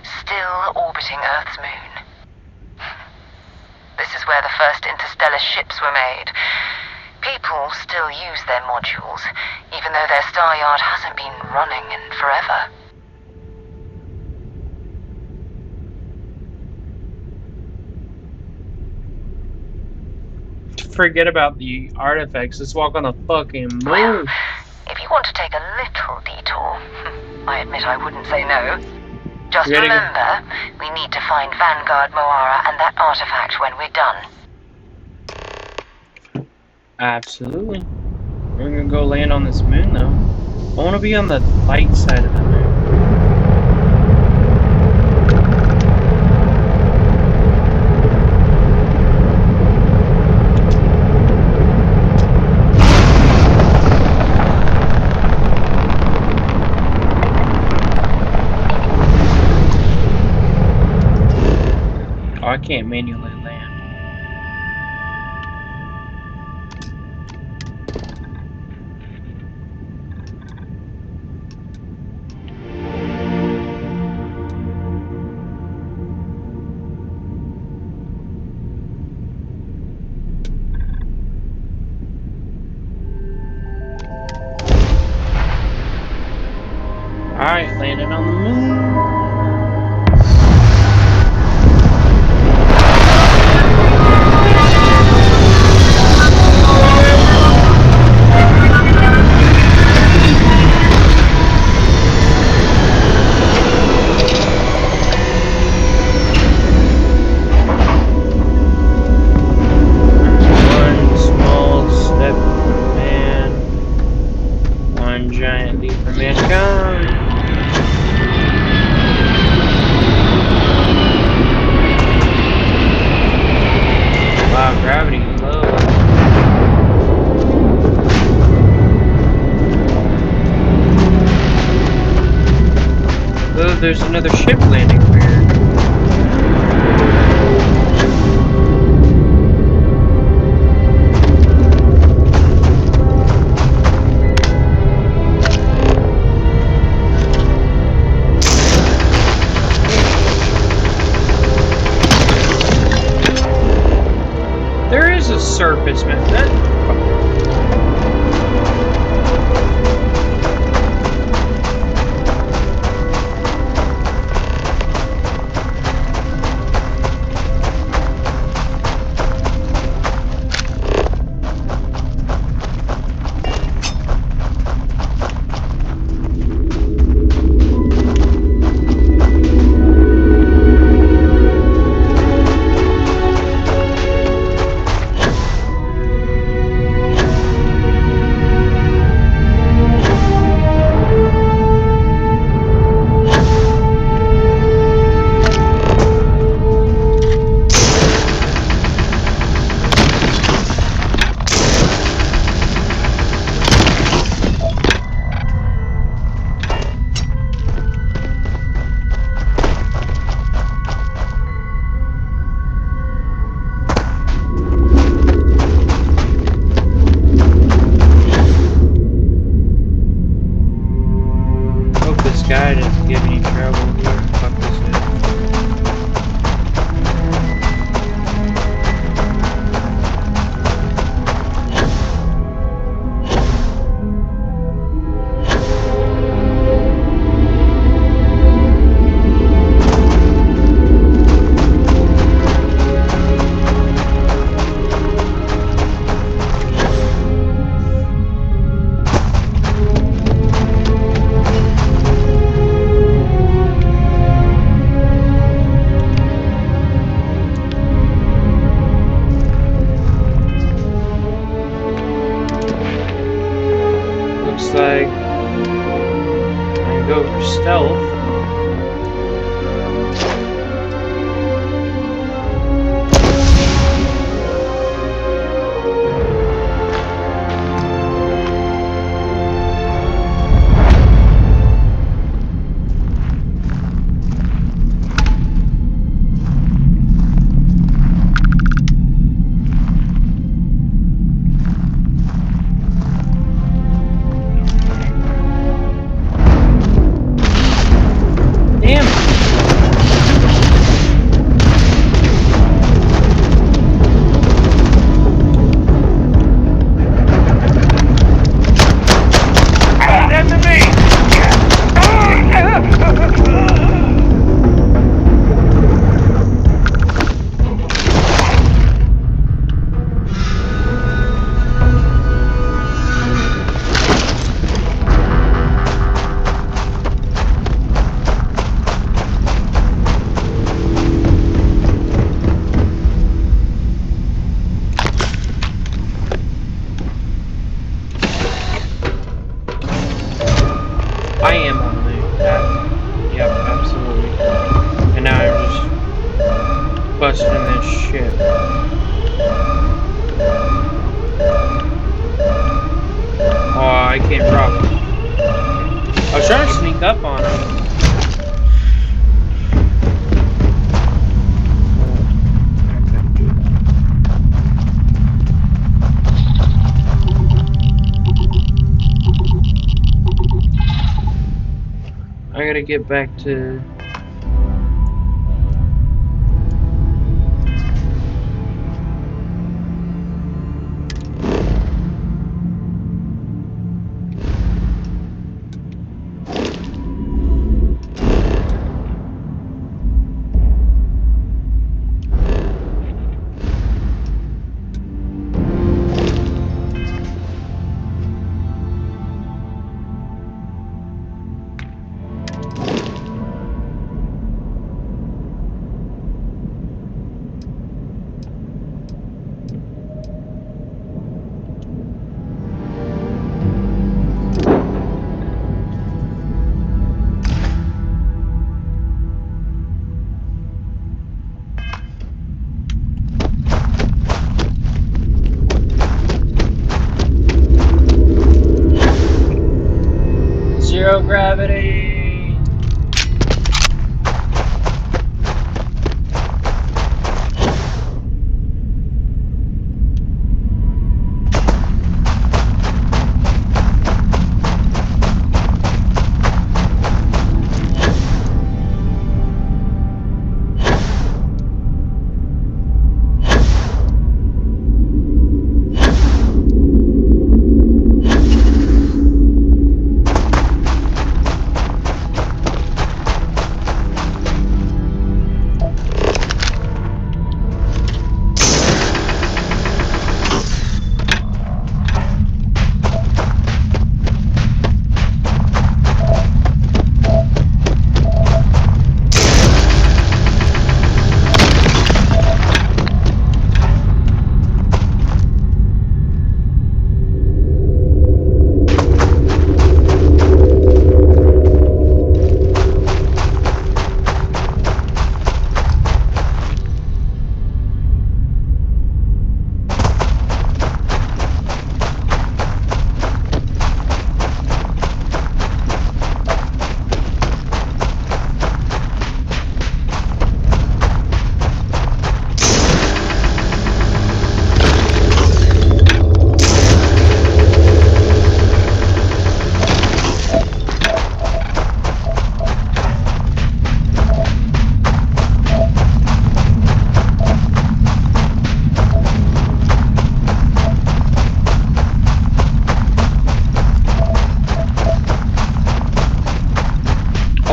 still orbiting Earth's moon. This is where the first interstellar ships were made. People still use their modules, even though their star yard hasn't been running in forever. Forget about the artifacts. Let's walk on the fucking moon. Well, if you want to take a little detour, I admit I wouldn't say no. Just remember, we need to find Vanguard Moara and that artifact when we're done. Absolutely. We're gonna go land on this moon, though. I want to be on the light side of the moon. Oh, I can't manually land. Alright, landed on the moon. One small step for man, one giant leap for mankind. Wow, gravity low. Oh, there's another ship landing here. There is a surface method. Hope this guy doesn't give any trouble. Whoever the fuck this is. Looks like I can go for stealth. Yep, absolutely. And now I'm just busting this ship. Oh, I can't drop him. I was trying to sneak up on him. I couldn't do that. I gotta get back to... Zero gravity!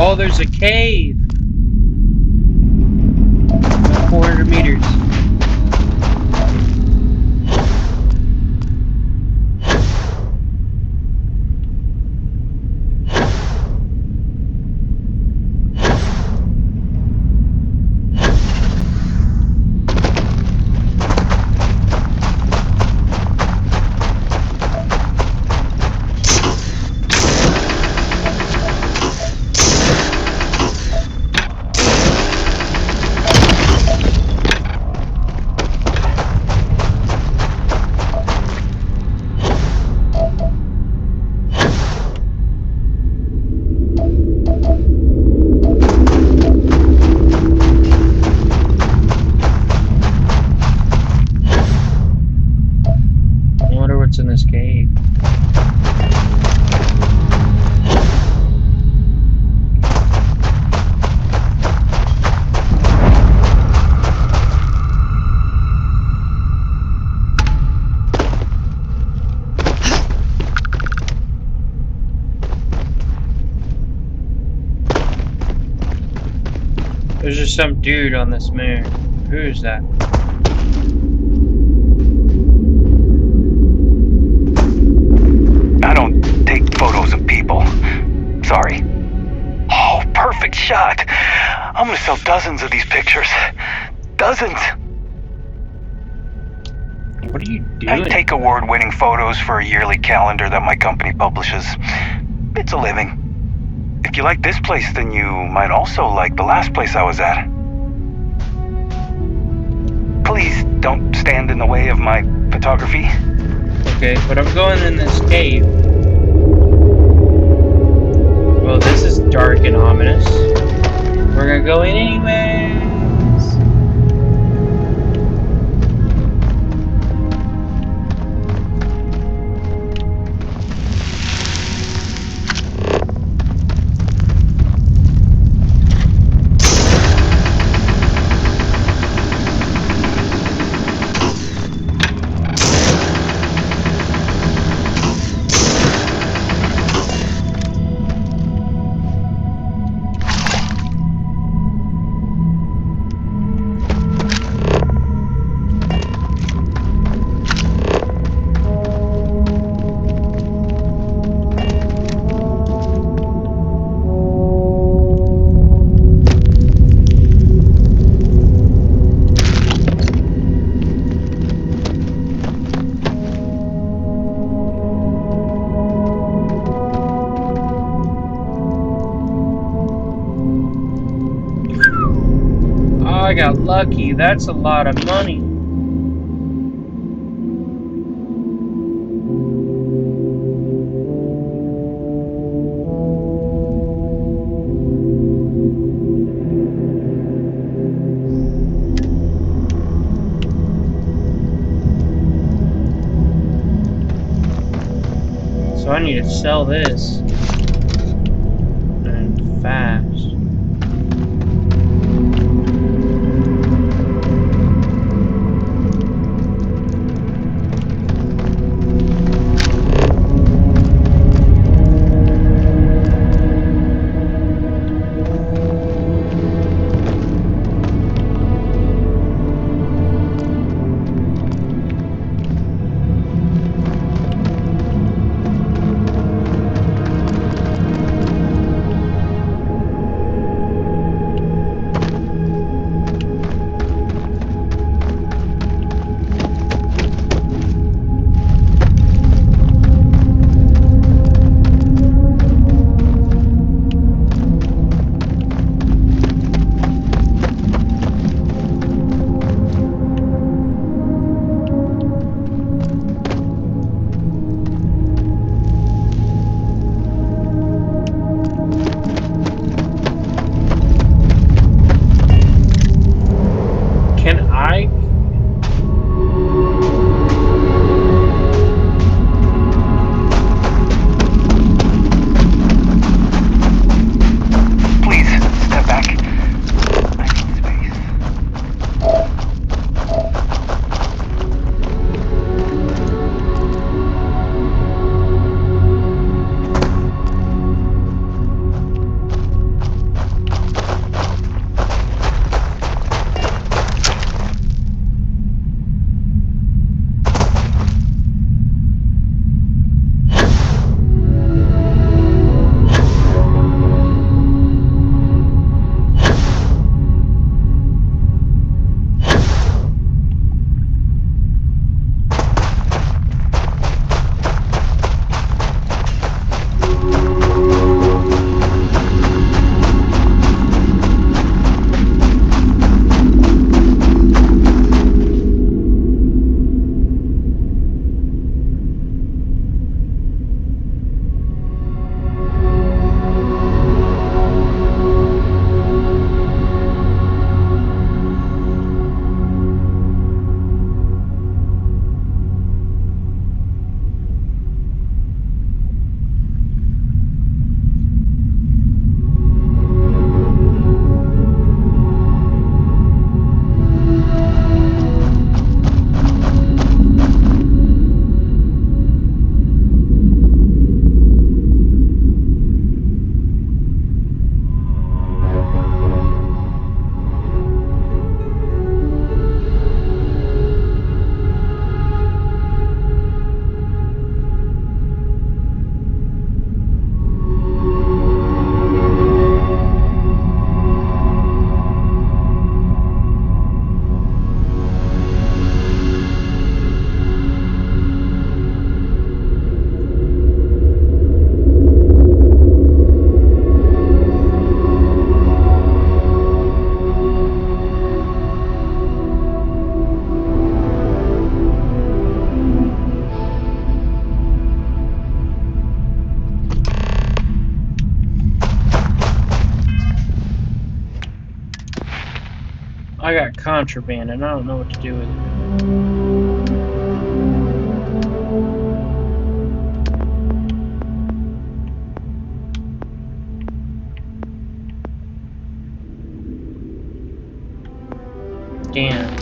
Oh, there's a cave! 400 meters. I wonder what's in this cave. There's just some dude on this moon. Who is that? I don't take photos of people. Sorry. Oh, perfect shot. I'm gonna sell dozens of these pictures. Dozens. What are you doing? I take award-winning photos for a yearly calendar that my company publishes. It's a living. If you like this place, then you might also like the last place I was at. Please don't stand in the way of my photography. Okay, but I'm going in this cave. Well, this is dark and ominous. We're gonna go in anyways. I got lucky. That's a lot of money. So I need to sell this. And fast. I got contraband and I don't know what to do with it. Damn.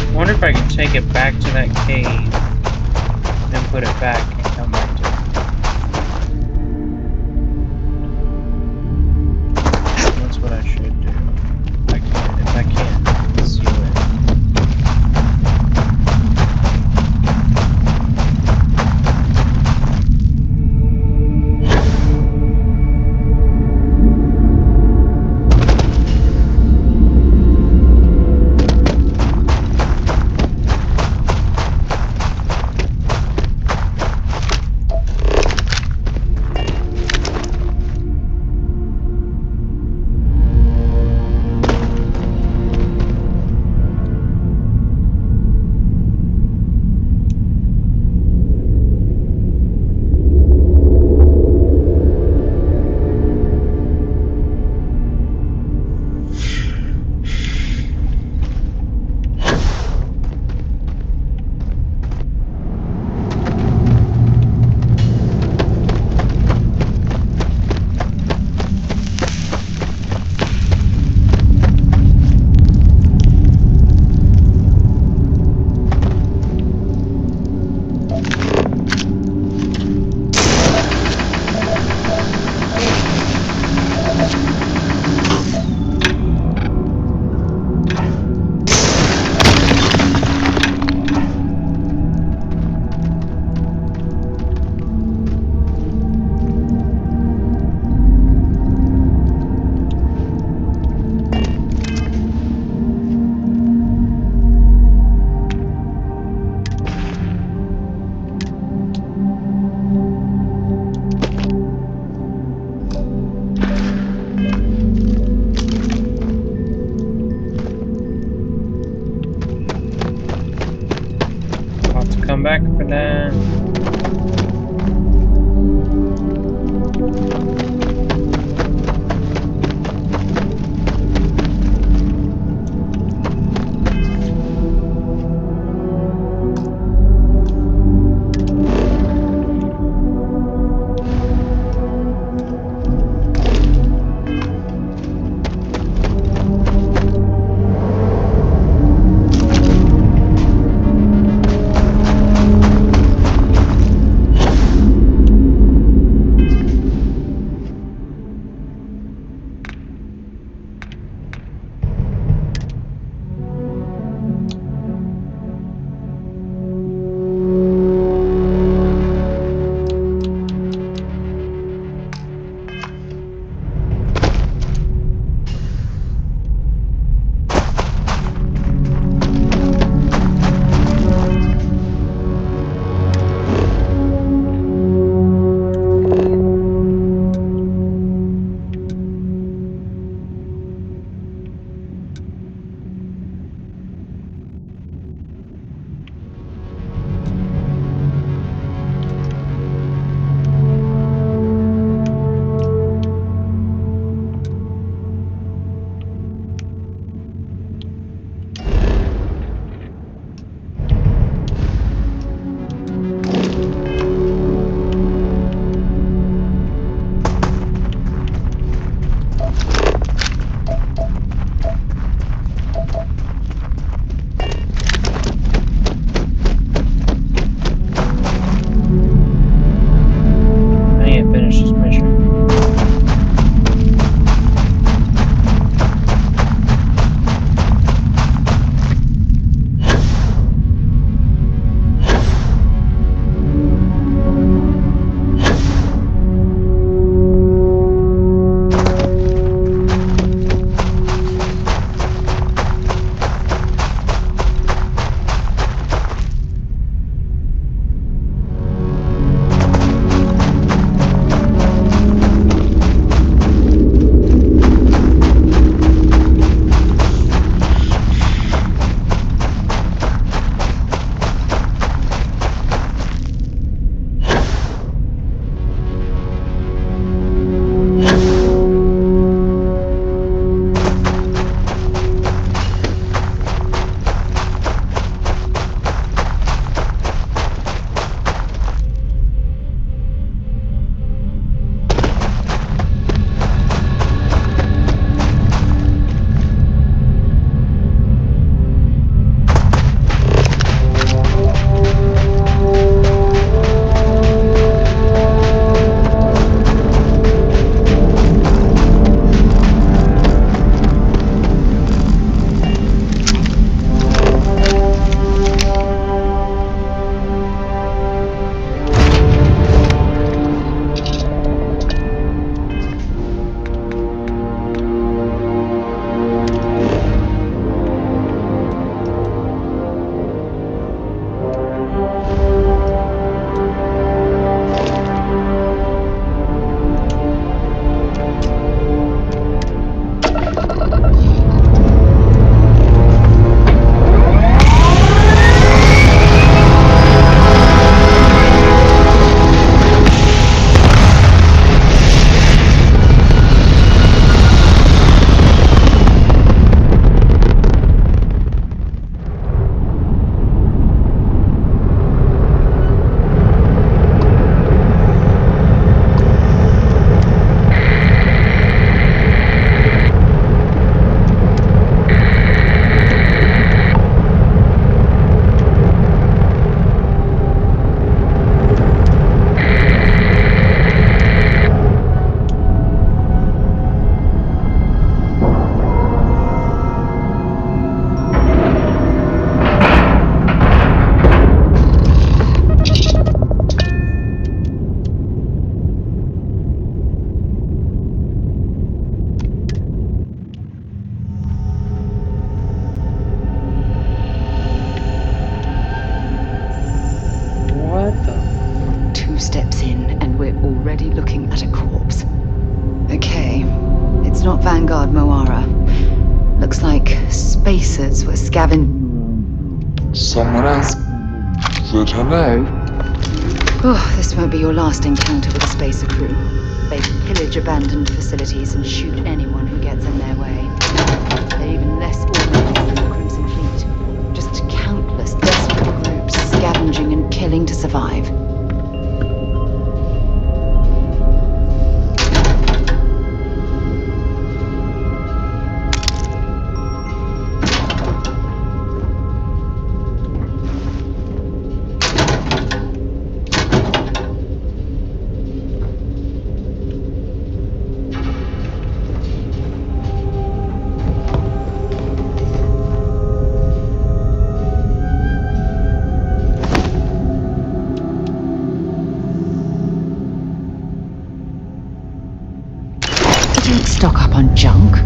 I wonder if I can take it back to that cave, then put it back and come back to it. That's what I should do. If I can seal it. I'll have to come back for that. at a corpse. Okay, it's not Vanguard Moara. Looks like spacers were scavenging. Someone else that I know. Oh, this won't be your last encounter with a spacer crew. They pillage abandoned facilities and shoot anyone who gets in their way. They're even less organized than the Crimson Fleet. Just countless desperate groups scavenging and killing to survive. Don't stock up on junk.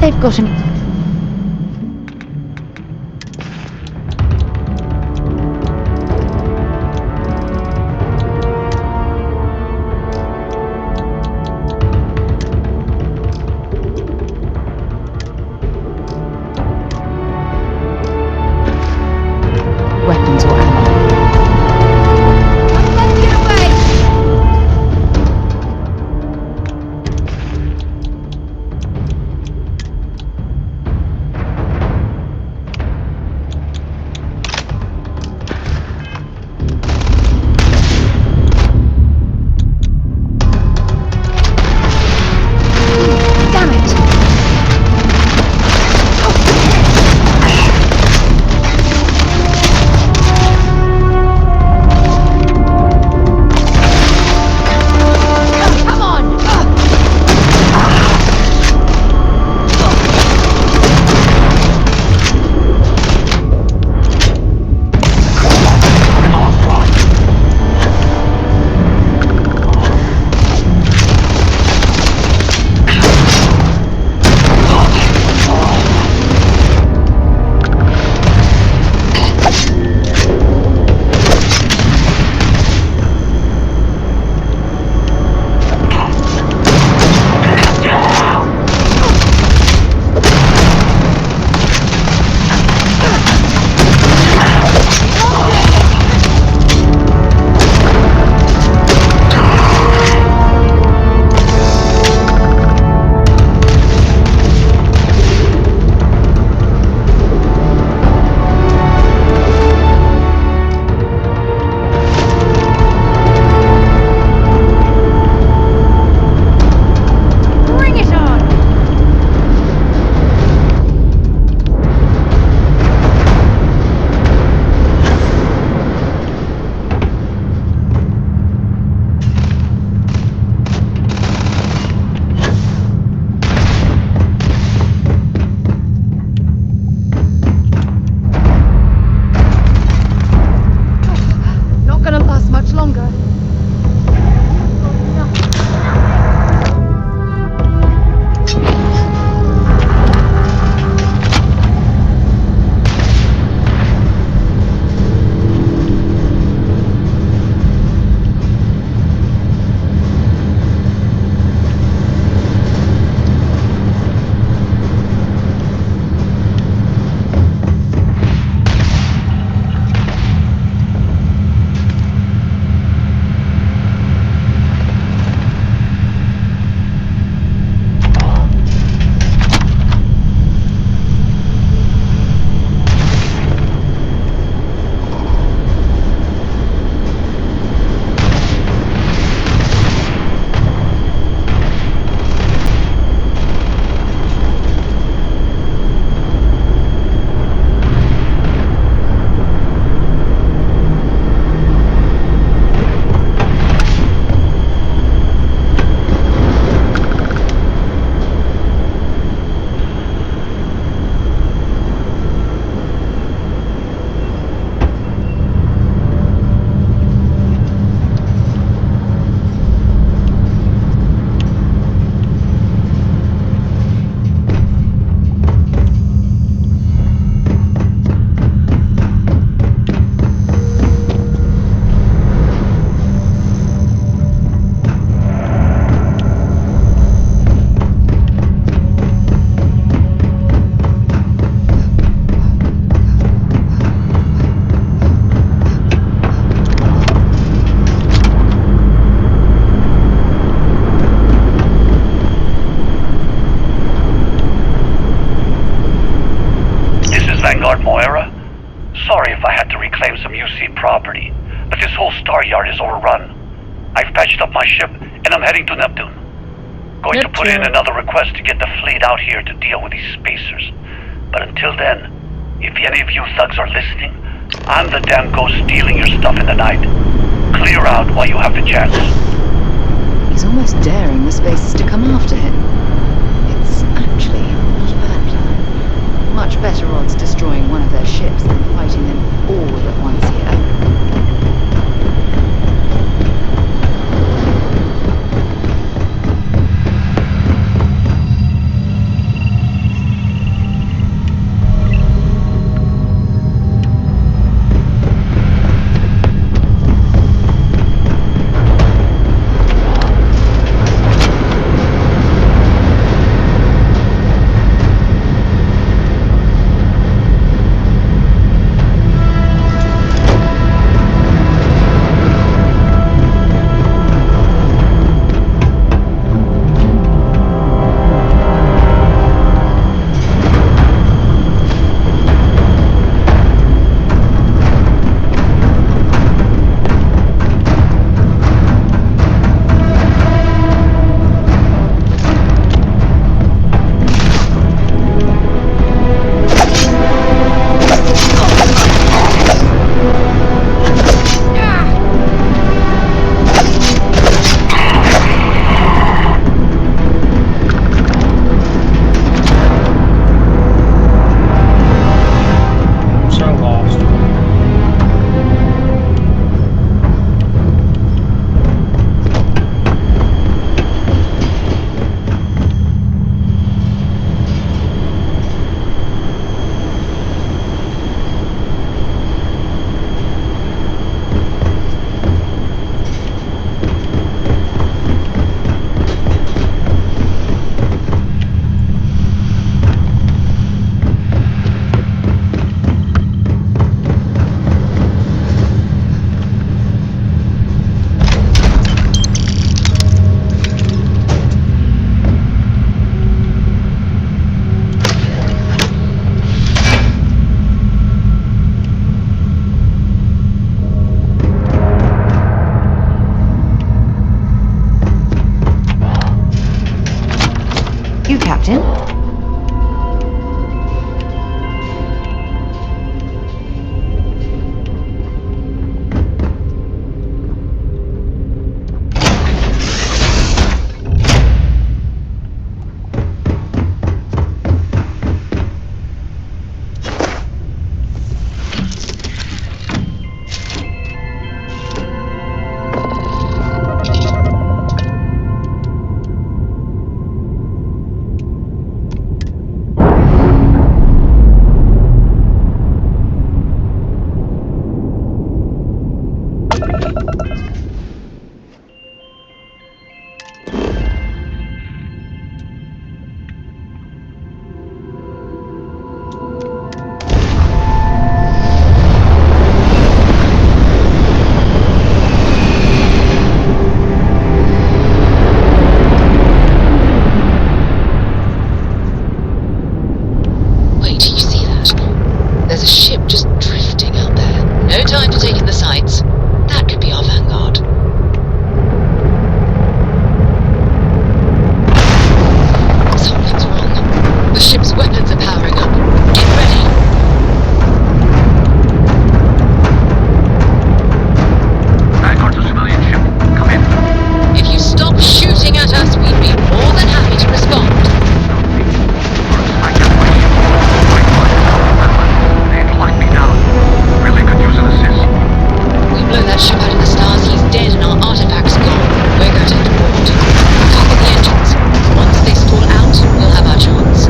they've got him. Weapons or ammo. property, but this whole star yard is overrun. I've patched up my ship, and I'm heading to Neptune. Going to put in another request to get the fleet out here to deal with these spacers. But until then, if any of you thugs are listening, I'm the damn ghost stealing your stuff in the night. Clear out while you have the chance. He's almost daring the spacers to come after him. It's actually not a bad plan. Much better odds destroying one of their ships than fighting them all at once here. just drifting out there. No time to take in the sights. That could be our vanguard. Something's wrong. The ship's weapons are powering up. Get ready. Vanguard's a civilian ship. Come in. If you stop shooting at us, we'd be more than happy to respond. They've locked me down. Really could use an assist. We blow that ship out of the stars, he's dead and our artifact's gone. We're going to hit the port. Cover the engines. Once they stall out, we'll have our chance.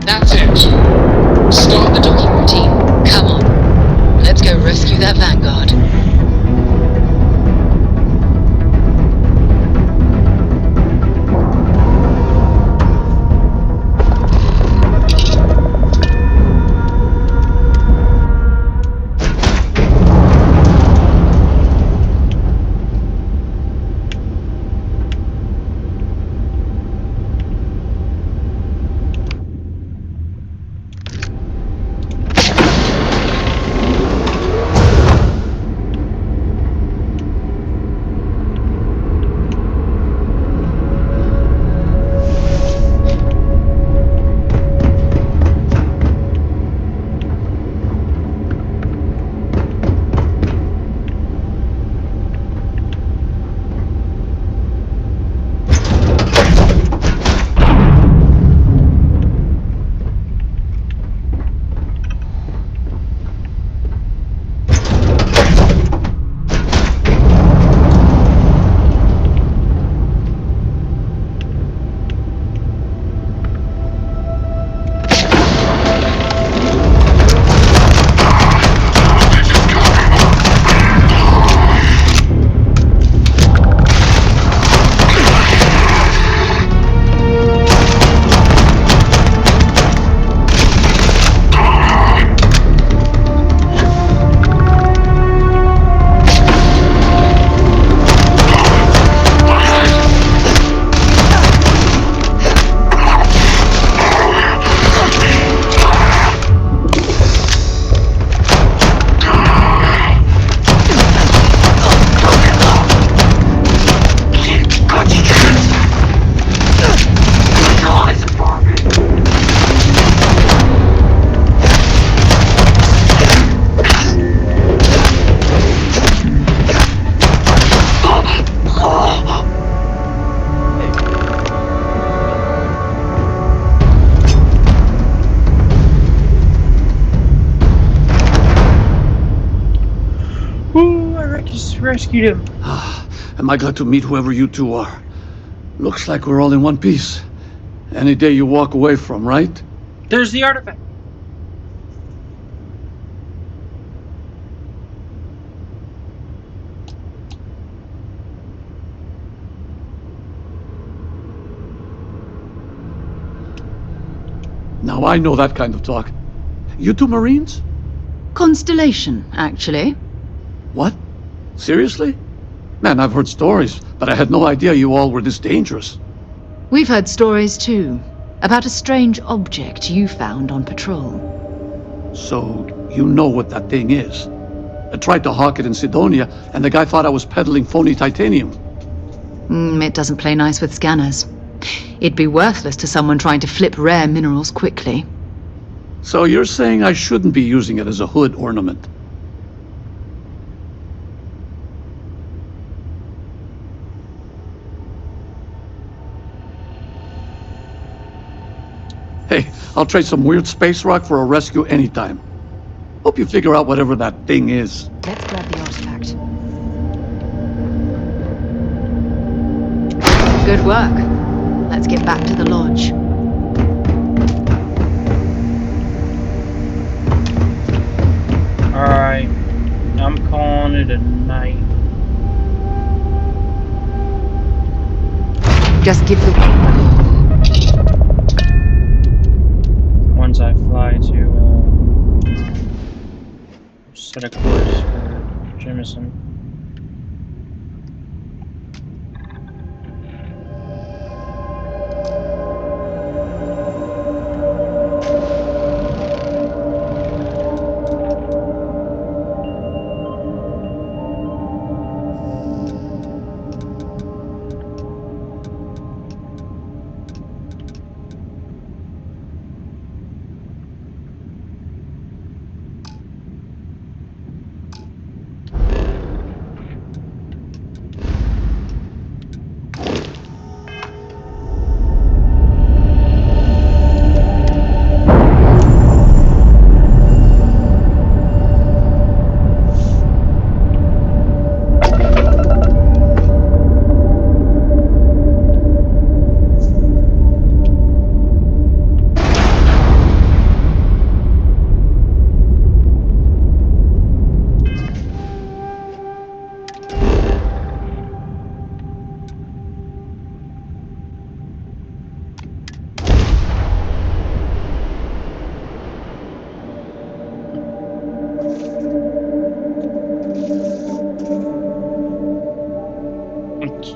That's it. Start the docking routine. Come on. Let's go rescue that Vanguard. Just rescued him. Am I glad to meet whoever you two are. Looks like we're all in one piece. Any day you walk away from, right? There's the artifact. Now I know that kind of talk. You two Marines? Constellation, actually. What? Seriously? Man, I've heard stories, but I had no idea you all were this dangerous. We've heard stories too, about a strange object you found on patrol. So, you know what that thing is? I tried to hawk it in Sidonia, and the guy thought I was peddling phony titanium. It doesn't play nice with scanners. It'd be worthless to someone trying to flip rare minerals quickly. So you're saying I shouldn't be using it as a hood ornament? Hey, I'll trade some weird space rock for a rescue anytime. Hope you figure out whatever that thing is. Let's grab the artifact. Good work. Let's get back to the lodge. Alright, I'm calling it a night. Just give the word. Once I fly to set a course for Jemison.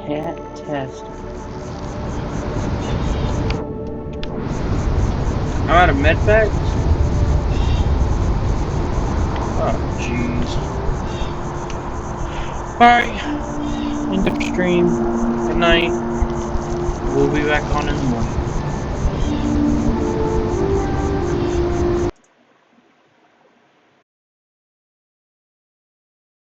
Cat test. I'm out of medpacks? Oh, jeez. Alright. End of stream. Good night. We'll be back on in the morning.